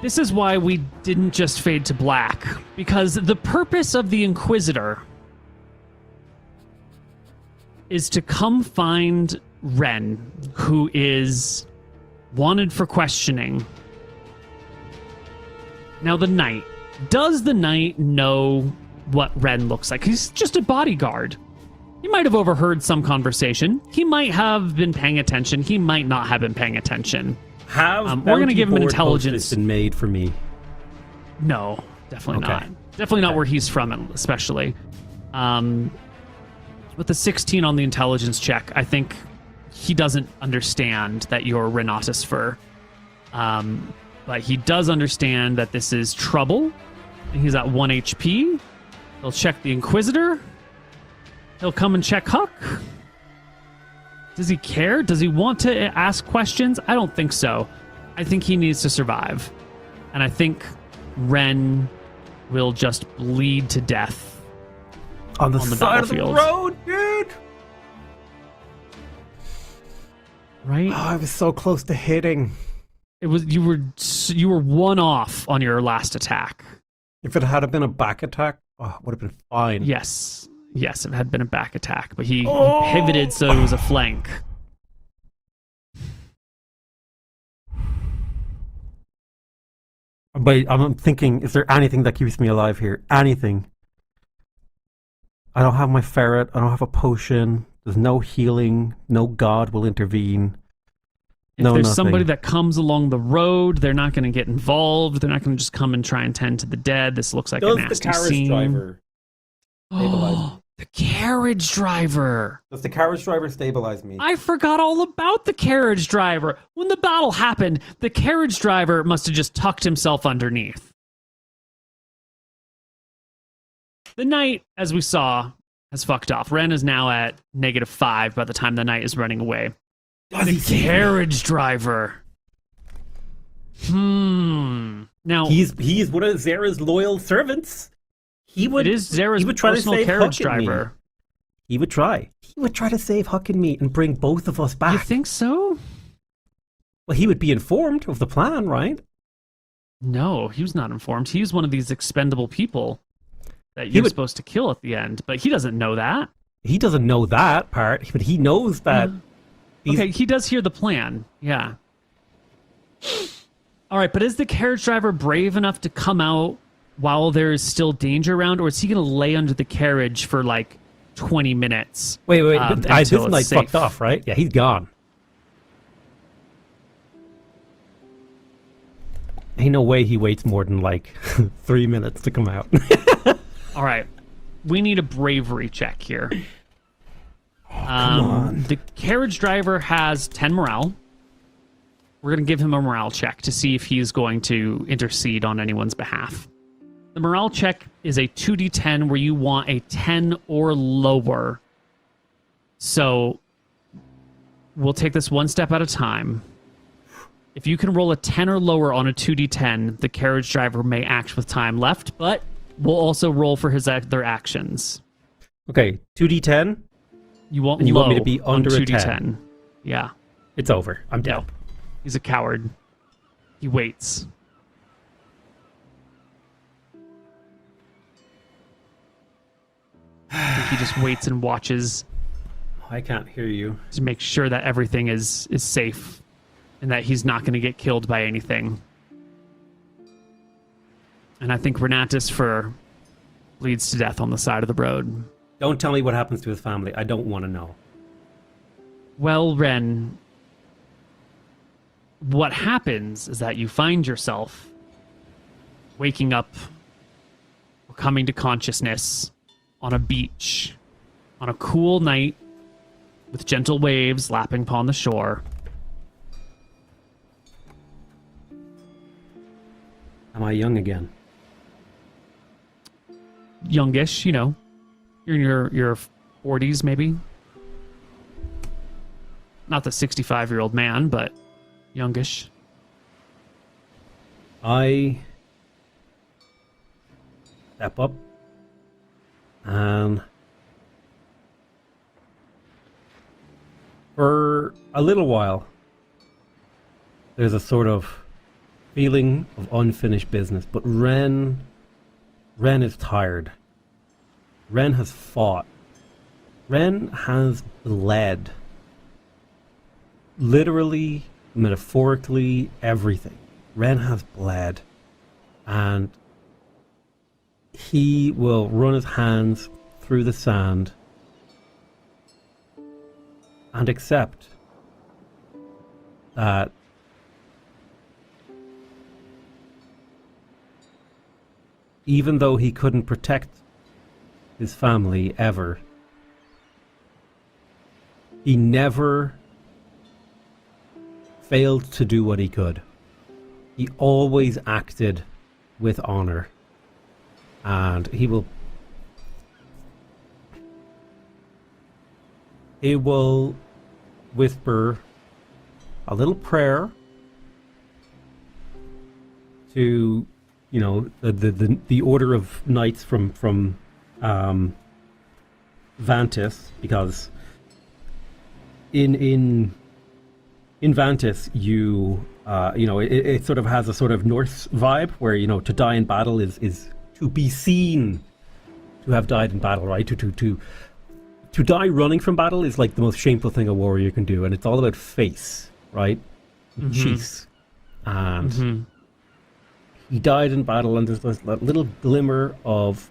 [SPEAKER 1] This is why we didn't just fade to black. Because the purpose of the Inquisitor is to come find Ren, who is wanted for questioning. Now, the knight. Does the knight know what Ren looks like? He's just a bodyguard. He might have overheard some conversation. He might have been paying attention. He might not have been paying attention.
[SPEAKER 2] We're
[SPEAKER 1] going to give him an intelligence.
[SPEAKER 2] Been made for me.
[SPEAKER 1] No, definitely not. Definitely not where he's from, especially. With the 16 on the intelligence check, I think he doesn't understand that you're Renatus Fur. But he does understand that this is trouble. And he's at 1 HP. He'll check the Inquisitor. He'll come and check Huck. Does he care? Does he want to ask questions? I don't think so. I think he needs to survive. And I think Ren will just bleed to death
[SPEAKER 2] on the side of the road, dude.
[SPEAKER 1] Right?
[SPEAKER 2] Oh, I was so close to hitting.
[SPEAKER 1] It was you were 1 off on your last attack.
[SPEAKER 2] If it had been a back attack, it would have been fine.
[SPEAKER 1] Yes, it had been a back attack, but he pivoted so it was a flank.
[SPEAKER 2] But I'm thinking, is there anything that keeps me alive here? Anything? I don't have my ferret. I don't have a potion. There's no healing. No god will intervene.
[SPEAKER 1] If there's somebody that comes along the road, they're not going to get involved. They're not going to just come and try and tend to the dead. This looks like a nasty scene.
[SPEAKER 2] Driver stabilize me?
[SPEAKER 1] The carriage driver.
[SPEAKER 2] Does the carriage driver stabilize me?
[SPEAKER 1] I forgot all about the carriage driver. When the battle happened, the carriage driver must have just tucked himself underneath. The knight, as we saw, has fucked off. Ren is now at -5 by the time the knight is running away. The carriage driver. Now
[SPEAKER 2] he's one of Zara's loyal servants.
[SPEAKER 1] It is Zara's personal carriage driver.
[SPEAKER 2] He would try. He would try to save Huck and me and bring both of us back.
[SPEAKER 1] You think so?
[SPEAKER 2] Well, he would be informed of the plan, right?
[SPEAKER 1] No, he was not informed. He's one of these expendable people that you're supposed to kill at the end, but he doesn't know that.
[SPEAKER 2] He doesn't know that part, but he knows that.
[SPEAKER 1] Okay, he does hear the plan. Yeah. All right, but is the carriage driver brave enough to come out while there is still danger around, or is he going to lay under the carriage for like 20 minutes?
[SPEAKER 2] Wait. This night's fucked off, right? Yeah, he's gone. Ain't no way he waits more than like 3 minutes to come out.
[SPEAKER 1] All right. We need a bravery check here.
[SPEAKER 2] Come on.
[SPEAKER 1] The carriage driver has 10 morale. We're going to give him a morale check to see if he's going to intercede on anyone's behalf. The morale check is a 2d10 where you want a 10 or lower. So we'll take this one step at a time. If you can roll a 10 or lower on a 2d10, the carriage driver may act with time left, but we'll also roll for his other actions.
[SPEAKER 2] Okay, 2d10?
[SPEAKER 1] You want
[SPEAKER 2] and you want me to be under a
[SPEAKER 1] 2d10.
[SPEAKER 2] 10?
[SPEAKER 1] Yeah.
[SPEAKER 2] It's over. I'm dead.
[SPEAKER 1] No. He's a coward. He waits. I think he just waits and watches.
[SPEAKER 2] I can't hear you.
[SPEAKER 1] To make sure that everything is safe and that he's not going to get killed by anything. And I think Renatus Fur bleeds to death on the side of the road.
[SPEAKER 2] Don't tell me what happens to his family. I don't want to know.
[SPEAKER 1] Well, Ren, what happens is that you find yourself waking up or coming to consciousness on a beach on a cool night with gentle waves lapping upon the shore.
[SPEAKER 2] Am I young again?
[SPEAKER 1] Youngish, you know. You're in your 40s, maybe. Not the 65-year-old man, but youngish.
[SPEAKER 2] I step up and for a little while there's a sort of feeling of unfinished business, but Ren is tired. Ren has fought. Ren has bled. Literally, metaphorically, everything. Ren has bled. And he will run his hands through the sand and accept that even though he couldn't protect his family ever, he never failed to do what he could. He always acted with honor, and he will whisper a little prayer to, you know, the order of knights from Vantis, because in Vantis you know, it sort of has a sort of Norse vibe where, you know, to die in battle is to be seen to have died in battle, right? To die running from battle is like the most shameful thing a warrior can do, and it's all about face, right? Mm-hmm. Chiefs. And he died in battle, and there's this little glimmer of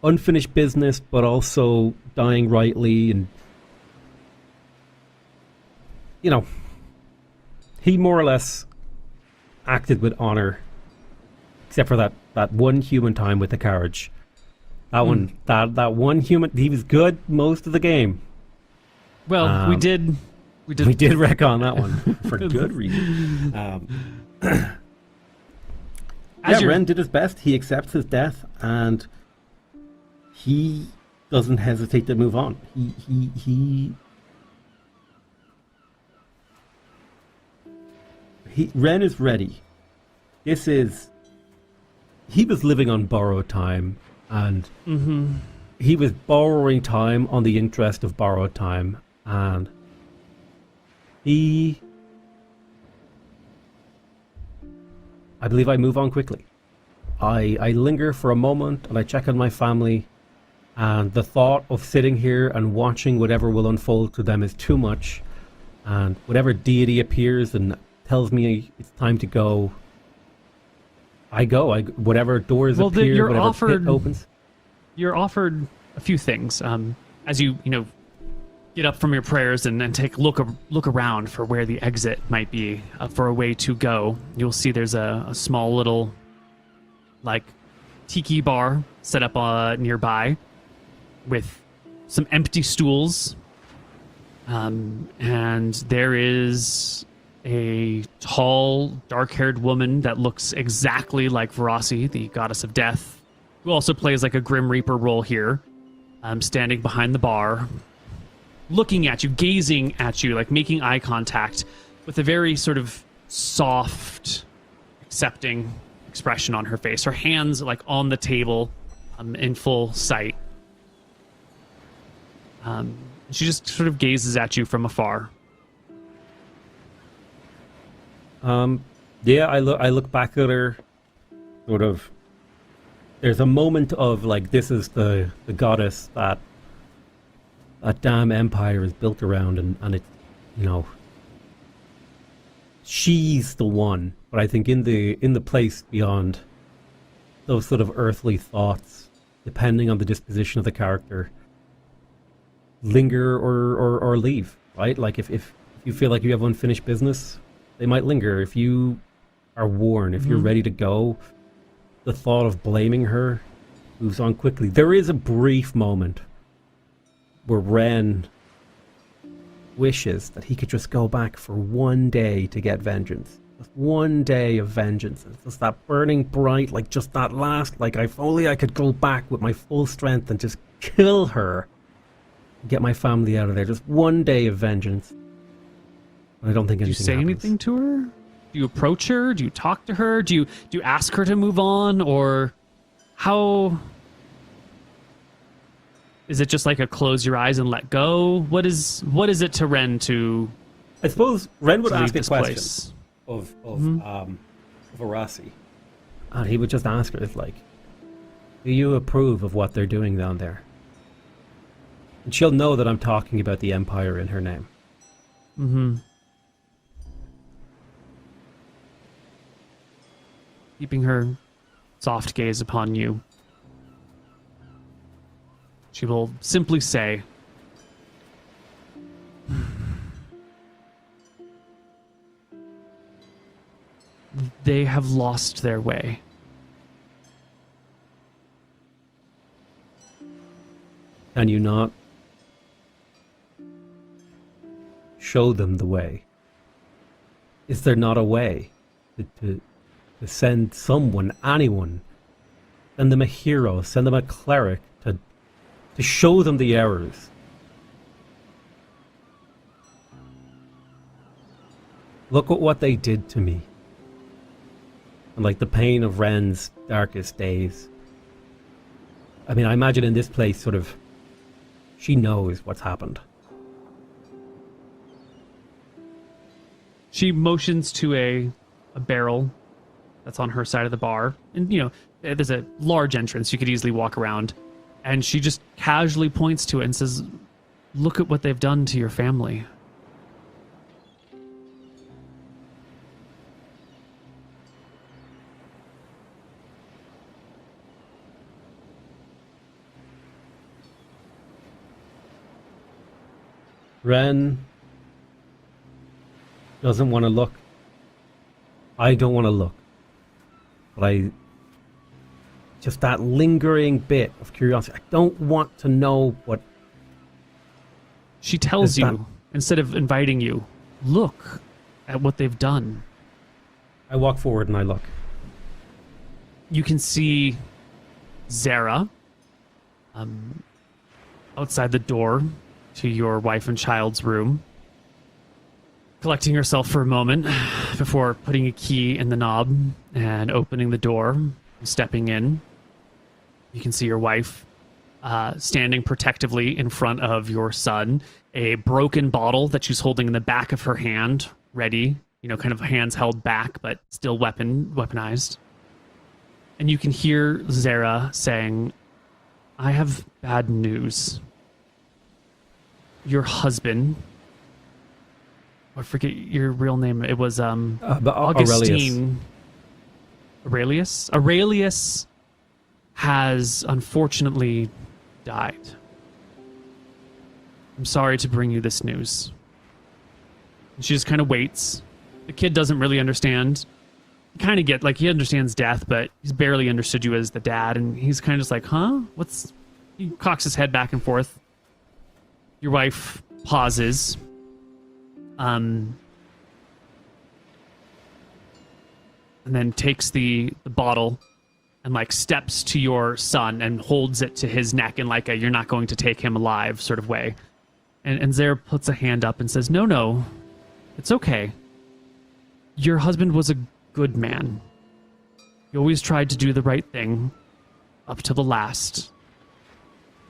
[SPEAKER 2] unfinished business, but also dying rightly. And, you know, he more or less acted with honor, except for that one human time with the carriage. That one human, he was good most of the game.
[SPEAKER 1] Well, we did
[SPEAKER 2] wreck on that one for good reason. Ren did his best. He accepts his death, and he doesn't hesitate to move on. Ren is ready. He was living on borrowed time, and he was borrowing time on the interest of borrowed time, and I believe I move on quickly. I linger for a moment, and I check on my family, and the thought of sitting here and watching whatever will unfold to them is too much, and whatever deity appears and tells me it's time to go, I go. Whatever doors appear, whatever pit opens.
[SPEAKER 1] You're offered a few things as you get up from your prayers and take look around for where the exit might be, for a way to go. You'll see there's a small little like tiki bar set up nearby with some empty stools, and there is a tall, dark-haired woman that looks exactly like Verasi, the goddess of death, who also plays like a Grim Reaper role here, standing behind the bar, looking at you, gazing at you, like making eye contact with a very sort of soft, accepting expression on her face. Her hands like on the table, in full sight. She just sort of gazes at you from afar.
[SPEAKER 2] I look back at her, sort of. There's a moment of like, this is the goddess that damn empire is built around, and it, you know, she's the one. But I think in the place beyond, those sort of earthly thoughts, depending on the disposition of the character, linger or leave, right? Like if you feel like you have unfinished business, They might linger. If you are worn, if you're ready to go, the thought of blaming her moves on quickly. There is a brief moment where Ren wishes that he could just go back for one day to get vengeance. Just one day of vengeance. It's just that burning bright, like just that last, like if only I could go back with my full strength and just kill her. Get my family out of there. Just one day of vengeance. But I don't think anything
[SPEAKER 1] Do you say
[SPEAKER 2] happens.
[SPEAKER 1] anything to her? Do you approach her? Do you talk to her? Do you ask her to move on? Or how... Is it just like a close your eyes and let go? What is it to Ren to...
[SPEAKER 2] I suppose Ren would
[SPEAKER 1] to leave
[SPEAKER 2] ask a
[SPEAKER 1] this
[SPEAKER 2] question
[SPEAKER 1] place?
[SPEAKER 2] of Arasi. And he would just ask her, like, do you approve of what they're doing down there? And she'll know that I'm talking about the Empire in her name.
[SPEAKER 1] Mm-hmm. Keeping her soft gaze upon you, she will simply say, they have lost their way.
[SPEAKER 2] Can you not show them the way? Is there not a way to send someone, anyone, send them a hero, send them a cleric to show them the errors? Look at what they did to me. And like the pain of Ren's darkest days. I mean, I imagine in this place, sort of, she knows what's happened.
[SPEAKER 1] She motions to a barrel that's on her side of the bar. And, you know, there's a large entrance. You could easily walk around. And she just casually points to it and says, look at what they've done to your family.
[SPEAKER 2] Ren doesn't want to look. I don't want to look. But just that lingering bit of curiosity. I don't want to know what...
[SPEAKER 1] She tells you, instead of inviting you, look at what they've done.
[SPEAKER 2] I walk forward and I look.
[SPEAKER 1] You can see Zara outside the door to your wife and child's room, collecting herself for a moment before putting a key in the knob and opening the door, stepping in. You can see your wife standing protectively in front of your son, a broken bottle that she's holding in the back of her hand, ready, you know, kind of hands held back, but still weaponized. And you can hear Zara saying, I have bad news. Your husband, I forget your real name. It was Augustine. Aurelius? Aurelius has unfortunately died. I'm sorry to bring you this news. And she just kind of waits. The kid doesn't really understand. You kind of get, like, he understands death, but he's barely understood you as the dad, and he's kind of just like, huh? He cocks his head back and forth. Your wife pauses. And then takes the bottle and, like, steps to your son and holds it to his neck in, like, a you're not going to take him alive sort of way. And Zara puts a hand up and says, no, it's okay. Your husband was a good man. He always tried to do the right thing up to the last.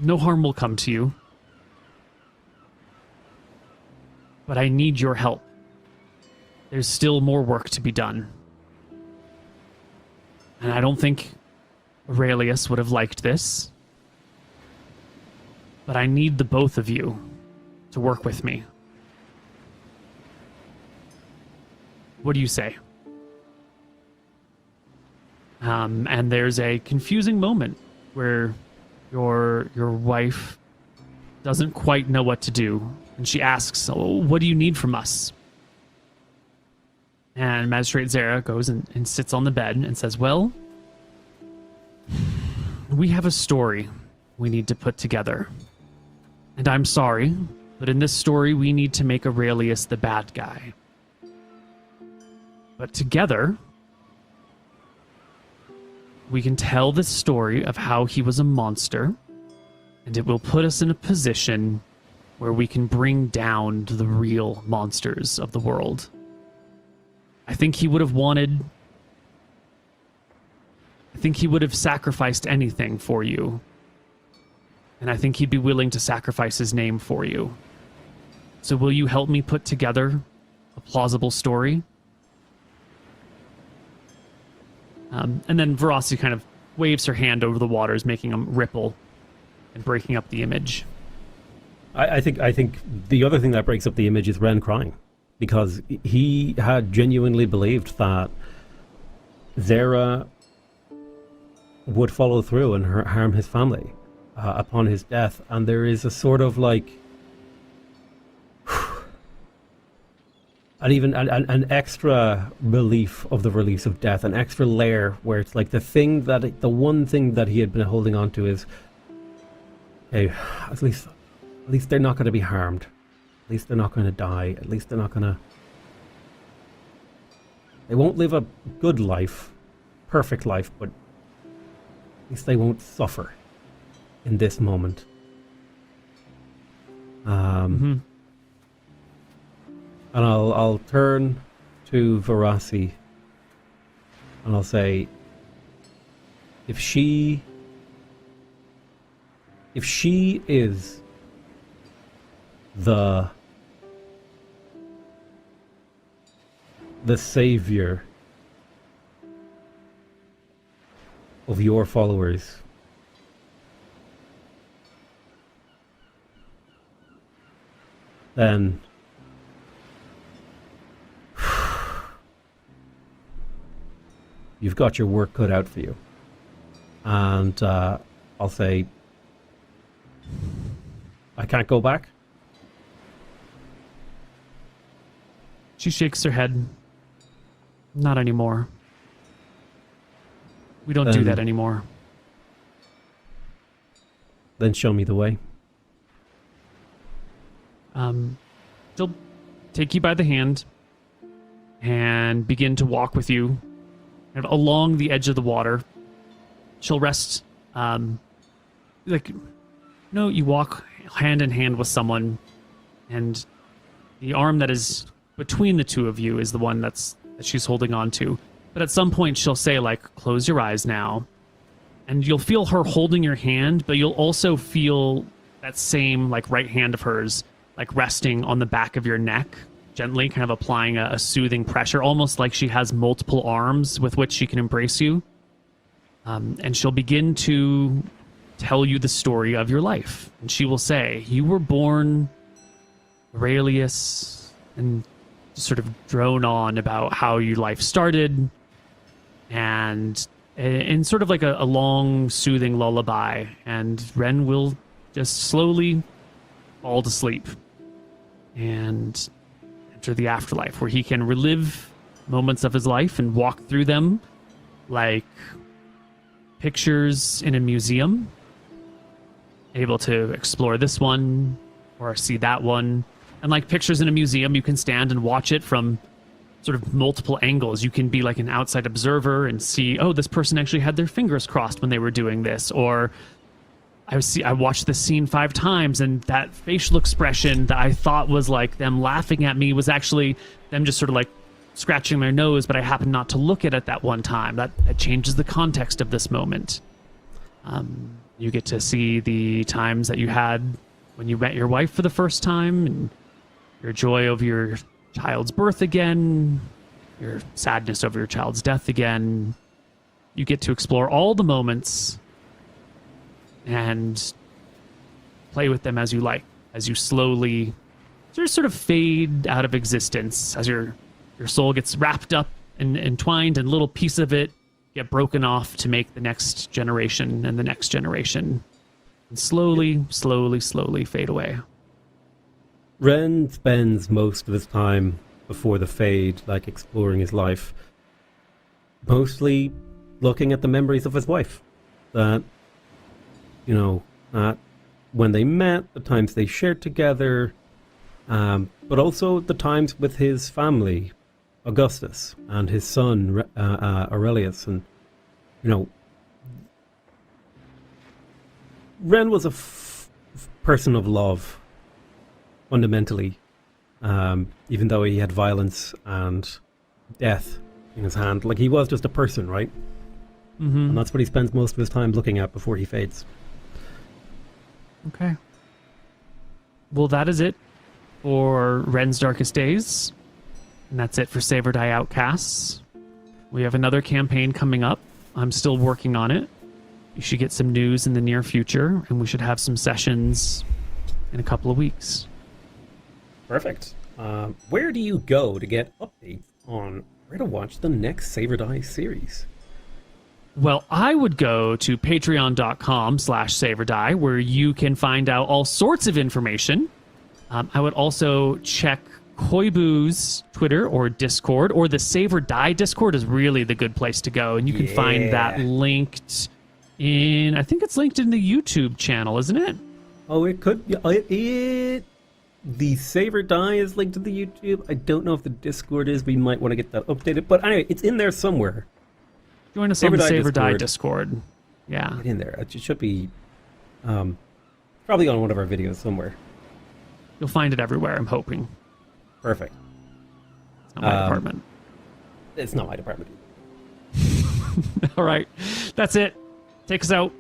[SPEAKER 1] No harm will come to you. But I need your help. There's still more work to be done. And I don't think Aurelius would have liked this. But I need the both of you to work with me. What do you say? And there's a confusing moment where your wife doesn't quite know what to do. And she asks, oh, what do you need from us? And Magistrate Zara goes and sits on the bed and says, well, we have a story we need to put together. And I'm sorry, but in this story, we need to make Aurelius the bad guy. But together, we can tell the story of how he was a monster, and it will put us in a position where we can bring down the real monsters of the world. I think he would have sacrificed anything for you. And I think he'd be willing to sacrifice his name for you. So will you help me put together a plausible story? And then Verossi kind of waves her hand over the waters, making them ripple and breaking up the image.
[SPEAKER 2] I think the other thing that breaks up the image is Ren crying, because he had genuinely believed that Zara would follow through and harm his family upon his death, and there is a sort of like and even an extra relief of the release of death, an extra layer where it's like the one thing that he had been holding on to is, hey, at least they're not going to be harmed. At least they're not going to die. At least they're not going to... They won't live a good life, perfect life, but at least they won't suffer in this moment. And I'll turn to Verossi and I'll say, if she is the savior of your followers, then you've got your work cut out for you. And I'll say, I can't go back.
[SPEAKER 1] She shakes her head. Not anymore. We don't do that anymore.
[SPEAKER 2] Then show me the way.
[SPEAKER 1] She'll take you by the hand and begin to walk with you kind of along the edge of the water. She'll rest, you walk hand in hand with someone, and the arm that is between the two of you is the one that she's holding on to. But at some point she'll say, like, close your eyes now. And you'll feel her holding your hand, but you'll also feel that same, like, right hand of hers, like, resting on the back of your neck, gently, kind of applying a soothing pressure, almost like she has multiple arms with which she can embrace you. And she'll begin to tell you the story of your life. And she will say, you were born Aurelius, and sort of drone on about how your life started, and in sort of like a long, soothing lullaby. And Ren will just slowly fall to sleep and enter the afterlife, where he can relive moments of his life and walk through them like pictures in a museum, able to explore this one or see that one. And like pictures in a museum, you can stand and watch it from sort of multiple angles. You can be like an outside observer and see, oh, this person actually had their fingers crossed when they were doing this. Or I watched this scene 5 times, and that facial expression that I thought was like them laughing at me was actually them just sort of like scratching their nose, but I happened not to look at it that one time. That changes the context of this moment. You get to see the times that you had when you met your wife for the first time, and your joy over your child's birth again, your sadness over your child's death again. You get to explore all the moments and play with them as you like, as you slowly sort of fade out of existence, as your soul gets wrapped up and entwined, and little pieces of it get broken off to make the next generation and the next generation, and slowly, slowly, slowly fade away.
[SPEAKER 2] Ren spends most of his time before the fade, like exploring his life, mostly looking at the memories of his wife. That, that when they met, the times they shared together, but also the times with his family, Augustus, and his son, Aurelius. And, Ren was a person of love, fundamentally, even though he had violence and death in his hand. Like, he was just a person, right?
[SPEAKER 1] Mm-hmm.
[SPEAKER 2] And that's what he spends most of his time looking at before he fades.
[SPEAKER 1] Okay. Well, that is it for Ren's Darkest Days. And that's it for Save or Die Outcasts. We have another campaign coming up. I'm still working on it. You should get some news in the near future, and we should have some sessions in a couple of weeks.
[SPEAKER 2] Perfect. Where do you go to get updates on where to watch the next Save or Die series?
[SPEAKER 1] Well, I would go to patreon.com/saveordie, where you can find out all sorts of information. I would also check Koibu's Twitter or Discord, or the Save or Die Discord is really the good place to go. And you can find that linked in, I think it's linked in the YouTube channel, isn't it?
[SPEAKER 2] Oh, it could. The Save or Die is linked to the YouTube. I don't know if the Discord is. We might want to get that updated. But anyway, it's in there somewhere.
[SPEAKER 1] Join us on the Save or Die Discord. Yeah.
[SPEAKER 2] Get in there. It should be probably on one of our videos somewhere.
[SPEAKER 1] You'll find it everywhere, I'm hoping.
[SPEAKER 2] Perfect.
[SPEAKER 1] It's not my department.
[SPEAKER 2] It's not my department.
[SPEAKER 1] All right. That's it. Take us out.